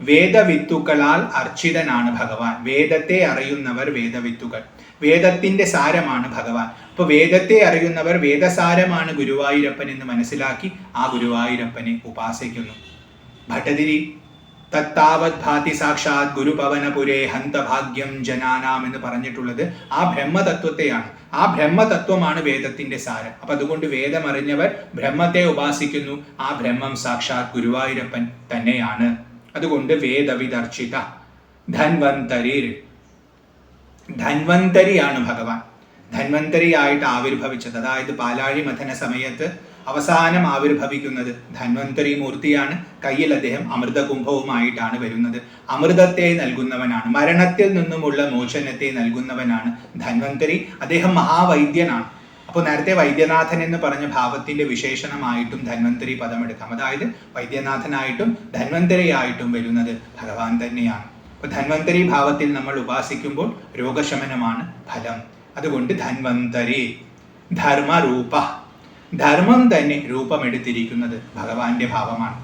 വേദവിത്തുക്കളാൽ അർച്ചിതനാണ് ഭഗവാൻ. വേദത്തെ അറിയുന്നവർ വേദവിത്തുകൾ, വേദത്തിന്റെ സാരമാണ് ഭഗവാൻ. അപ്പോൾ വേദത്തെ അറിയുന്നവർ വേദസാരമാണ് ഗുരുവായൂരപ്പൻ എന്ന് മനസ്സിലാക്കി ആ ഗുരുവായൂരപ്പനെ ഉപാസിക്കുന്നു. ഭട്ടതിരി തത്താവത് ഭാതി സാക്ഷാത് ഗുരുപവനപുരേ ഹന്തഭാഗ്യം ജനാനാം എന്ന് പറഞ്ഞിട്ടുള്ളത് ആ ബ്രഹ്മതത്വത്തെയാണ്. ആ ബ്രഹ്മതത്വമാണ് വേദത്തിന്റെ സാരം. അപ്പൊ അതുകൊണ്ട് വേദമറിഞ്ഞവർ ബ്രഹ്മത്തെ ഉപാസിക്കുന്നു. ആ ബ്രഹ്മം സാക്ഷാത് ഗുരുവായൂരപ്പൻ തന്നെയാണ്. അതുകൊണ്ട് വേദവിദർച്ചിത ധന്വന്തരീർ, ധന്വന്തരിയാണ് ഭഗവാൻ. ധന്വന്തരിയായിട്ട് ആവിർഭവിച്ചത്, അതായത് പാലാഴി മഥന സമയത്ത് അവസാനം ആവിർഭവിക്കുന്നത് ധന്വന്തരി മൂർത്തിയാണ്. കയ്യിൽ അദ്ദേഹം അമൃതകുംഭവുമായിട്ടാണ് വരുന്നത്. അമൃതത്തെ നൽകുന്നവനാണ്, മരണത്തിൽ നിന്നുമുള്ള മോചനത്തെ നൽകുന്നവനാണ് ധന്വന്തരി. അദ്ദേഹം മഹാവൈദ്യനാണ്. അപ്പോൾ നേരത്തെ വൈദ്യനാഥൻ എന്ന് പറഞ്ഞ ഭാവത്തിന്റെ വിശേഷണമായിട്ടും ധന്വന്തരി പദമെടുക്കാം. അതായത് വൈദ്യനാഥനായിട്ടും ധന്വന്തരിയായിട്ടും വരുന്നത് ഭഗവാൻ തന്നെയാണ്. അപ്പോൾ ധന്വന്തരി ഭാവത്തിൽ നമ്മൾ ഉപാസിക്കുമ്പോൾ രോഗശമനമാണ് ഫലം. അതുകൊണ്ട് ധന്വന്തരി. ധർമ്മരൂപ, ധർമ്മം തന്നെ രൂപമെടുത്തിരിക്കുന്നത് ഭഗവാന്റെ ഭാവമാണ്.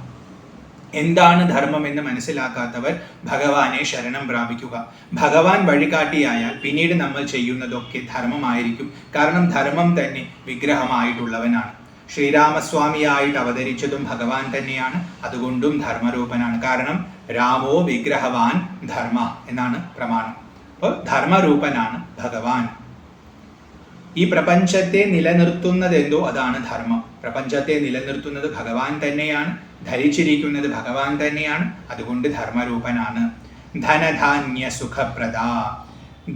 എന്താണ് ധർമ്മം എന്ന് മനസ്സിലാക്കാത്തവർ ഭഗവാനെ ശരണം പ്രാപിക്കുക. ഭഗവാൻ വഴികാട്ടിയായാൽ പിന്നീട് നമ്മൾ ചെയ്യുന്നതൊക്കെ ധർമ്മമായിരിക്കും. കാരണം ധർമ്മം തന്നെ വിഗ്രഹമായിട്ടുള്ളവനാണ്. ശ്രീരാമസ്വാമിയായിട്ട് അവതരിച്ചതും ഭഗവാൻ തന്നെയാണ്. അതുകൊണ്ടും ധർമ്മരൂപനാണ്. കാരണം രാമോ വിഗ്രഹവാൻ ധർമ്മ എന്നാണ് പ്രമാണം. അപ്പോൾ ധർമ്മരൂപനാണ് ഭഗവാൻ. ഈ പ്രപഞ്ചത്തെ നിലനിർത്തുന്നത് എന്തോ അതാണ് ധർമ്മം. പ്രപഞ്ചത്തെ നിലനിർത്തുന്നത് ഭഗവാൻ തന്നെയാണ്, ധരിച്ചിരിക്കുന്നത് ഭഗവാൻ തന്നെയാണ്. അതുകൊണ്ട് ധർമ്മരൂപനാണ്. ധനധാന്യ സുഖപ്രദ,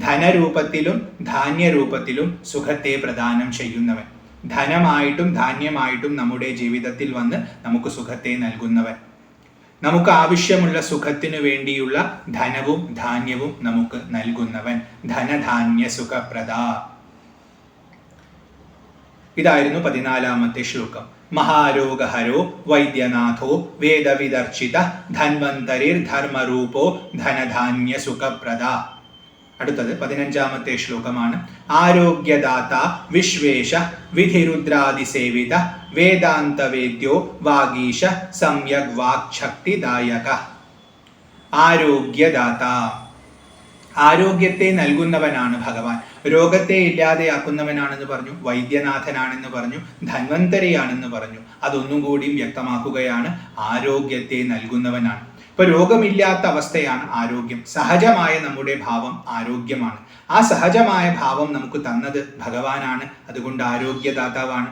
ധനരൂപത്തിലും ധാന്യരൂപത്തിലും സുഖത്തെ പ്രദാനം ചെയ്യുന്നവൻ. ധനമായിട്ടും ധാന്യമായിട്ടും നമ്മുടെ ജീവിതത്തിൽ വന്ന് നമുക്ക് സുഖത്തെ നൽകുന്നവൻ. നമുക്ക് ആവശ്യമുള്ള സുഖത്തിനു വേണ്ടിയുള്ള ധനവും ധാന്യവും നമുക്ക് നൽകുന്നവൻ. ധനധാന്യ സുഖപ്രദ. ഇതായിരുന്നു 14ാമത്തെ ശ്ലോകം. മഹാരോഗഹരോ വൈദ്യനാഥോ വേദവിദർച്ചിത ധന്വന്തരിർ ധർമ്മരൂപോ ധനധാന്യ സുഖപ്രദ. അടുത്തത് 15ാമത്തെ ശ്ലോകമാണ്. ആരോഗ്യദാത വിശ്വേശ വിധിരുദ്രാദിസേവിത വേദാന്തവേദ്യോ വാഗീശ സമ്യക് വാക്ശക്തിദായക. ആരോഗ്യദാത, ആരോഗ്യത്തെ നൽകുന്നവനാണ് ഭഗവാൻ. രോഗത്തെ ഇല്ലാതെയാക്കുന്നവനാണെന്ന് പറഞ്ഞു, വൈദ്യനാഥനാണെന്ന് പറഞ്ഞു, ധന്വന്തരിയാണെന്ന് പറഞ്ഞു. അതൊന്നും കൂടിയും വ്യക്തമാക്കുകയാണ്. ആരോഗ്യത്തെ നൽകുന്നവനാണ്. ഇപ്പൊ രോഗമില്ലാത്ത അവസ്ഥയാണ് ആരോഗ്യം. സഹജമായ നമ്മുടെ ഭാവം ആരോഗ്യമാണ്. ആ സഹജമായ ഭാവം നമുക്ക് തന്നത് ഭഗവാനാണ്. അതുകൊണ്ട് ആരോഗ്യദാതാവാണ്.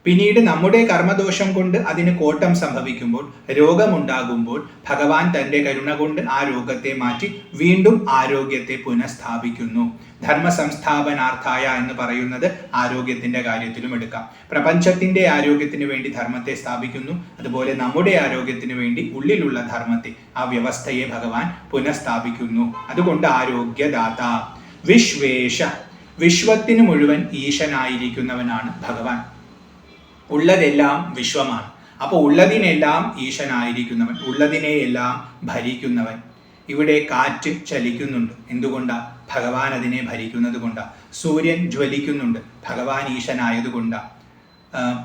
പിന്നീട് നമ്മുടെ കർമ്മദോഷം കൊണ്ട് അതിന് കോട്ടം സംഭവിക്കുമ്പോൾ, രോഗമുണ്ടാകുമ്പോൾ ഭഗവാൻ തൻ്റെ കരുണ കൊണ്ട് ആ രോഗത്തെ മാറ്റി വീണ്ടും ആരോഗ്യത്തെ പുനഃസ്ഥാപിക്കുന്നു. ധർമ്മ സംസ്ഥാപനാർത്ഥായ എന്ന് പറയുന്നത് ആരോഗ്യത്തിന്റെ കാര്യത്തിലും എടുക്കാം. പ്രപഞ്ചത്തിന്റെ ആരോഗ്യത്തിന് വേണ്ടി ധർമ്മത്തെ സ്ഥാപിക്കുന്നു. അതുപോലെ നമ്മുടെ ആരോഗ്യത്തിന് വേണ്ടി ഉള്ളിലുള്ള ധർമ്മത്തെ, ആ വ്യവസ്ഥയെ ഭഗവാൻ പുനഃസ്ഥാപിക്കുന്നു. അതുകൊണ്ട് ആരോഗ്യദാത. വിശ്വേശ, വിശ്വത്തിന് മുഴുവൻ ഈശനായിരിക്കുന്നവനാണ് ഭഗവാൻ. ഉള്ളതെല്ലാം വിശ്വമാണ്. അപ്പോൾ ഉള്ളതിനെല്ലാം ഈശനായിരിക്കുന്നവൻ, ഉള്ളതിനെയെല്ലാം ഭരിക്കുന്നവൻ. ഇവിടെ കാറ്റ് ചലിക്കുന്നുണ്ട്. എന്തുകൊണ്ടാ? ഭഗവാൻ അതിനെ ഭരിക്കുന്നത് കൊണ്ടാ. സൂര്യൻ ജ്വലിക്കുന്നുണ്ട്, ഭഗവാൻ ഈശനായതുകൊണ്ടാ.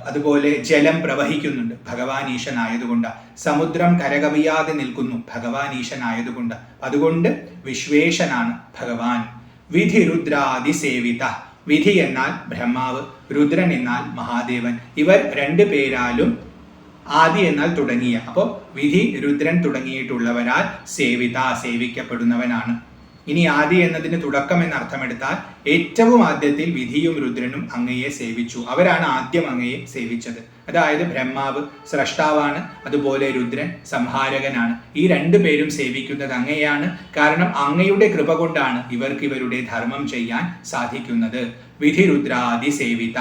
അതുപോലെ ജലം പ്രവഹിക്കുന്നുണ്ട്, ഭഗവാൻ ഈശനായതുകൊണ്ടാ. സമുദ്രം കരകവിയാതെ നിൽക്കുന്നു, ഭഗവാൻ ഈശനായതുകൊണ്ടാ. അതുകൊണ്ട് വിശ്വേശനാണ് ഭഗവാൻ. വിധിരുദ്രാദിസേവിത, വിധി എന്നാൽ ബ്രഹ്മാവ്, രുദ്രൻ എന്നാൽ മഹാദേവൻ. ഇവർ രണ്ടു പേരാലും ആദി എന്നാൽ തുടങ്ങിയ. അപ്പോൾ വിധി, രുദ്രൻ തുടങ്ങിയിട്ടുള്ളവരാൽ സേവിത, സേവിക്കപ്പെടുന്നവനാണ്. ഇനി ആദി എന്നതിന് തുടക്കം എന്ന അർത്ഥമെടുത്താൽ ഏറ്റവും ആദ്യത്തിൽ വിധിയും രുദ്രനും അങ്ങയെ സേവിച്ചു. അവരാണ് ആദ്യം അങ്ങയെ സേവിച്ചത്. അതായത് ബ്രഹ്മാവ് സ്രഷ്ടാവാണ്, അതുപോലെ രുദ്രൻ സംഹാരകനാണ്. ഈ രണ്ടു പേരും സേവിക്കുന്നത് അങ്ങയെയാണ്. കാരണം അങ്ങയുടെ കൃപ കൊണ്ടാണ് ഇവർക്ക് ഇവരുടെ ധർമ്മം ചെയ്യാൻ സാധിക്കുന്നത്. വിധി രുദ്രാദി സേവിത.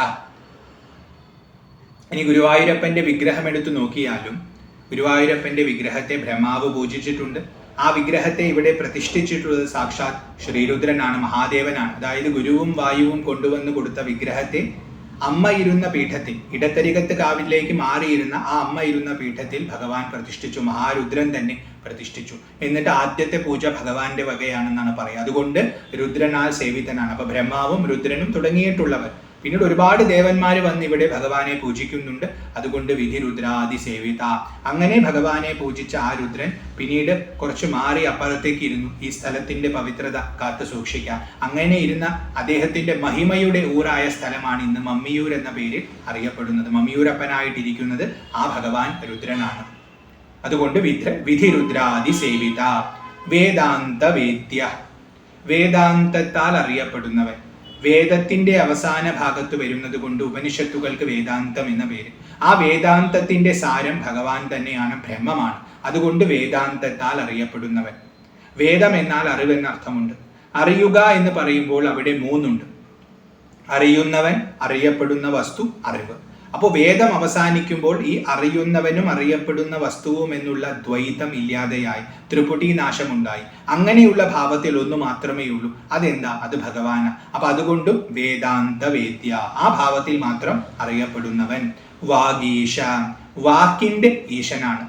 ഇനി ഗുരുവായൂരപ്പന്റെ വിഗ്രഹം എടുത്തു നോക്കിയാലും ഗുരുവായൂരപ്പന്റെ വിഗ്രഹത്തെ ബ്രഹ്മാവ് പൂജിച്ചിട്ടുണ്ട്. ആ വിഗ്രഹത്തെ ഇവിടെ പ്രതിഷ്ഠിച്ചിട്ടുള്ളത് സാക്ഷാത് ശ്രീരുദ്രനാണ്, മഹാദേവനാണ്. അതായത് ഗുരുവും വായുവും കൊണ്ടുവന്ന് കൊടുത്ത വിഗ്രഹത്തെ അമ്മ ഇരുന്ന പീഠത്തിൽ, ഇടത്തരികത്ത് കാവിലേക്ക് മാറിയിരുന്ന ആ അമ്മ ഇരുന്ന പീഠത്തിൽ ഭഗവാൻ പ്രതിഷ്ഠിച്ചു. മഹാരുദ്രൻ തന്നെ പ്രതിഷ്ഠിച്ചു. എന്നിട്ട് ആദ്യത്തെ പൂജ ഭഗവാന്റെ വകയാണെന്നാണ് പറയുക. അതുകൊണ്ട് രുദ്രനാൽ സേവിതനാണ്. അപ്പൊ ബ്രഹ്മാവും രുദ്രനും തുടങ്ങിയിട്ടുള്ളവർ, പിന്നീട് ഒരുപാട് ദേവന്മാർ വന്ന് ഇവിടെ ഭഗവാനെ പൂജിക്കുന്നുണ്ട്. അതുകൊണ്ട് വിധി രുദ്രാദി സേവിത. അങ്ങനെ ഭഗവാനെ പൂജിച്ച ആ രുദ്രൻ പിന്നീട് കുറച്ച് മാറി അപ്പുറത്തേക്ക് ഇരുന്നു, ഈ സ്ഥലത്തിന്റെ പവിത്രത കാത്തു സൂക്ഷിക്കാൻ. അങ്ങനെ ഇരുന്ന അദ്ദേഹത്തിന്റെ മഹിമയുടെ ഊരായ സ്ഥലമാണ് ഇന്ന് മമ്മിയൂർ എന്ന പേരിൽ അറിയപ്പെടുന്നത്. മമ്മിയൂരപ്പനായിട്ടിരിക്കുന്നത് ആ ഭഗവാൻ രുദ്രനാണ്. അതുകൊണ്ട് വിധി രുദ്രാദി സേവിത. വേദാന്ത വേദ്യ, വേദാന്തത്താൽ അറിയപ്പെടുന്നവൻ. വേദത്തിന്റെ അവസാന ഭാഗത്ത് വരുന്നത് കൊണ്ട് ഉപനിഷത്തുകൾക്ക് വേദാന്തം എന്ന പേര്. ആ വേദാന്തത്തിന്റെ സാരം ഭഗവാൻ തന്നെയാണ്, ബ്രഹ്മമാണ്. അതുകൊണ്ട് വേദാന്തത്താൽ അറിയപ്പെടുന്നവൻ. വേദം എന്നാൽ അറിവെന്ന അർത്ഥമുണ്ട്. അറിയുക എന്ന് പറയുമ്പോൾ അവിടെ മൂന്നുണ്ട്: അറിയുന്നവൻ, അറിയപ്പെടുന്ന വസ്തു, അറിവ്. അപ്പോൾ വേദം അവസാനിക്കുമ്പോൾ ഈ അറിയുന്നവനും അറിയപ്പെടുന്ന വസ്തുവും എന്നുള്ള ദ്വൈതം ഇല്ലാതെയായി, ത്രിപുടി നാശമുണ്ടായി. അങ്ങനെയുള്ള ഭാവത്തിൽ ഒന്ന് മാത്രമേ ഉള്ളൂ. അതെന്താ? അത് ഭഗവാനാണ്. അപ്പൊ അതുകൊണ്ടും വേദാന്ത വേദ്യ, ആ ഭാവത്തിൽ മാത്രം അറിയപ്പെടുന്നവൻ. വാഗീശ, വാക്കിന്റെ ഈശനാണ്.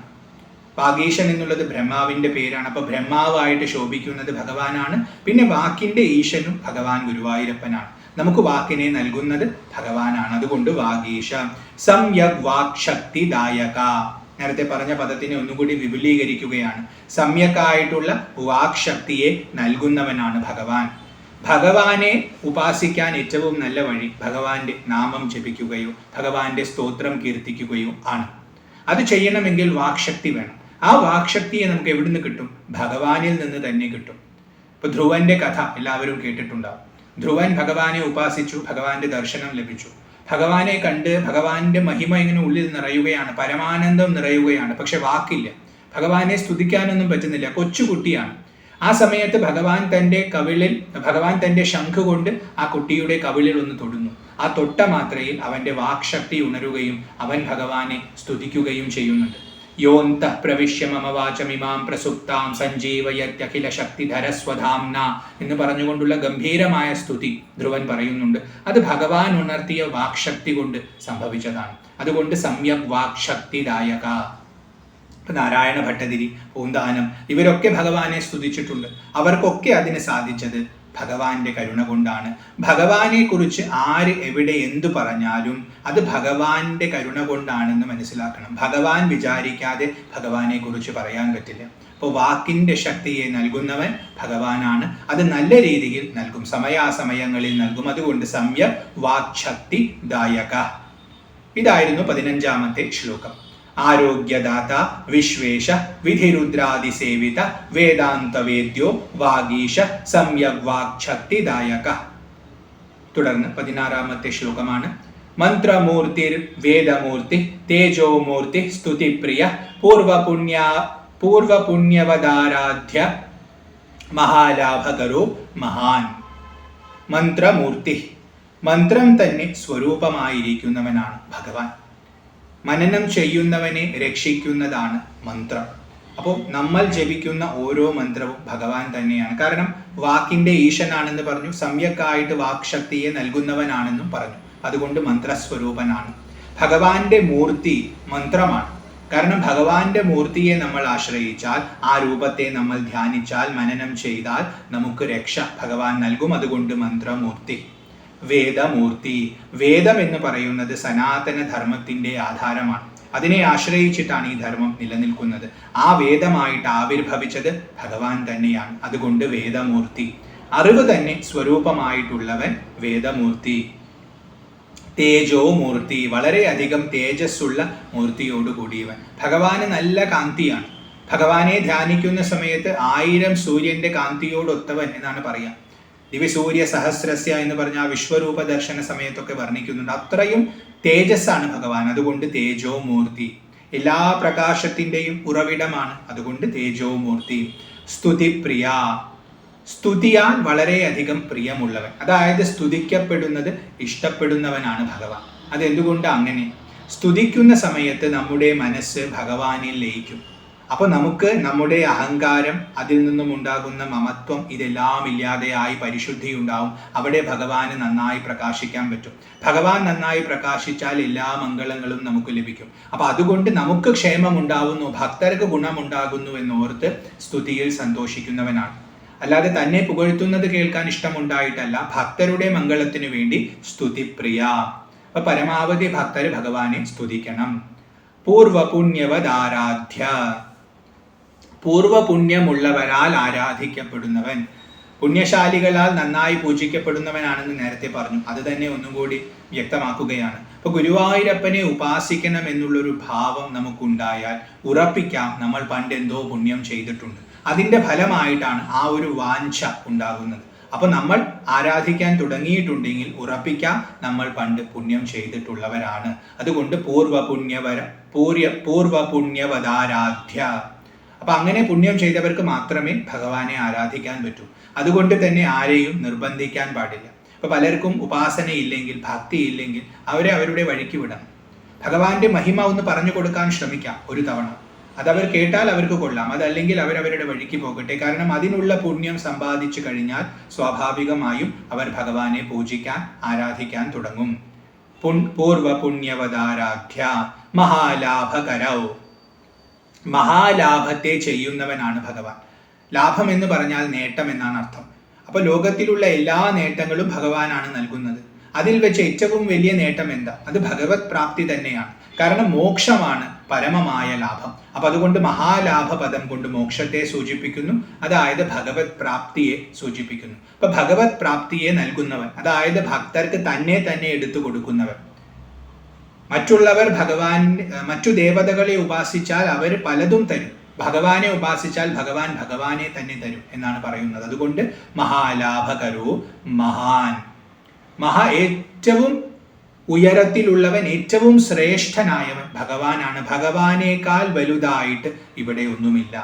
വാഗീശൻ എന്നുള്ളത് ബ്രഹ്മാവിന്റെ പേരാണ്. അപ്പൊ ബ്രഹ്മാവായിട്ട് ശോഭിക്കുന്നത് ഭഗവാനാണ്. പിന്നെ വാക്കിന്റെ ഈശനും ഭഗവാൻ ഗുരുവായൂരപ്പനാണ്. നമുക്ക് വാക്കിനെ നൽകുന്നത് ഭഗവാനാണ്. അതുകൊണ്ട് വാഗീശ. സംയക് വാക് ശക്തിദായക, നേരത്തെ പറഞ്ഞ പദത്തിനെ ഒന്നുകൂടി വിപുലീകരിക്കുകയാണ്. സമ്യക്കായിട്ടുള്ള വാക് ശക്തിയെ നൽകുന്നവനാണ് ഭഗവാൻ. ഭഗവാനെ ഉപാസിക്കാൻ ഏറ്റവും നല്ല വഴി ഭഗവാന്റെ നാമം ജപിക്കുകയോ ഭഗവാന്റെ സ്തോത്രം കീർത്തിക്കുകയോ ആണ്. അത് ചെയ്യണമെങ്കിൽ വാക്ശക്തി വേണം. ആ വാക്ശക്തിയെ നമുക്ക് എവിടുന്ന് കിട്ടും? ഭഗവാനിൽ നിന്ന് തന്നെ കിട്ടും. ഇപ്പൊ ധ്രുവന്റെ കഥ എല്ലാവരും കേട്ടിട്ടുണ്ടാവും. ധ്രുവൻ ഭഗവാനെ ഉപാസിച്ചു, ഭഗവാന്റെ ദർശനം ലഭിച്ചു. ഭഗവാനെ കണ്ട് ഭഗവാന്റെ മഹിമ ഇങ്ങനെ ഉള്ളിൽ നിറയുകയാണ്, പരമാനന്ദം നിറയുകയാണ്. പക്ഷെ വാക്കില്ല, ഭഗവാനെ സ്തുതിക്കാനൊന്നും പറ്റുന്നില്ല, കൊച്ചുകുട്ടിയാണ്. ആ സമയത്ത് ഭഗവാൻ തന്റെ ശംഖ് കൊണ്ട് ആ കുട്ടിയുടെ കവിളിൽ ഒന്ന് തൊടുന്നു. ആ തൊട്ട മാത്രയിൽ അവന്റെ വാക്ശക്തി ഉണരുകയും അവൻ ഭഗവാനെ സ്തുതിക്കുകയും ചെയ്യുന്നുണ്ട്. യോന്ത പ്രവിശ്യ മമ വാചമിമാം പ്രസുപ്താം സഞ്ജീവയത്യഖില ശക്തിധരസ്വധാംന എന്ന് പറഞ്ഞുകൊണ്ടുള്ള ഗംഭീരമായ സ്തുതി ധ്രുവൻ പറയുന്നുണ്ട്. അത് ഭഗവാൻ ഉണർത്തിയ വാക്ശക്തി കൊണ്ട് സംഭവിച്ചതാണ്. അതുകൊണ്ട് സമ്യക് വാക്ശക്തിദായക. നാരായണ ഭട്ടതിരി, പൂന്താനം, ഇവരൊക്കെ ഭഗവാനെ സ്തുതിച്ചിട്ടുണ്ട്. അവർക്കൊക്കെ അതിന് സാധിച്ചത് ഭഗവാന്റെ കരുണ കൊണ്ടാണ്. ഭഗവാനെ കുറിച്ച് ആര് എവിടെ എന്തു പറഞ്ഞാലും അത് ഭഗവാന്റെ കരുണ കൊണ്ടാണെന്ന് മനസ്സിലാക്കണം. ഭഗവാൻ വിചാരിക്കാതെ ഭഗവാനെ കുറിച്ച് പറയാൻ പറ്റില്ല. അപ്പോൾ വാക്കിന്റെ ശക്തിയെ നൽകുന്നവൻ ഭഗവാനാണ്. അത് നല്ല രീതിയിൽ നൽകും, സമയാസമയങ്ങളിൽ നൽകും. അതുകൊണ്ട് സമ്യക് വാക്ശക്തി ദായക. ഇതായിരുന്നു 15ാമത്തെ ശ്ലോകം. ആരോഗ്യദാത വിശ്വേശ വിധിരുദ്രാദി സേവിത വേദാന്ത വേദ്യോ വാഗീശ സമ്യക് വാക്ശക്തിദായക. തുടർന്ന് 16ാമത്തെ ശ്ലോകമാണ്. മന്ത്രമൂർത്തിർ വേദമൂർത്തി തേജോമൂർത്തി സ്തുതിപ്രിയ പൂർവപുണ്യവതാരാധ്യ മഹാലാഭകരോ മഹാൻ. മന്ത്രമൂർത്തി, മന്ത്രം തന്നെ സ്വരൂപമായിരിക്കുന്നവനാണ് ഭഗവാൻ. മനനം ചെയ്യുന്നവനെ രക്ഷിക്കുന്നതാണ് മന്ത്രം. അപ്പോൾ നമ്മൾ ജപിക്കുന്ന ഓരോ മന്ത്രവും ഭഗവാൻ തന്നെയാണ്. കാരണം വാക്കിന്റെ ഈശനാണെന്ന് പറഞ്ഞു, സമ്യക്കായിട്ട് വാക്ശക്തിയെ നൽകുന്നവനാണെന്നും പറഞ്ഞു. അതുകൊണ്ട് മന്ത്രസ്വരൂപനാണ്. ഭഗവാന്റെ മൂർത്തി മന്ത്രമാണ്. കാരണം ഭഗവാന്റെ മൂർത്തിയെ നമ്മൾ ആശ്രയിച്ചാൽ, ആ രൂപത്തെ നമ്മൾ ധ്യാനിച്ചാൽ, മനനം ചെയ്താൽ നമുക്ക് രക്ഷ ഭഗവാൻ നൽകും. അതുകൊണ്ട് മന്ത്രമൂർത്തി. വേദമൂർത്തി, വേദം എന്ന് പറയുന്നത് സനാതന ധർമ്മത്തിന്റെ ആധാരമാണ്. അതിനെ ആശ്രയിച്ചിട്ടാണ് ഈ ധർമ്മം നിലനിൽക്കുന്നത്. ആ വേദമായിട്ട് ആവിർഭവിച്ചത് ഭഗവാൻ തന്നെയാണ്. അതുകൊണ്ട് വേദമൂർത്തി. അറിവ് തന്നെ സ്വരൂപമായിട്ടുള്ളവൻ വേദമൂർത്തി. തേജോമൂർത്തി, വളരെയധികം തേജസ്സുള്ള മൂർത്തിയോട് കൂടിയവൻ. ഭഗവാന് നല്ല കാന്തിയാണ്. ഭഗവാനെ ധ്യാനിക്കുന്ന സമയത്ത് 1000 സൂര്യന്റെ കാന്തിയോടൊത്തവൻ എന്നാണ് പറയുക. ദിവ്യസൂര്യ സഹസ്രസ്യ എന്ന് പറഞ്ഞ ആ വിശ്വരൂപ ദർശന സമയത്തൊക്കെ വർണ്ണിക്കുന്നുണ്ട്. അത്രയും തേജസ്സാണ് ഭഗവാൻ. അതുകൊണ്ട് തേജോമൂർത്തി. എല്ലാ പ്രകാശത്തിൻ്റെയും ഉറവിടമാണ്. അതുകൊണ്ട് തേജോമൂർത്തി. സ്തുതിപ്രിയ, സ്തുതിയാൽ വളരെയധികം പ്രിയമുള്ളവൻ. അതായത് സ്തുതിക്കപ്പെടുന്നത് ഇഷ്ടപ്പെടുന്നവനാണ് ഭഗവാൻ. അതെന്തുകൊണ്ട് അങ്ങനെ? സ്തുതിക്കുന്ന സമയത്ത് നമ്മുടെ മനസ്സ് ഭഗവാനിൽ ലയിക്കും. അപ്പൊ നമുക്ക് നമ്മുടെ അഹങ്കാരം, അതിൽ നിന്നും ഉണ്ടാകുന്ന മമത്വം, ഇതെല്ലാം ഇല്ലാതെയായി പരിശുദ്ധി ഉണ്ടാവും. അവിടെ ഭഗവാന് നന്നായി പ്രകാശിക്കാൻ പറ്റും. ഭഗവാൻ നന്നായി പ്രകാശിച്ചാൽ എല്ലാ മംഗളങ്ങളും നമുക്ക് ലഭിക്കും. അപ്പൊ അതുകൊണ്ട് നമുക്ക് ക്ഷേമം ഉണ്ടാകുന്നു, ഭക്തർക്ക് ഗുണമുണ്ടാകുന്നു എന്നോർത്ത് സ്തുതിയിൽ സന്തോഷിക്കുന്നവനാണ്. അല്ലാതെ തന്നെ പുകഴ്ത്തുന്നത് കേൾക്കാൻ ഇഷ്ടമുണ്ടായിട്ടല്ല, ഭക്തരുടെ മംഗളത്തിനു വേണ്ടി സ്തുതിപ്രിയ. അപ്പൊ പരമാവധി ഭക്തര് ഭഗവാനെ സ്തുതിക്കണം. പൂർവപുണ്യവദാരാധ്യ, പൂർവപുണ്യമുള്ളവരാൽ ആരാധിക്കപ്പെടുന്നവൻ, പുണ്യശാലികളാൽ നന്നായി പൂജിക്കപ്പെടുന്നവനാണെന്ന് നേരത്തെ പറഞ്ഞു. അത് തന്നെ ഒന്നും കൂടി വ്യക്തമാക്കുകയാണ്. അപ്പൊ ഗുരുവായൂരപ്പനെ ഉപാസിക്കണം എന്നുള്ളൊരു ഭാവം നമുക്കുണ്ടായാൽ ഉറപ്പിക്കാം നമ്മൾ പണ്ട് എന്തോ പുണ്യം ചെയ്തിട്ടുണ്ട്. അതിന്റെ ഫലമായിട്ടാണ് ആ ഒരു വാഞ്ച ഉണ്ടാകുന്നത്. അപ്പൊ നമ്മൾ ആരാധിക്കാൻ തുടങ്ങിയിട്ടുണ്ടെങ്കിൽ ഉറപ്പിക്കാം നമ്മൾ പണ്ട് പുണ്യം ചെയ്തിട്ടുള്ളവരാണ്. അതുകൊണ്ട് പൂർവപുണ്യവദാരാധ്യ. അപ്പൊ അങ്ങനെ പുണ്യം ചെയ്തവർക്ക് മാത്രമേ ഭഗവാനെ ആരാധിക്കാൻ പറ്റൂ. അതുകൊണ്ട് തന്നെ ആരെയും നിർബന്ധിക്കാൻ പാടില്ല. ഇപ്പൊ പലർക്കും ഉപാസന ഇല്ലെങ്കിൽ, ഭക്തി ഇല്ലെങ്കിൽ അവരെ അവരുടെ വഴിക്ക് വിടണം. ഭഗവാന്റെ മഹിമ ഒന്ന് പറഞ്ഞു കൊടുക്കാൻ ശ്രമിക്കാം ഒരു തവണ. അതവർ കേട്ടാൽ അവർക്ക് കൊള്ളാം, അതല്ലെങ്കിൽ അവരവരുടെ വഴിക്ക് പോകട്ടെ. കാരണം അതിനുള്ള പുണ്യം സമ്പാദിച്ചു കഴിഞ്ഞാൽ സ്വാഭാവികമായും അവർ ഭഗവാനെ പൂജിക്കാൻ, ആരാധിക്കാൻ തുടങ്ങും. പൂർവപുണ്യവദാരാധ്യ മഹാലാഭകരൗ. മഹാലാഭത്തെ ചെയ്യുന്നവനാണ് ഭഗവാൻ. ലാഭം എന്ന് പറഞ്ഞാൽ നേട്ടം എന്നാണ് അർത്ഥം. അപ്പൊ ലോകത്തിലുള്ള എല്ലാ നേട്ടങ്ങളും ഭഗവാനാണ് നൽകുന്നത്. അതിൽ വെച്ച് ഏറ്റവും വലിയ നേട്ടം എന്താ? അത് ഭഗവത് പ്രാപ്തി തന്നെയാണ്. കാരണം മോക്ഷമാണ് പരമമായ ലാഭം. അപ്പൊ അതുകൊണ്ട് മഹാലാഭ പദം കൊണ്ട് മോക്ഷത്തെ സൂചിപ്പിക്കുന്നു, അതായത് ഭഗവത് പ്രാപ്തിയെ സൂചിപ്പിക്കുന്നു. അപ്പൊ ഭഗവത് പ്രാപ്തിയെ നൽകുന്നവൻ, അതായത് ഭക്തർക്ക് തന്നെ എടുത്തു കൊടുക്കുന്നവൻ. മറ്റുള്ളവർ മറ്റു ദേവതകളെ ഉപാസിച്ചാൽ അവർ പലതും തരും. ഭഗവാനെ ഉപാസിച്ചാൽ ഭഗവാൻ ഭഗവാനെ തന്നെ തരും എന്നാണ് പറയുന്നത്. അതുകൊണ്ട് മഹാലാഭകരോ മഹാൻ. ഏറ്റവും ഉയരത്തിലുള്ളവൻ, ഏറ്റവും ശ്രേഷ്ഠനായവൻ ഭഗവാനാണ്. ഭഗവാനേക്കാൾ വലുതായിട്ട് ഇവിടെ ഒന്നുമില്ല.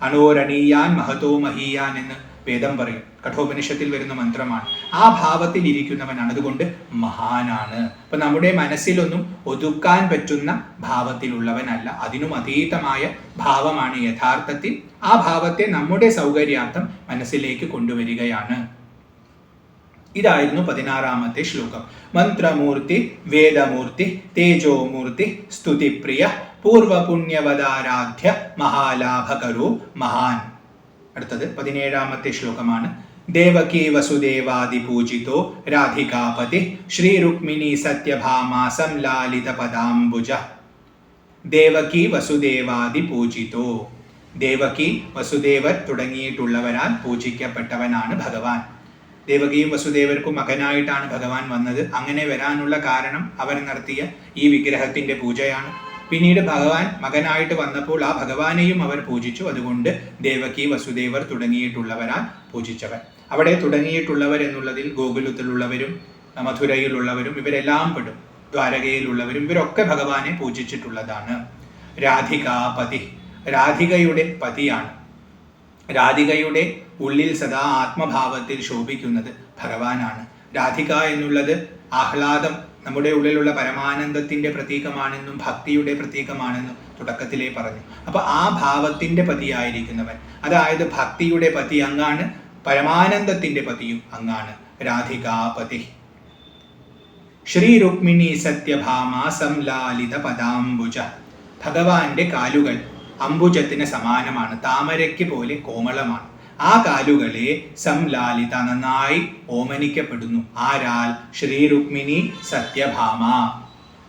അണോരണീയാൻ മഹതോ മഹീയാൻ എന്ന് വേദം പറയും. കഠോപനിഷത്തിൽ വരുന്ന മന്ത്രമാണ്. ആ ഭാവത്തിൽ ഇരിക്കുന്നവനാണ്. അതുകൊണ്ട് മഹാനാണ്. അപ്പൊ നമ്മുടെ മനസ്സിലൊന്നും ഒതുക്കാൻ പറ്റുന്ന ഭാവത്തിലുള്ളവനല്ല, അതിനും അതീതമായ ഭാവമാണ് യഥാർത്ഥത്തിൽ. ആ ഭാവത്തെ നമ്മുടെ സൗകര്യാർത്ഥം മനസ്സിലേക്ക് കൊണ്ടുവരികയാണ്. ഇതായിരുന്നു 16ാമത്തെ ശ്ലോകം. മന്ത്രമൂർത്തി, വേദമൂർത്തി, തേജോമൂർത്തി, സ്തുതിപ്രിയ, പൂർവപുണ്യവദാരാധ്യ, മഹാലാഭകരോ മഹാൻ. അടുത്തത് 17ാമത്തെ ശ്ലോകമാണ്. ദേവകീ വസുദേവാദി പൂജിതോ രാധികാപതി, ശ്രീരുക്മിണി സത്യഭാമാ സംലാലിത പദാംബുജ. ദേവകീ വസുദേവാദി പൂജിതോ. ദേവകി, വസുദേവർ തുടങ്ങിയിട്ടുള്ളവരാൽ പൂജിക്കപ്പെട്ടവനാണ് ഭഗവാൻ. ദേവകിയും വസുദേവർക്കും മകനായിട്ടാണ് ഭഗവാൻ വന്നത്. അങ്ങനെ വരാനുള്ള കാരണം അവർ നടത്തിയ ഈ വിഗ്രഹത്തിന്റെ പൂജയാണ്. പിന്നീട് ഭഗവാൻ മകനായിട്ട് വന്നപ്പോൾ ആ ഭഗവാനെയും അവർ പൂജിച്ചു. അതുകൊണ്ട് ദേവകി, വസുദേവർ തുടങ്ങിയിട്ടുള്ളവരാൽ പൂജിച്ചവർ. അവിടെ തുടങ്ങിയിട്ടുള്ളവർ എന്നുള്ളതിൽ ഗോകുലത്തിലുള്ളവരും മഥുരയിലുള്ളവരും ഇവരെല്ലാം പെടും. ദ്വാരകയിലുള്ളവരും ഇവരൊക്കെ ഭഗവാനെ പൂജിച്ചിട്ടുള്ളതാണ്. രാധികാപതി, രാധികയുടെ പതിയാണ്. രാധികയുടെ ഉള്ളിൽ സദാ ആത്മഭാവത്തിൽ ശോഭിക്കുന്നത് ഭഗവാനാണ്. രാധിക എന്നുള്ളത് ആഹ്ലാദം, നമ്മുടെ ഉള്ളിലുള്ള പരമാനന്ദത്തിന്റെ പ്രതീകമാണെന്നും ഭക്തിയുടെ പ്രതീകമാണെന്നും തുടക്കത്തിലേ പറഞ്ഞു. അപ്പൊ ആ ഭാവത്തിന്റെ പതിയായിരിക്കുന്നവൻ, അതായത് ഭക്തിയുടെ പതി അങ്ങാണ്, പരമാനന്ദത്തിന്റെ പതിയും അങ്ങാണ്. രാധികാപതി. ശ്രീ രുക്മിണി സത്യഭാമ സംലാലിത പദാംബുജ. ഭഗവാന്റെ കാലുകൾ അംബുജത്തിന് സമാനമാണ്, താമരയ്ക്ക് പോലെ കോമളമാണ്. ആ കാലുകളെ സംലാലിത, നന്നായി ഓമനിക്കപ്പെടുന്നു. ആരാൽ? ശ്രീ രുക്മിണി സത്യഭാമ.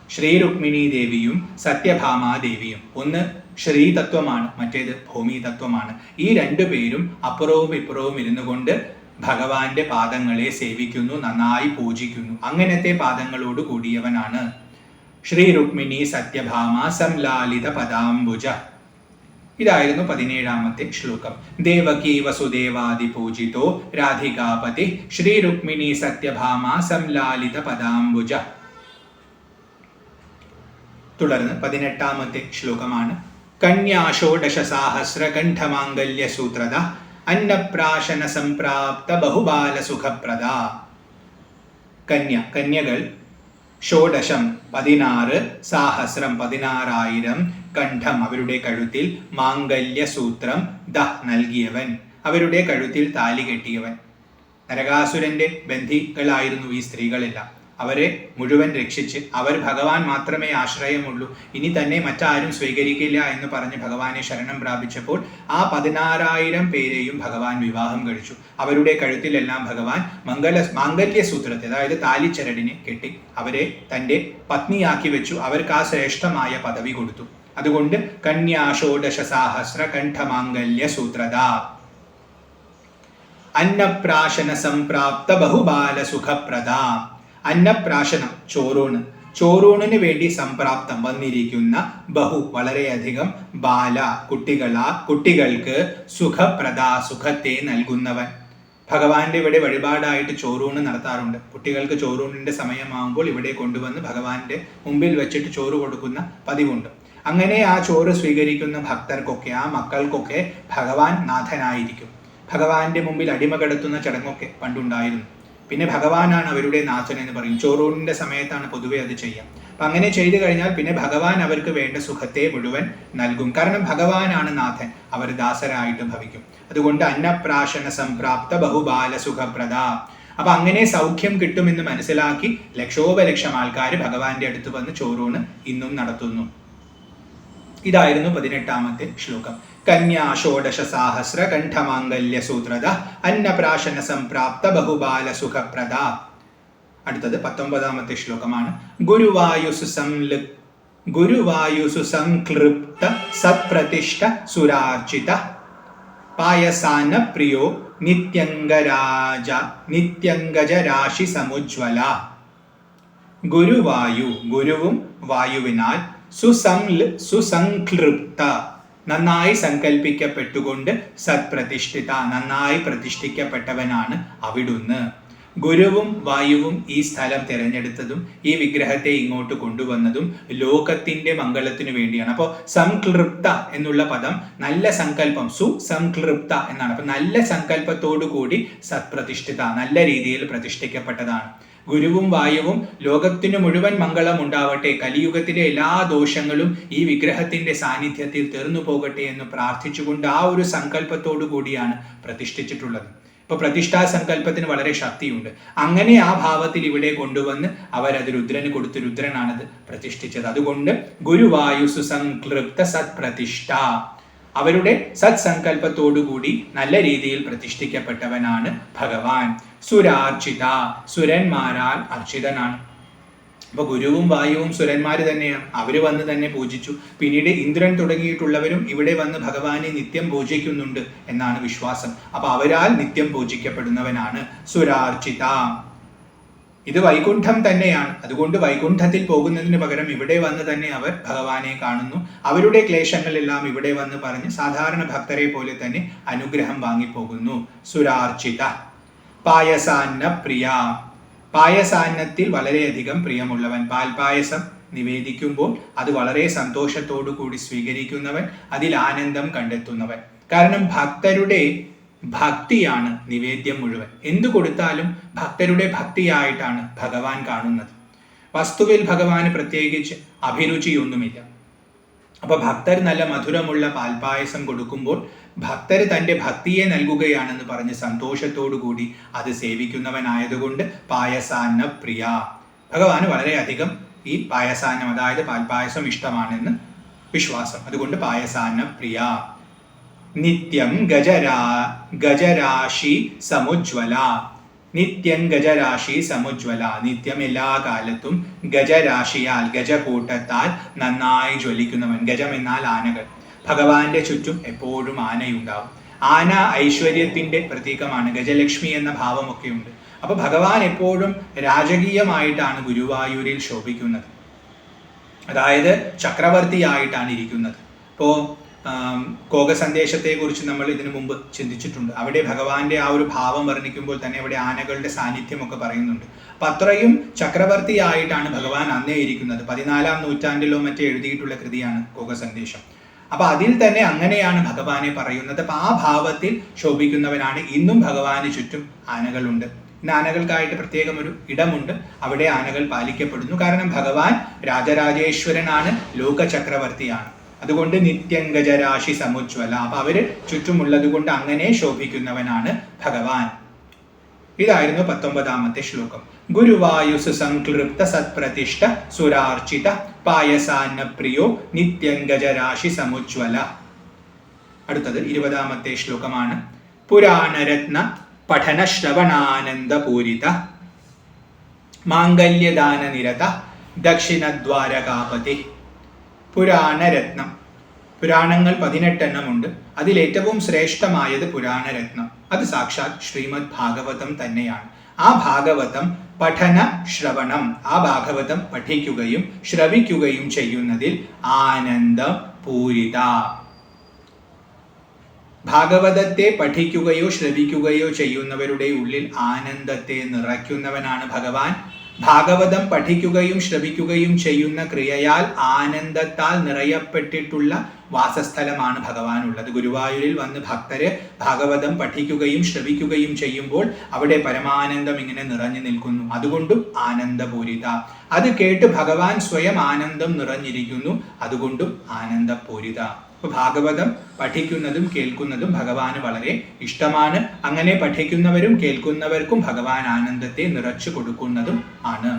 ശ്രീ രുക്മിണി ദേവിയും സത്യഭാമാ ദേവിയും. ഒന്ന് ശ്രീതത്വമാണ്, മറ്റേത് ഭൂമി തത്വമാണ്. ഈ രണ്ടുപേരും അപ്പുറവും ഇപ്പുറവും ഇരുന്നു കൊണ്ട് ഭഗവാന്റെ പാദങ്ങളെ സേവിക്കുന്നു, നന്നായി പൂജിക്കുന്നു. അങ്ങനത്തെ പാദങ്ങളോട് കൂടിയവനാണ് ശ്രീ രുക്മിണി സത്യഭാമ സംലാലിത പദാംബുജ. ഇതായിരുന്നു 17ാമത്തെ ശ്ലോകം. ദേവകീ വസുദേവാദി പൂജിതോ രാധികാപതി, ശ്രീ രുക്മിണി സത്യഭാമ സംലാലിത പദാംബുജ. തുടർന്ന് 18ാമത്തെ ശ്ലോകമാണ്. കന്യാ ഷോഡശ സാഹസ്ര കണ്ഠമാംഗല്യ സൂത്രദ, അന്നപ്രാശന സംപ്രാപ്ത ബഹുബാല സുഖപ്രദ. കന്യകൾ ഷോഡശം 16 സാഹസ്രം 16,000 കണ്ഠം അവരുടെ കഴുത്തിൽ മാംഗല്യ സൂത്രം നൽകിയവൻ അവരുടെ കഴുത്തിൽ താലി കെട്ടിയവൻ. നരകാസുരന്റെ ബന്ധികളായിരുന്നു ഈ സ്ത്രീകളെല്ലാം. അവരെ മുഴുവൻ രക്ഷിച്ച് അവർ ഭഗവാൻ മാത്രമേ ആശ്രയമുള്ളൂ, ഇനി തന്നെ മറ്റാരും സ്വീകരിക്കില്ല എന്ന് പറഞ്ഞ് ഭഗവാനെ ശരണം പ്രാപിച്ചപ്പോൾ ആ 16,000 പേരെയും ഭഗവാൻ വിവാഹം കഴിച്ചു. അവരുടെ കഴുത്തിലെല്ലാം ഭഗവാൻ മാംഗല്യ സൂത്രത്തെ, അതായത് താലിച്ചരടിനെ കെട്ടി അവരെ തൻ്റെ പത്നിയാക്കി വെച്ചു. അവർക്ക് ആ ശ്രേഷ്ഠമായ പദവി കൊടുത്തു. അതുകൊണ്ട് കന്യാഷോഡശ സാഹസ്ര കണ്ഠമാംഗല്യ സൂത്രത. അന്നപ്രാശന സംപ്രാപ്ത ബഹുബാല സുഖപ്രദ. അന്നപ്രാശനം ചോറൂണിന് വേണ്ടി സംപ്രാപ്തം വന്നിരിക്കുന്ന വളരെയധികം ബാല കുട്ടികൾക്ക് സുഖപ്രദ സുഖത്തെ നൽകുന്നവൻ. ഭഗവാന്റെ ഇവിടെ വഴിപാടായിട്ട് ചോറൂണ് നടത്താറുണ്ട്. കുട്ടികൾക്ക് ചോറൂണിന്റെ സമയമാകുമ്പോൾ ഇവിടെ കൊണ്ടുവന്ന് ഭഗവാന്റെ മുമ്പിൽ വെച്ചിട്ട് ചോറ് കൊടുക്കുന്ന പതിവുണ്ട്. അങ്ങനെ ആ ചോറ് സ്വീകരിക്കുന്ന ഭക്തർക്കൊക്കെ, ആ മക്കൾക്കൊക്കെ ഭഗവാൻ നാഥനായിരിക്കും. ഭഗവാന്റെ മുമ്പിൽ അടിമ കിടത്തുന്ന ചടങ്ങൊക്കെ പണ്ടുണ്ടായിരുന്നു. പിന്നെ ഭഗവാനാണ് അവരുടെ നാഥൻ എന്ന് പറയും. ചോറൂണിന്റെ സമയത്താണ് പൊതുവെ അത് ചെയ്യാം. അപ്പം അങ്ങനെ ചെയ്തു കഴിഞ്ഞാൽ പിന്നെ ഭഗവാൻ അവർക്ക് വേണ്ട സുഖത്തെ മുഴുവൻ നൽകും. കാരണം ഭഗവാനാണ് നാഥൻ, അവർ ദാസരായിട്ട് ഭവിക്കും. അതുകൊണ്ട് അന്നപ്രാശന സംപ്രാപ്ത ബഹുബാല സുഖപ്രദ. അപ്പൊ അങ്ങനെ സൗഖ്യം കിട്ടുമെന്ന് മനസ്സിലാക്കി ലക്ഷോപലക്ഷം ആൾക്കാർ ഭഗവാന്റെ അടുത്ത് വന്ന് ചോറൂണ് ഇന്നും നടത്തുന്നു. ഇതായിരുന്നു 18ാമത്തെ ശ്ലോകം. കന്യാ ഷോഡശ സാഹസ്ര കണ്ഠമാംഗല്യ സൂത്രത അന്നപ്രാശന സംപ്രാപ്ത ബഹുബാല സുഖപ്രദ. അടുത്തത് 19ാമത്തെ ശ്ലോകമാണ്. ഗുരുവായുസു സംക്ലിപ്ത സത്പ്രതിഷ്ഠ സുരാർച്ചിത പായസാന പ്രിയോ നിത്യംഗജരാശി സമുജ്വല. ഗുരുവും വായുവിനാൽ സുസംക്ലിപ്ത നന്നായി സങ്കല്പിക്കപ്പെട്ടുകൊണ്ട് സത്പ്രതിഷ്ഠിത നന്നായി പ്രതിഷ്ഠിക്കപ്പെട്ടവനാണ് അവിടുന്ന്. ഗുരുവും വായുവും ഈ സ്ഥലം തിരഞ്ഞെടുത്തതും ഈ വിഗ്രഹത്തെ ഇങ്ങോട്ട് കൊണ്ടുവന്നതും ലോകത്തിന്റെ മംഗളത്തിനു വേണ്ടിയാണ്. അപ്പോൾ സംക്ലിപ്ത എന്നുള്ള പദം നല്ല സങ്കല്പം, സുസംക്ലിപ്ത എന്നാണ്. അപ്പൊ നല്ല സങ്കല്പത്തോടു കൂടി സത്പ്രതിഷ്ഠിത നല്ല രീതിയിൽ പ്രതിഷ്ഠിക്കപ്പെട്ടതാണ്. ഗുരുവും വായുവും ലോകത്തിനു മുഴുവൻ മംഗളം ഉണ്ടാവട്ടെ, കലിയുഗത്തിലെ എല്ലാ ദോഷങ്ങളും ഈ വിഗ്രഹത്തിന്റെ സാന്നിധ്യത്തിൽ തീർന്നു പോകട്ടെ എന്ന് പ്രാർത്ഥിച്ചുകൊണ്ട് ആ ഒരു സങ്കല്പത്തോടു കൂടിയാണ് പ്രതിഷ്ഠിച്ചിട്ടുള്ളത്. ഇപ്പൊ പ്രതിഷ്ഠാ സങ്കല്പത്തിന് വളരെ ശക്തിയുണ്ട്. അങ്ങനെ ആ ഭാവത്തിൽ ഇവിടെ കൊണ്ടുവന്ന് അവരത് രുദ്രന് കൊടുത്ത് രുദ്രനാണത് പ്രതിഷ്ഠിച്ചത്. അതുകൊണ്ട് ഗുരുവായു സുസംക്ലിപ്ത സത്പ്രതിഷ്ഠ, അവരുടെ സത്സങ്കല്പത്തോടുകൂടി നല്ല രീതിയിൽ പ്രതിഷ്ഠിക്കപ്പെട്ടവനാണ് ഭഗവാൻ. സുരാർച്ചിത, സുരന്മാരാൽ അർച്ചിതനാണ്. അപ്പൊ ഗുരുവും വായുവും സുരന്മാര് തന്നെയാണ്. അവര് വന്ന് തന്നെ പൂജിച്ചു. പിന്നീട് ഇന്ദ്രൻ തുടങ്ങിയിട്ടുള്ളവരും ഇവിടെ വന്ന് ഭഗവാനെ നിത്യം പൂജിക്കുന്നുണ്ട് എന്നാണ് വിശ്വാസം. അപ്പൊ അവരാൽ നിത്യം പൂജിക്കപ്പെടുന്നവനാണ് സുരാർച്ചിത. ഇത് വൈകുണ്ഠം തന്നെയാണ്. അതുകൊണ്ട് വൈകുണ്ഠത്തിൽ പോകുന്നതിന് പകരം ഇവിടെ വന്ന് തന്നെ അവർ ഭഗവാനെ കാണുന്നു. അവരുടെ ക്ലേശങ്ങളെല്ലാം ഇവിടെ വന്ന് പറഞ്ഞ് സാധാരണ ഭക്തരെ പോലെ തന്നെ അനുഗ്രഹം വാങ്ങിപ്പോകുന്നു. സുരാർച്ചിത. പായസാന്ന പ്രിയ, പായസാന്നത്തിൽ വളരെയധികം പ്രിയമുള്ളവൻ. പാൽപായസം നിവേദിക്കുമ്പോൾ അത് വളരെ സന്തോഷത്തോടു കൂടി സ്വീകരിക്കുന്നവൻ, അതിൽ ആനന്ദം കണ്ടെത്തുന്നവൻ. കാരണം ഭക്തരുടെ ഭക്തിയാണ് നിവേദ്യം മുഴുവൻ. എന്തു കൊടുത്താലും ഭക്തരുടെ ഭക്തിയായിട്ടാണ് ഭഗവാൻ കാണുന്നത്. വസ്തുവിൽ ഭഗവാന് പ്രത്യേകിച്ച് അഭിരുചിയൊന്നുമില്ല. അപ്പൊ ഭക്തർ നല്ല മധുരമുള്ള പാൽപായസം കൊടുക്കുമ്പോൾ ഭക്തർ തൻ്റെ ഭക്തിയെ നൽകുകയാണെന്ന് പറഞ്ഞ് സന്തോഷത്തോടു കൂടി അത് സേവിക്കുന്നവനായതുകൊണ്ട് പായസാന്ന പ്രിയ. ഭഗവാന് വളരെയധികം ഈ പായസാന്നം, അതായത് പാൽപായസം ഇഷ്ടമാണെന്ന് വിശ്വാസം. അതുകൊണ്ട് പായസാന്ന പ്രിയ. നിത്യം ഗജരാശി സമുജ്വല. നിത്യം ഗജരാശി സമുജ്വല. നിത്യം എല്ലാ കാലത്തും ഗജരാശിയാൽ, ഗജകൂട്ടത്താൽ നന്നായി ജ്വലിക്കുന്നവൻ. ഗജം എന്നാൽ ആനകൾ. ഭഗവാന്റെ ചുറ്റും എപ്പോഴും ആനയുണ്ടാവും. ആന ഐശ്വര്യത്തിന്റെ പ്രതീകമാണ്. ഗജലക്ഷ്മി എന്ന ഭാവമൊക്കെ ഉണ്ട്. അപ്പൊ ഭഗവാൻ എപ്പോഴും രാജകീയമായിട്ടാണ് ഗുരുവായൂരിൽ ശോഭിക്കുന്നത്. അതായത് ചക്രവർത്തിയായിട്ടാണ് ഇരിക്കുന്നത്. ഇപ്പോ കോക സന്ദേശത്തെ കുറിച്ച് നമ്മൾ ഇതിനു മുമ്പ് ചിന്തിച്ചിട്ടുണ്ട്. അവിടെ ഭഗവാന്റെ ആ ഒരു ഭാവം വർണ്ണിക്കുമ്പോൾ തന്നെ അവിടെ ആനകളുടെ സാന്നിധ്യമൊക്കെ പറയുന്നുണ്ട്. അപ്പൊ അത്രയും ചക്രവർത്തിയായിട്ടാണ് ഭഗവാൻ അന്നേ ഇരിക്കുന്നത്. 14ാം നൂറ്റാണ്ടിലോ മറ്റേ എഴുതിയിട്ടുള്ള കൃതിയാണ് കോക സന്ദേശം. അപ്പൊ അതിൽ തന്നെ അങ്ങനെയാണ് ഭഗവാനെ പറയുന്നത്. അപ്പൊ ആ ഭാവത്തിൽ ശോഭിക്കുന്നവനാണ്. ഇന്നും ഭഗവാന് ചുറ്റും ആനകളുണ്ട്. ഇന്ന് ആനകൾക്കായിട്ട് പ്രത്യേകം ഒരു ഇടമുണ്ട്, അവിടെ ആനകൾ പാലിക്കപ്പെടുന്നു. കാരണം ഭഗവാൻ രാജരാജേശ്വരനാണ്, ലോക ചക്രവർത്തിയാണ്. അതുകൊണ്ട് നിത്യംഗജരാശി സമുജ്വല, അപ്പൊ അവര് ചുറ്റുമുള്ളത് കൊണ്ട് അങ്ങനെ ശോഭിക്കുന്നവനാണ് ഭഗവാൻ. ഇതായിരുന്നു 19ാമത്തെ ശ്ലോകം. ഗുരുവായുസ് സംക്ലൃപ്ത സത്പ്രതിഷ്ഠ സുരാർച്ചിത പായസാന്ന പ്രിയോ നിത്യംഗജരാശി സമുജ്വല. അടുത്തത് 20ാമത്തെ ശ്ലോകമാണ്. പുരാണരത്ന പഠന ശ്രവണാനന്ദ പൂരിത മാംഗല്യദാന നിരത ദക്ഷിണദ്വാരകാപതി. പുരാണരത്നം, പുരാണങ്ങൾ 18 ഉണ്ട്. അതിലേറ്റവും ശ്രേഷ്ഠമായത് പുരാണരത്നം. അത് സാക്ഷാത് ശ്രീമദ് ഭാഗവതം തന്നെയാണ്. ആ ഭാഗവതം പഠന ശ്രവണം, ആ ഭാഗവതം പഠിക്കുകയും ശ്രവിക്കുകയും ചെയ്യുന്നതിൽ ആനന്ദം പൂരിത. ഭാഗവതത്തെ പഠിക്കുകയോ ശ്രവിക്കുകയോ ചെയ്യുന്നവരുടെ ഉള്ളിൽ ആനന്ദത്തെ നിറയ്ക്കുന്നവനാണ് ഭഗവാൻ. ഭാഗവതം പഠിക്കുകയും ശ്രവിക്കുകയും ചെയ്യുന്ന ക്രിയയാൽ ആനന്ദത്താൽ നിറയപ്പെട്ടിട്ടുള്ള വാസസ്ഥലമാണ് ഭഗവാനുള്ളത്. ഗുരുവായൂരിൽ വന്ന് ഭക്തര് ഭാഗവതം പഠിക്കുകയും ശ്രവിക്കുകയും ചെയ്യുമ്പോൾ അവിടെ പരമാനന്ദം ഇങ്ങനെ നിറഞ്ഞു നിൽക്കുന്നു. അതുകൊണ്ടും ആനന്ദപൂരിത. അത് കേട്ട് ഭഗവാൻ സ്വയം ആനന്ദം നിറഞ്ഞിരിക്കുന്നു, അതുകൊണ്ടും ആനന്ദപൂരിത. അപ്പൊ ഭാഗവതം പഠിക്കുന്നതും കേൾക്കുന്നതും ഭഗവാന് വളരെ ഇഷ്ടമാണ്. അങ്ങനെ പഠിക്കുന്നവരും കേൾക്കുന്നവർക്കും ഭഗവാൻ ആനന്ദത്തെ നിറച്ചു കൊടുക്കുന്നതും ആണ്.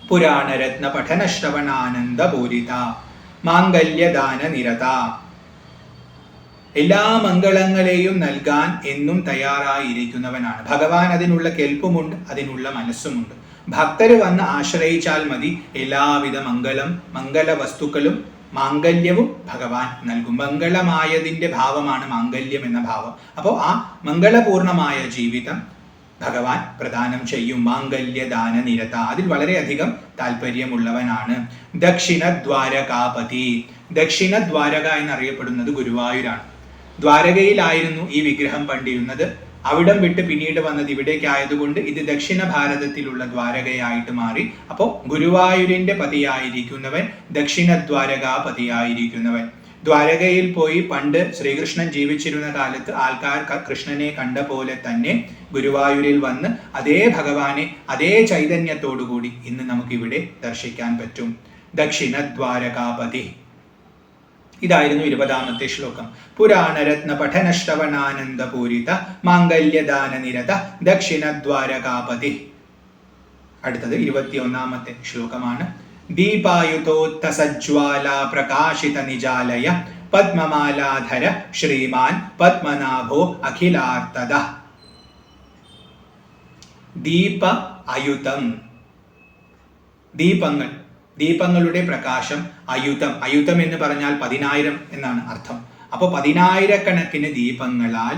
പുരാണരത്ന പഠന ശ്രവണാനന്ദ പൂരിത മാംഗല്യദാന നിരത. എല്ലാ മംഗളങ്ങളെയും നൽകാൻ എന്നും തയ്യാറായിരിക്കുന്നവനാണ് ഭഗവാൻ. അതിനുള്ള കെൽപ്പുമുണ്ട്, അതിനുള്ള മനസ്സുമുണ്ട്. ഭക്തര് വന്ന് ആശ്രയിച്ചാൽ മതി, എല്ലാവിധ മംഗള വസ്തുക്കളും മാംഗല്യവും ഭഗവാൻ നൽകും. മംഗളമായതിന്റെ ഭാവമാണ് മാംഗല്യം എന്ന ഭാവം. അപ്പോൾ ആ മംഗളപൂർണമായ ജീവിതം ഭഗവാൻ പ്രദാനം ചെയ്യും. മാംഗല്യദാന നിരത, അതിൽ വളരെയധികം താല്പര്യമുള്ളവനാണ്. ദക്ഷിണദ്വാരകാപതി. ദക്ഷിണ ദ്വാരക എന്നറിയപ്പെടുന്നത് ഗുരുവായൂരാണ്. ദ്വാരകയിലായിരുന്നു ഈ വിഗ്രഹം പണ്ടിരുന്നത്. അവിടം വിട്ട് പിന്നീട് വന്നത് ഇവിടേക്കായതുകൊണ്ട് ഇത് ദക്ഷിണ ഭാരതത്തിലുള്ള ദ്വാരകയായിട്ട് മാറി. അപ്പോൾ ഗുരുവായൂരിന്റെ പതിയായിരിക്കുന്നവൻ ദക്ഷിണദ്വാരകാപതിയായിരിക്കുന്നവൻ. ദ്വാരകയിൽ പോയി പണ്ട് ശ്രീകൃഷ്ണൻ ജീവിച്ചിരുന്ന കാലത്ത് ആൾക്കാർ കൃഷ്ണനെ കണ്ട പോലെ തന്നെ ഗുരുവായൂരിൽ വന്ന് അതേ ഭഗവാനെ അതേ ചൈതന്യത്തോടുകൂടി ഇന്ന് നമുക്കിവിടെ ദർശിക്കാൻ പറ്റും. ദക്ഷിണദ്വാരകാപതി. ഇതായിരുന്നു 20ാമത്തെ ശ്ലോകം. പുരാണരത്ന പഠന ശ്രവണാനന്ദ പൂരിത മാംഗല്യദാന നിരത ദക്ഷിണദ്വാരകാപതി. അടുത്തത് 21ാമത്തെ ശ്ലോകമാണ്. ദീപായുതോത്ത സജ്വാല പ്രകാശിത നിജാലയ പദ്മമാലാധര ശ്രീമാൻ പത്മനാഭോ അഖിലാർത്തദ. ദീപ അയുതം, ദീപങ്ങൾ, ദീപങ്ങളുടെ പ്രകാശം. അയുതം എന്ന് പറഞ്ഞാൽ 10,000 എന്നാണ് അർത്ഥം. അപ്പോൾ 10,000കണക്കിന് ദീപങ്ങളാൽ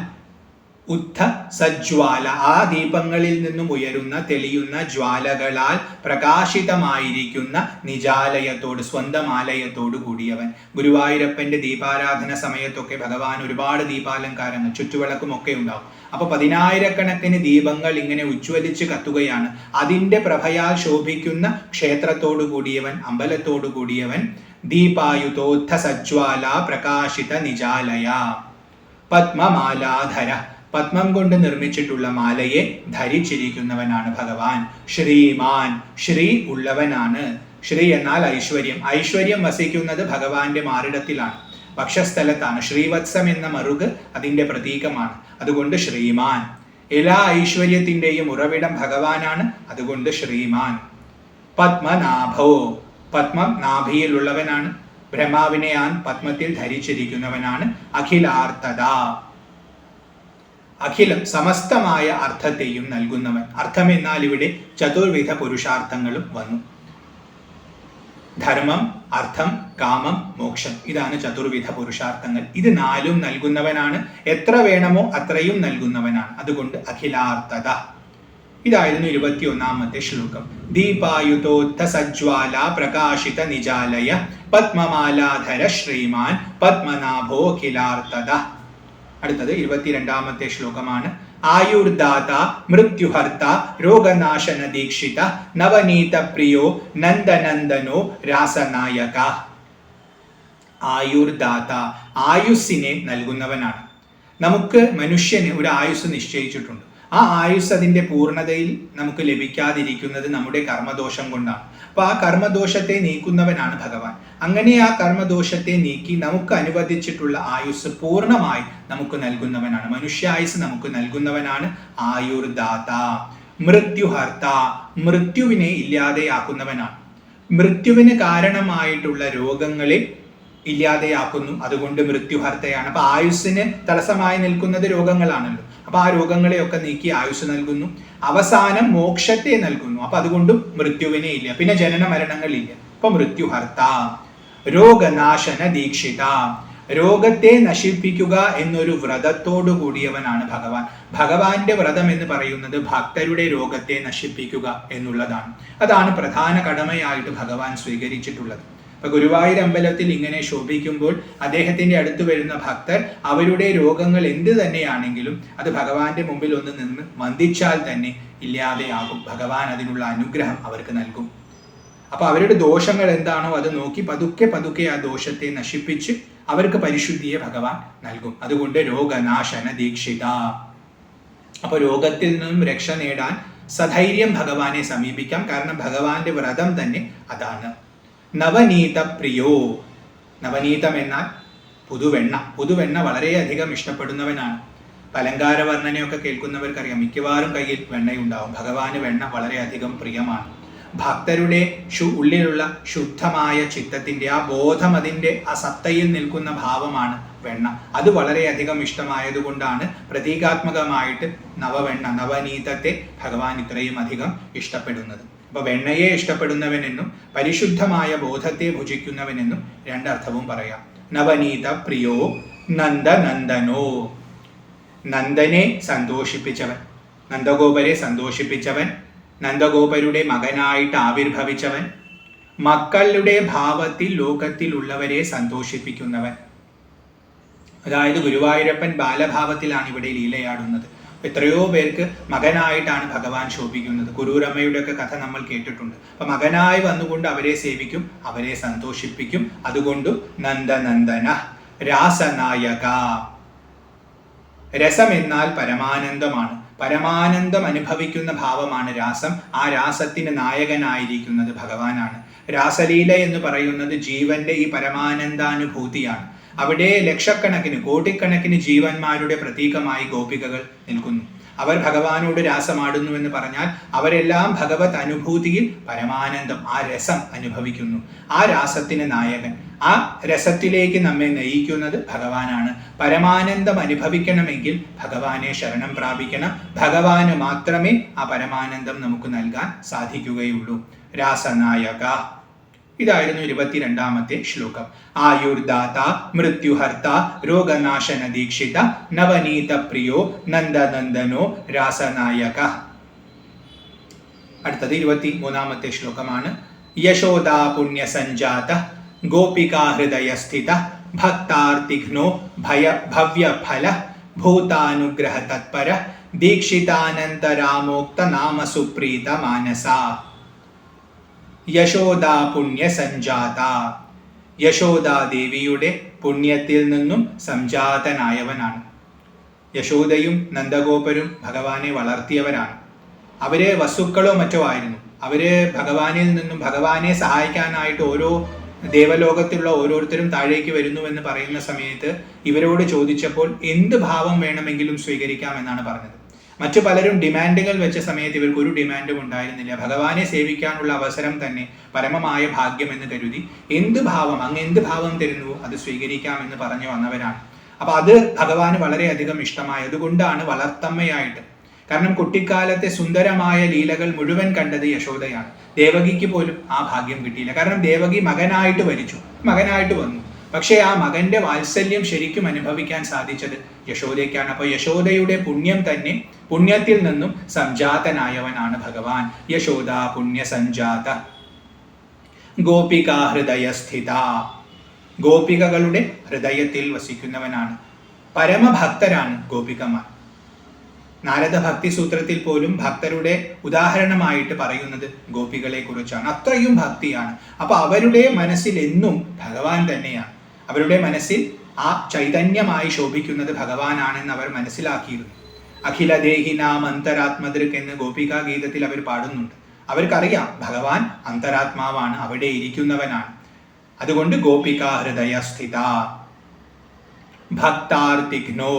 ഉദ്ധ സജ്വാല, ആ ദീപങ്ങളിൽ നിന്നും ഉയരുന്ന തെളിയുന്ന ജ്വാലകളാൽ പ്രകാശിതമായിരിക്കുന്ന നിജാലയത്തോട്, സ്വന്തം ആലയത്തോട് കൂടിയവൻ. ഗുരുവായൂരപ്പന്റെ ദീപാരാധന സമയത്തൊക്കെ ഭഗവാൻ ഒരുപാട് ദീപാലങ്കാരങ്ങൾ, ചുറ്റുവിളക്കും ഒക്കെ ഉണ്ടാവും. അപ്പൊ 10,000കണക്കിന് ദീപങ്ങൾ ഇങ്ങനെ ഉജ്ജ്വലിച്ച് കത്തുകയാണ്. അതിന്റെ പ്രഭയാൽ ശോഭിക്കുന്ന ക്ഷേത്രത്തോടു കൂടിയവൻ, അമ്പലത്തോടു കൂടിയവൻ. ദീപായുതോത്ഥ സജ്വാല പ്രകാശിത നിജാലയ പത്മമാലാധര, പത്മം കൊണ്ട് നിർമ്മിച്ചിട്ടുള്ള മാലയെ ധരിച്ചിരിക്കുന്നവനാണ് ഭഗവാൻ. ശ്രീമാൻ, ശ്രീ ഉള്ളവനാണ്. ശ്രീ എന്നാൽ ഐശ്വര്യം. ഐശ്വര്യം വസിക്കുന്നത് ഭഗവാന്റെ മാറിടത്തിലാണ്, വക്ഷസ്ഥലത്താണ്. ശ്രീവത്സം എന്ന മറുക് അതിന്റെ പ്രതീകമാണ്. അതുകൊണ്ട് ശ്രീമാൻ. എല്ലാ ഐശ്വര്യത്തിന്റെയും ഉറവിടം ഭഗവാനാണ്, അതുകൊണ്ട് ശ്രീമാൻ. പത്മനാഭോ, പത്മം നാഭിയിലുള്ളവനാണ്. ബ്രഹ്മാവിനെ പത്മത്തിൽ ധരിച്ചിരിക്കുന്നവനാണ്. അഖിലാർത്തദ, അഖിലം സമസ്തമായ അർത്ഥത്തെയും നൽകുന്നവൻ. അർത്ഥം എന്നാൽ ഇവിടെ ചതുർവിധ പുരുഷാർത്ഥങ്ങളും വന്നു. ധർമ്മം, അർത്ഥം, കാമം, മോക്ഷം, ഇതാണ് ചതുർവിധ പുരുഷാർത്ഥങ്ങൾ. ഇത് 4ഉം നൽകുന്നവനാണ്. എത്ര വേണമോ അത്രയും നൽകുന്നവനാണ്. അതുകൊണ്ട് അഖിലാർത്തദ. ഇതായിരുന്നു 21ാമത്തെ ശ്ലോകം. ദീപായുതോത്ഥ സജ്വാല പ്രകാശിത നിജാലയ പത്മമാലാധര ശ്രീമാൻ പത്മനാഭോ അഖിലാർത്തദ. അടുത്തത് 22ാമത്തെ ശ്ലോകമാണ്. ആയുർദാത മൃത്യുഹർത്ത രോഗനാശന ദീക്ഷിത നവനീത പ്രിയോ നന്ദനന്ദനോ രാസനായക. ആയുർദാത, ആയുസ്സിനെ നൽകുന്നവനാണ്. നമുക്ക് മനുഷ്യന് ഒരു ആയുസ് നിശ്ചയിച്ചിട്ടുണ്ട്. ആ ആയുസ് അതിൻ്റെ പൂർണ്ണതയിൽ നമുക്ക് ലഭിക്കാതിരിക്കുന്നത് നമ്മുടെ കർമ്മദോഷം കൊണ്ടാണ്. അപ്പൊ ആ കർമ്മദോഷത്തെ നീക്കുന്നവനാണ് ഭഗവാൻ. അങ്ങനെ ആ കർമ്മദോഷത്തെ നീക്കി നമുക്ക് അനുവദിച്ചിട്ടുള്ള ആയുസ് പൂർണ്ണമായി നമുക്ക് നൽകുന്നവനാണ്. മനുഷ്യായുസ് നമുക്ക് നൽകുന്നവനാണ് ആയുർദാത. മൃത്യുഹർത്ത, മൃത്യുവിനെ ഇല്ലാതെയാക്കുന്നവനാണ്. മൃത്യുവിന് കാരണമായിട്ടുള്ള രോഗങ്ങളെ ഇല്ലാതെയാക്കുന്നു. അതുകൊണ്ട് മൃത്യുഹർത്തയാണ്. അപ്പൊ ആയുസ്സിന് തടസ്സമായി നിൽക്കുന്നത് രോഗങ്ങളാണല്ലോ. അപ്പൊ ആ രോഗങ്ങളെയൊക്കെ നീക്കി ആയുസ് നൽകുന്നു. അവസാനം മോക്ഷത്തെ നൽകുന്നു. അപ്പൊ അതുകൊണ്ടും മൃത്യുവിനെ ഇല്ല, പിന്നെ ജനന മരണങ്ങളില്ല. അപ്പൊ മൃത്യുഹർത്ത. രോഗനാശന ദീക്ഷിത, രോഗത്തെ നശിപ്പിക്കുക എന്നൊരു വ്രതത്തോടു കൂടിയവനാണ് ഭഗവാൻ. ഭഗവാന്റെ വ്രതം എന്ന് പറയുന്നത് ഭക്തരുടെ രോഗത്തെ നശിപ്പിക്കുക എന്നുള്ളതാണ്. അതാണ് പ്രധാന കടമയായിട്ട് ഭഗവാൻ സ്വീകരിച്ചിട്ടുള്ളത്. അപ്പൊ ഗുരുവായൂർ അമ്പലത്തിൽ ഇങ്ങനെ ശോഭിക്കുമ്പോൾ അദ്ദേഹത്തിന്റെ അടുത്ത് വരുന്ന ഭക്തർ അവരുടെ രോഗങ്ങൾ എന്ത് തന്നെയാണെങ്കിലും അത് ഭഗവാന്റെ മുമ്പിൽ ഒന്ന് നിന്ന് വന്ദിച്ചാൽ തന്നെ ഇല്ലാതെയാകും. ഭഗവാൻ അതിനുള്ള അനുഗ്രഹം അവർക്ക് നൽകും. അപ്പൊ അവരുടെ ദോഷങ്ങൾ എന്താണോ അത് നോക്കി പതുക്കെ പതുക്കെ ആ ദോഷത്തെ നശിപ്പിച്ച് അവർക്ക് പരിശുദ്ധിയെ ഭഗവാൻ നൽകും. അതുകൊണ്ട് രോഗനാശന ദീക്ഷിത. അപ്പൊ രോഗത്തിൽ നിന്നും രക്ഷ നേടാൻ സധൈര്യം ഭഗവാനെ സമീപിക്കാം. കാരണം ഭഗവാന്റെ വ്രതം തന്നെ അതാണ്. നവനീത പ്രിയോ. നവനീതം എന്നാൽ പുതുവെണ്ണ. പുതുവെണ്ണ വളരെയധികം ഇഷ്ടപ്പെടുന്നവനാണ്. അലങ്കാര വർണ്ണനയൊക്കെ കേൾക്കുന്നവർക്കറിയാം, മിക്കവാറും കയ്യിൽ വെണ്ണയുണ്ടാവും. ഭഗവാന് വെണ്ണ വളരെയധികം പ്രിയമാണ്. ഭക്തരുടെ ഉള്ളിലുള്ള ശുദ്ധമായ ചിത്തത്തിന്റെ ആ ബോധം, അതിൻ്റെ ആ സത്തയിൽ നിൽക്കുന്ന ഭാവമാണ് വെണ്ണ. അത് വളരെയധികം ഇഷ്ടമായതുകൊണ്ടാണ് പ്രതീകാത്മകമായിട്ട് നവവെണ്ണ, നവനീതത്തെ ഭഗവാൻ ഇത്രയും അധികം ഇഷ്ടപ്പെടുന്നത്. അപ്പൊ വെണ്ണയെ ഇഷ്ടപ്പെടുന്നവനെന്നും പരിശുദ്ധമായ ബോധത്തെ ഭുജിക്കുന്നവനെന്നും രണ്ടർത്ഥവും പറയാം. നവനീത പ്രിയോ നന്ദനന്ദനോ. നന്ദനെ സന്തോഷിപ്പിച്ചവൻ, നന്ദഗോപരെ സന്തോഷിപ്പിച്ചവൻ, നന്ദഗോപരുടെ മകനായിട്ട് ആവിർഭവിച്ചവൻ, മക്കളുടെ ഭാവത്തിൽ ലോകത്തിലുള്ളവരെ സന്തോഷിപ്പിക്കുന്നവൻ. അതായത് ഗുരുവായൂരപ്പൻ ബാലഭാവത്തിലാണ് ഇവിടെ ലീലയാടുന്നത്. എത്രയോ പേർക്ക് മകനായിട്ടാണ് ഭഗവാൻ ശോഭിക്കുന്നത്. കുറൂരമ്മയുടെ ഒക്കെ കഥ നമ്മൾ കേട്ടിട്ടുണ്ട്. അപ്പൊ മകനായി വന്നുകൊണ്ട് അവരെ സേവിക്കും, അവരെ സന്തോഷിപ്പിക്കും. അതുകൊണ്ട് നന്ദനന്ദന. രാസനായക. രസം എന്നാൽ പരമാനന്ദമാണ്. പരമാനന്ദം അനുഭവിക്കുന്ന ഭാവമാണ് രാസം. ആ രാസത്തിന് നായകനായിരിക്കുന്നത് ഭഗവാനാണ്. രാസലീല എന്ന് പറയുന്നത് ജീവന്റെ ഈ പരമാനന്ദാനുഭൂതിയാണ്. അവിടെ ലക്ഷക്കണക്കിന് കോടിക്കണക്കിന് ജീവന്മാരുടെ പ്രതീകമായി ഗോപികകൾ നിൽക്കുന്നു. അവർ ഭഗവാനോട് രാസമാടുന്നു എന്ന് പറഞ്ഞാൽ അവരെല്ലാം ഭഗവത് അനുഭൂതിയിൽ പരമാനന്ദം, ആ രസം അനുഭവിക്കുന്നു. ആ രാസത്തിന് നായകൻ, ആ രസത്തിലേക്ക് നമ്മെ നയിക്കുന്നത് ഭഗവാനാണ്. പരമാനന്ദം അനുഭവിക്കണമെങ്കിൽ ഭഗവാനെ ശരണം പ്രാപിക്കണം. ഭഗവാന് മാത്രമേ ആ പരമാനന്ദം നമുക്ക് നൽകാൻ സാധിക്കുകയുള്ളൂ. രാസനായക. ഇതായിരുന്നു 22ാമത്തെ ശ്ലോകം. ആയുർദാത, മൃത്യുഹർത്ത, രോഗനാശന ദീക്ഷിത, നവനീത പ്രിയോ, നന്ദനന്ദനോ, രാസനായക. അടുത്തത് 23ാമത്തെ ശ്ലോകമാണ്. യശോദാ പുണ്യസഞ്ജാത, ഗോപികാ ഹൃദയസ്ഥിത, ഭക്താർത്തിഘ്നോ ഭവ്യഫല, ഭൂതാനുഗ്രഹ തത്പര, ദീക്ഷിതാനന്തരാമോക്ത നാമ സുപ്രീത മാനസ. യശോദാ പുണ്യ സഞ്ജാത. യശോദാദേവിയുടെ പുണ്യത്തിൽ നിന്നും സംജാതനായവനാണ്. യശോദയും നന്ദഗോപരും ഭഗവാനെ വളർത്തിയവരാണ്. അവര് വസ്തുക്കളോ മറ്റോ ആയിരുന്നു. അവര് ഭഗവാനിൽ നിന്നും ഭഗവാനെ സഹായിക്കാനായിട്ട് ഓരോ ദേവലോകത്തിലുള്ള ഓരോരുത്തരും താഴേക്ക് വരുന്നു എന്ന് പറയുന്ന സമയത്ത് ഇവരോട് ചോദിച്ചപ്പോൾ എന്ത് ഭാവം വേണമെങ്കിലും സ്വീകരിക്കാമെന്നാണ് പറഞ്ഞത്. മറ്റു പലരും ഡിമാൻഡുകൾ വെച്ച സമയത്ത് ഇവർക്ക് ഒരു ഡിമാൻഡും ഉണ്ടായിരുന്നില്ല. ഭഗവാനെ സേവിക്കാനുള്ള അവസരം തന്നെ പരമമായ ഭാഗ്യം എന്ന് കരുതി എന്ത് ഭാവം, അങ്ങ് എന്ത് ഭാവം തരുന്നുവോ അത് സ്വീകരിക്കാമെന്ന് പറഞ്ഞു വന്നവരാണ്. അപ്പൊ അത് ഭഗവാന് വളരെയധികം ഇഷ്ടമായതുകൊണ്ടാണ് വളർത്തമ്മയായിട്ട്. കാരണം കുട്ടിക്കാലത്തെ സുന്ദരമായ ലീലകൾ മുഴുവൻ കണ്ടത് യശോദയാണ്. ദേവകിക്ക് പോലും ആ ഭാഗ്യം കിട്ടിയില്ല. കാരണം ദേവകി മകനായിട്ട് വരിച്ചു, മകനായിട്ട് വന്നു. പക്ഷേ ആ മകന്റെ വാത്സല്യം ശരിക്കും അനുഭവിക്കാൻ സാധിച്ചത് യശോദയ്ക്കാണ്. അപ്പൊ യശോദയുടെ പുണ്യം തന്നെ, പുണ്യത്തിൽ നിന്നും സംജാതനായവനാണ് ഭഗവാൻ. യശോദ പുണ്യ സഞ്ജാത. ഗോപികാ ഹൃദയസ്ഥിത. ഗോപികകളുടെ ഹൃദയത്തിൽ വസിക്കുന്നവനാണ്. പരമഭക്തരാണ് ഗോപികമാർ. നാരദ ഭക്തി സൂത്രത്തിൽ പോലും ഭക്തരുടെ ഉദാഹരണമായിട്ട് പറയുന്നത് ഗോപികളെ കുറിച്ചാണ്. അത്രയും ഭക്തിയാണ്. അപ്പൊ അവരുടെ മനസ്സിൽ എന്നും ഭഗവാൻ തന്നെയാണ്. അവരുടെ മനസ്സിൽ ആ ചൈതന്യമായി ശോഭിക്കുന്നത് ഭഗവാനാണെന്ന് അവർ മനസ്സിലാക്കിയിരുന്നു. അഖിലദേഹിനാം അന്തരാത്മദൃക് എന്ന് ഗോപികാ ഗീതത്തിൽ അവർ പാടുന്നുണ്ട്. അവർക്കറിയാം ഭഗവാൻ അന്തരാത്മാവാണ്, അവിടെ ഇരിക്കുന്നവനാണ്. അതുകൊണ്ട് ഗോപികാ ഹൃദയസ്ഥിത ഭക്താർത്തിഘ്നോ,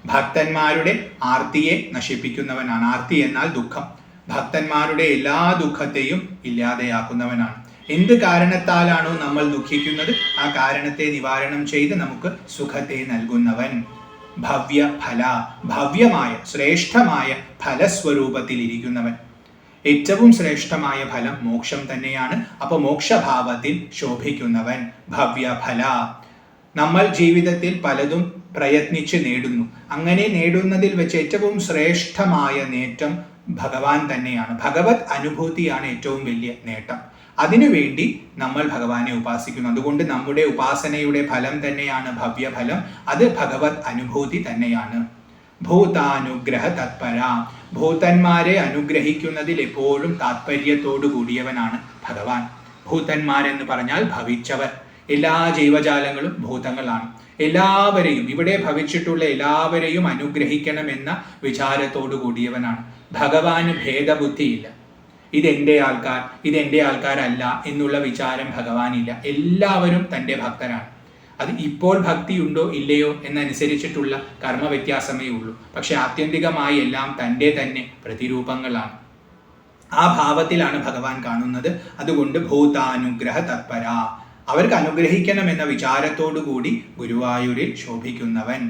ഭക്തന്മാരുടെ ആർത്തിയെ നശിപ്പിക്കുന്നവനാണ്. ആർത്തി എന്നാൽ ദുഃഖം. ഭക്തന്മാരുടെ എല്ലാ ദുഃഖത്തെയും ഇല്ലാതെയാക്കുന്നവനാണ്. എന്ത് കാരണത്താലാണോ നമ്മൾ ദുഃഖിക്കുന്നത് ആ കാരണത്തെ നിവാരണം ചെയ്ത് നമുക്ക് സുഖത്തെ നൽകുന്നവൻ. ഭവ്യ ഫല, ഭവ്യമായ ശ്രേഷ്ഠമായ ഫലസ്വരൂപത്തിൽ ഇരിക്കുന്നവൻ. ഏറ്റവും ശ്രേഷ്ഠമായ ഫലം മോക്ഷം തന്നെയാണ്. അപ്പൊ മോക്ഷഭാവത്തിൽ ശോഭിക്കുന്നവൻ ഭവ്യ ഫല. നമ്മൾ ജീവിതത്തിൽ പലതും പ്രയത്നിച്ച് നേടുന്നു. അങ്ങനെ നേടുന്നതിൽ വെച്ച് ഏറ്റവും ശ്രേഷ്ഠമായ നേട്ടം ഭഗവാൻ തന്നെയാണ്. ഭഗവത് അനുഭൂതിയാണ് ഏറ്റവും വലിയ നേട്ടം. അതിനുവേണ്ടി നമ്മൾ ഭഗവാനെ ഉപാസിക്കുന്നു. അതുകൊണ്ട് നമ്മുടെ ഉപാസനയുടെ ഫലം തന്നെയാണ് ഭവ്യഫലം. അത് ഭഗവത് അനുഭൂതി തന്നെയാണ്. ഭൂതാനുഗ്രഹ തത്പര, ഭൂതന്മാരെ അനുഗ്രഹിക്കുന്നതിൽ എപ്പോഴും താത്പര്യത്തോടു കൂടിയവനാണ് ഭഗവാൻ. ഭൂതന്മാരെന്ന് പറഞ്ഞാൽ ഭവിച്ചവർ. എല്ലാ ജീവജാലങ്ങളും ഭൂതങ്ങളാണ്. എല്ലാവരെയും, ഇവിടെ ഭവിച്ചിട്ടുള്ള എല്ലാവരെയും അനുഗ്രഹിക്കണമെന്ന വിചാരത്തോടു കൂടിയവനാണ്. ഭഗവാന് ഭേദബുദ്ധിയില്ല. ഇതെന്റെ ആൾക്കാർ, ഇതെന്റെ ആൾക്കാരല്ല എന്നുള്ള വിചാരം ഭഗവാനില്ല. എല്ലാവരും തൻ്റെ ഭക്തരാണ്. അത് ഇപ്പോൾ ഭക്തിയുണ്ടോ ഇല്ലയോ എന്നനുസരിച്ചിട്ടുള്ള കർമ്മ വ്യത്യാസമേ ഉള്ളൂ. പക്ഷെ ആത്യന്തികമായി എല്ലാം തൻ്റെ തന്നെ പ്രതിരൂപങ്ങളാണ്. ആ ഭാവത്തിലാണ് ഭഗവാൻ കാണുന്നത്. അതുകൊണ്ട് ഭൂതാനുഗ്രഹ തത്പര, അവർക്ക് അനുഗ്രഹിക്കണമെന്ന വിചാരത്തോടു കൂടി ഗുരുവായൂരിൽ ശോഭിക്കുന്നവൻ.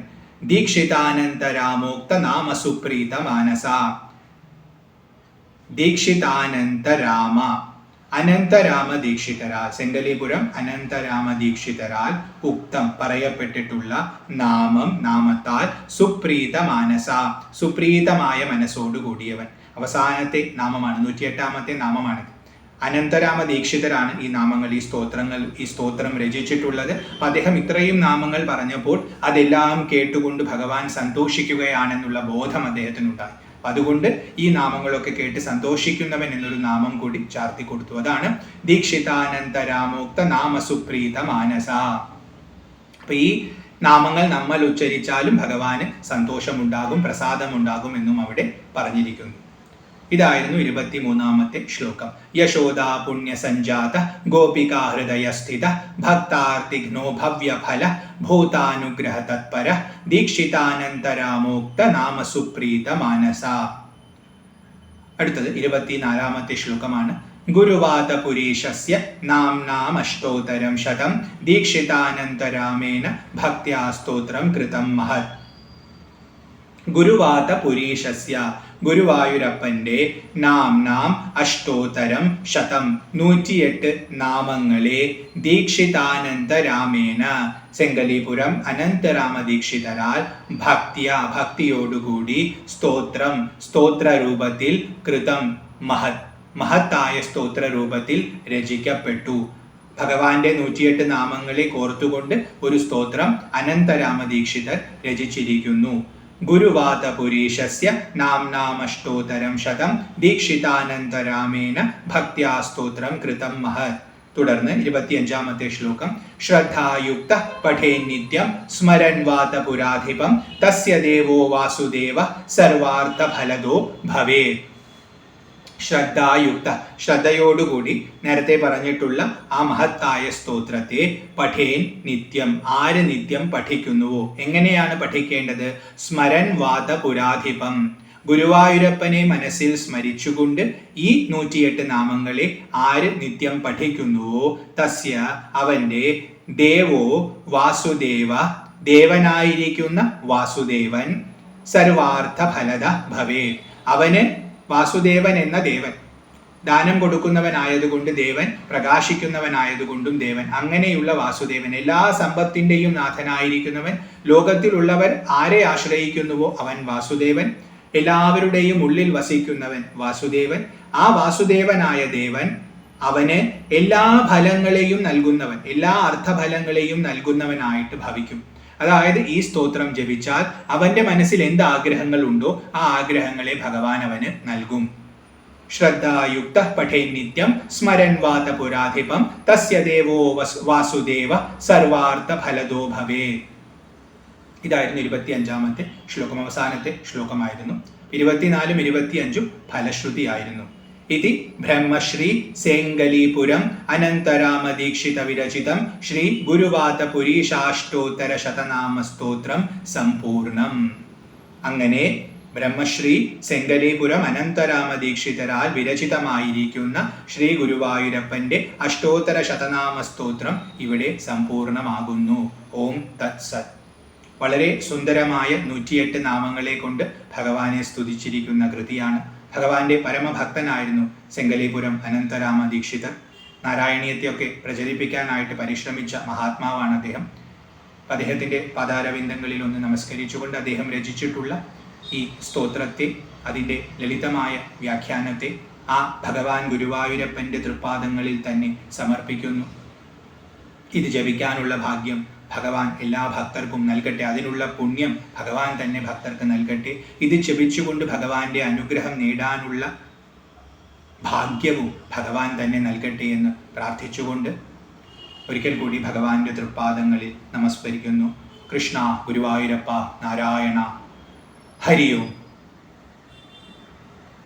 ദീക്ഷിതാനന്തരാമോക്ത നാമ സുപ്രീത മാനസ. ദീക്ഷിതാനന്തരാമ, അനന്തരാമ ദീക്ഷിതരാൽ, സെങ്കലിപുരം അനന്തരാമ ദീക്ഷിതരാൽ ഉക്തം പറയപ്പെട്ടിട്ടുള്ള നാമം, നാമത്താൽ സുപ്രീത മാനസ, സുപ്രീതമായ മനസ്സോടുകൂടിയവൻ. അവസാനത്തെ നാമമാണ്, 108ാമത്തെ നാമമാണ്. അനന്തരാമ ദീക്ഷിതരാണ് ഈ നാമങ്ങൾ, ഈ സ്തോത്രം രചിച്ചിട്ടുള്ളത്. അദ്ദേഹം ഇത്രയും നാമങ്ങൾ പറഞ്ഞപ്പോൾ അതെല്ലാം കേട്ടുകൊണ്ട് ഭഗവാൻ സന്തോഷിക്കുകയാണെന്നുള്ള ബോധം അദ്ദേഹത്തിനുണ്ടായി. അതുകൊണ്ട് ഈ നാമങ്ങളൊക്കെ കേട്ട് സന്തോഷിക്കുന്നവൻ എന്നൊരു നാമം കൂടി ചാർത്തി കൊടുത്തു. അതാണ് ദീക്ഷിതാനന്തരാമോക്ത നാമ സുപ്രീത മാനസ. അപ്പൊ ഈ നാമങ്ങൾ നമ്മൾ ഉച്ചരിച്ചാലും ഭഗവാന് സന്തോഷമുണ്ടാകും, പ്രസാദമുണ്ടാകും എന്നും അവിടെ പറഞ്ഞിരിക്കുന്നു. ഇതായിരുന്നു 23ാമത്തെ ശ്ലോകം. യശോദാ പുണ്യ സഞ്ജാത ഗോപികാ ഹൃദയസ്ഥിത ഭക്താർത്തിഘ്നോ ഭവ്യഫല ഭൂതാനുഗ്രഹ തത്പര ദീക്ഷിതാനന്തരാമോക്ത നാമ സുപ്രീത മാനസ. അടുത്തത് 24ാമത്തെ ശ്ലോകമാണ്. ഗുരുവാതപുരീശസ്യ നാംനാമഷ്ടോത്തരം ശതം ദീക്ഷിതാനന്തരാമേന ഭക്ത്യാ സ്തോത്രം കൃതം മഹത്. ഗുരുവാതപുരീശസ്യ, ഗുരുവായൂരപ്പന്റെ നാം അഷ്ടോത്തരം ശതം 108 നാമങ്ങളെ ദീക്ഷിതാനന്തരാമേന, സെങ്കലിപുരം അനന്തരാമ ദീക്ഷിതരാൽ ഭക്തിയോടുകൂടി സ്തോത്രം, സ്തോത്രരൂപത്തിൽ കൃതം മഹത്, മഹത്തായ സ്തോത്രരൂപത്തിൽ രചിക്കപ്പെട്ടു. ഭഗവാന്റെ 108 നാമങ്ങളെ കോർത്തുകൊണ്ട് ഒരു സ്തോത്രം അനന്തരാമ ദീക്ഷിതർ രചിച്ചിരിക്കുന്നു. ഗുരുവാതപുരീശസ്യ നാംനാമഷ്ടോത്തരം ശതം ദീക്ഷിതാനന്തരാമേന ഭക്ത്യാ സ്തോത്രം കൃതം മഹത്. തുടർന്ന് 25ാമത്തെ ശ്ലോകം. ശ്രദ്ധായുക്ത പഠേന്നിത്യം സ്മരൻ വാതപുരാധിപം തസ്യ ദേവോ വാസുദേവ സർവാർത്ഥഫലദോ ഭവേത്. ശ്രദ്ധായുക്ത, ശ്രദ്ധയോടുകൂടി നേരത്തെ പറഞ്ഞിട്ടുള്ള ആ മഹത്തായ സ്തോത്രത്തെ പഠേൻ നിത്യം, ആര് നിത്യം പഠിക്കുന്നുവോ. എങ്ങനെയാണ് പഠിക്കേണ്ടത്? സ്മരൻ വാതപുരാധിപം, ഗുരുവായൂരപ്പനെ മനസ്സിൽ സ്മരിച്ചുകൊണ്ട് ഈ 108 നാമങ്ങളെ ആര് നിത്യം പഠിക്കുന്നുവോ തസ്യ, അവന്റെ ദേവോ വാസുദേവ, ദേവനായിരിക്കുന്ന വാസുദേവൻ സർവാർത്ഥ ഫലദ ഭവേ, അവന് വാസുദേവൻ എന്ന ദേവൻ, ദാനം കൊടുക്കുന്നവനായതുകൊണ്ട് ദേവൻ, പ്രകാശിക്കുന്നവനായതുകൊണ്ടും ദേവൻ, അങ്ങനെയുള്ള വാസുദേവൻ, എല്ലാ സമ്പത്തിൻ്റെയും നാഥനായിരിക്കുന്നവൻ, ലോകത്തിലുള്ളവർ ആരെ ആശ്രയിക്കുന്നുവോ അവൻ വാസുദേവൻ, എല്ലാവരുടെയും ഉള്ളിൽ വസിക്കുന്നവൻ വാസുദേവൻ. ആ വാസുദേവനായ ദേവൻ അവന് എല്ലാ ഫലങ്ങളെയും നൽകുന്നവൻ, എല്ലാ അർത്ഥഫലങ്ങളെയും നൽകുന്നവനായിട്ട് ഭവിക്കും. അതായത് ഈ സ്തോത്രം ജപിച്ചാൽ അവന്റെ മനസ്സിൽ എന്ത് ആഗ്രഹങ്ങൾ ഉണ്ടോ ആ ആഗ്രഹങ്ങളെ ഭഗവാൻ അവന് നൽകും. ശ്രദ്ധായുക്ത പഠേ നിത്യം സ്മരൻ വാതപുരാധിപം തസ്യ ദേവോ വാസുദേവ സർവാർത്ഥ ഫലദോ ഭവേ. ഇതായിരുന്നു 25-ാമത്തെ ശ്ലോകം, അവസാനത്തെ ശ്ലോകമായിരുന്നു. 24-ഉം 25-ഉം ഫലശ്രുതിയായിരുന്നു. ഇതി ബ്രഹ്മശ്രീ സേങ്കലീപുരം അനന്തരാമദീക്ഷിത വിരചിതം ശ്രീ ഗുരുവാതപുരീശാഷ്ടോത്തര ശതനാമസ്തോത്രം സമ്പൂർണം. അങ്ങനെ ബ്രഹ്മശ്രീ സെങ്കലീപുരം അനന്തരാമദീക്ഷിതരാൽ വിരചിതമായിരിക്കുന്ന ശ്രീ ഗുരുവായൂരപ്പന്റെ അഷ്ടോത്തര ശതനാമ സ്തോത്രം ഇവിടെ സമ്പൂർണമാകുന്നു. ഓം തത്സത്. വളരെ സുന്ദരമായ 108 നാമങ്ങളെ കൊണ്ട് ഭഗവാനെ സ്തുതിച്ചിരിക്കുന്ന കൃതിയാണ്. ഭഗവാന്റെ പരമഭക്തനായിരുന്നു സെങ്കലീപുരം അനന്തരാമ ദീക്ഷിതർ. നാരായണീയത്തെയൊക്കെ പ്രചരിപ്പിക്കാനായിട്ട് പരിശ്രമിച്ച മഹാത്മാവാണ് അദ്ദേഹം. അദ്ദേഹത്തിൻ്റെ പാതാരവിന്ദങ്ങളിൽ ഒന്ന് നമസ്കരിച്ചുകൊണ്ട് അദ്ദേഹം രചിച്ചിട്ടുള്ള ഈ സ്തോത്രത്തെ, അതിൻ്റെ ലളിതമായ വ്യാഖ്യാനത്തെ ആ ഭഗവാൻ ഗുരുവായൂരപ്പൻ്റെ തൃപ്പാദങ്ങളിൽ തന്നെ സമർപ്പിക്കുന്നു. ഇത് ജപിക്കാനുള്ള ഭാഗ്യം ഭഗവാൻ എല്ലാ ഭക്തർക്കും നൽകട്ടെ. അതിനുള്ള പുണ്യം ഭഗവാൻ തന്നെ ഭക്തർക്ക് നൽകട്ടെ. ഇത് ജപിച്ചുകൊണ്ട് ഭഗവാന്റെ അനുഗ്രഹം നേടാനുള്ള ഭാഗ്യവും ഭഗവാൻ തന്നെ നൽകട്ടെ എന്ന് പ്രാർത്ഥിച്ചുകൊണ്ട് ഒരിക്കൽ കൂടി ഭഗവാന്റെ തൃപ്പാദങ്ങളിൽ നമസ്കരിക്കുന്നു. കൃഷ്ണ ഗുരുവായൂരപ്പ നാരായണ. ഹരി ഓം.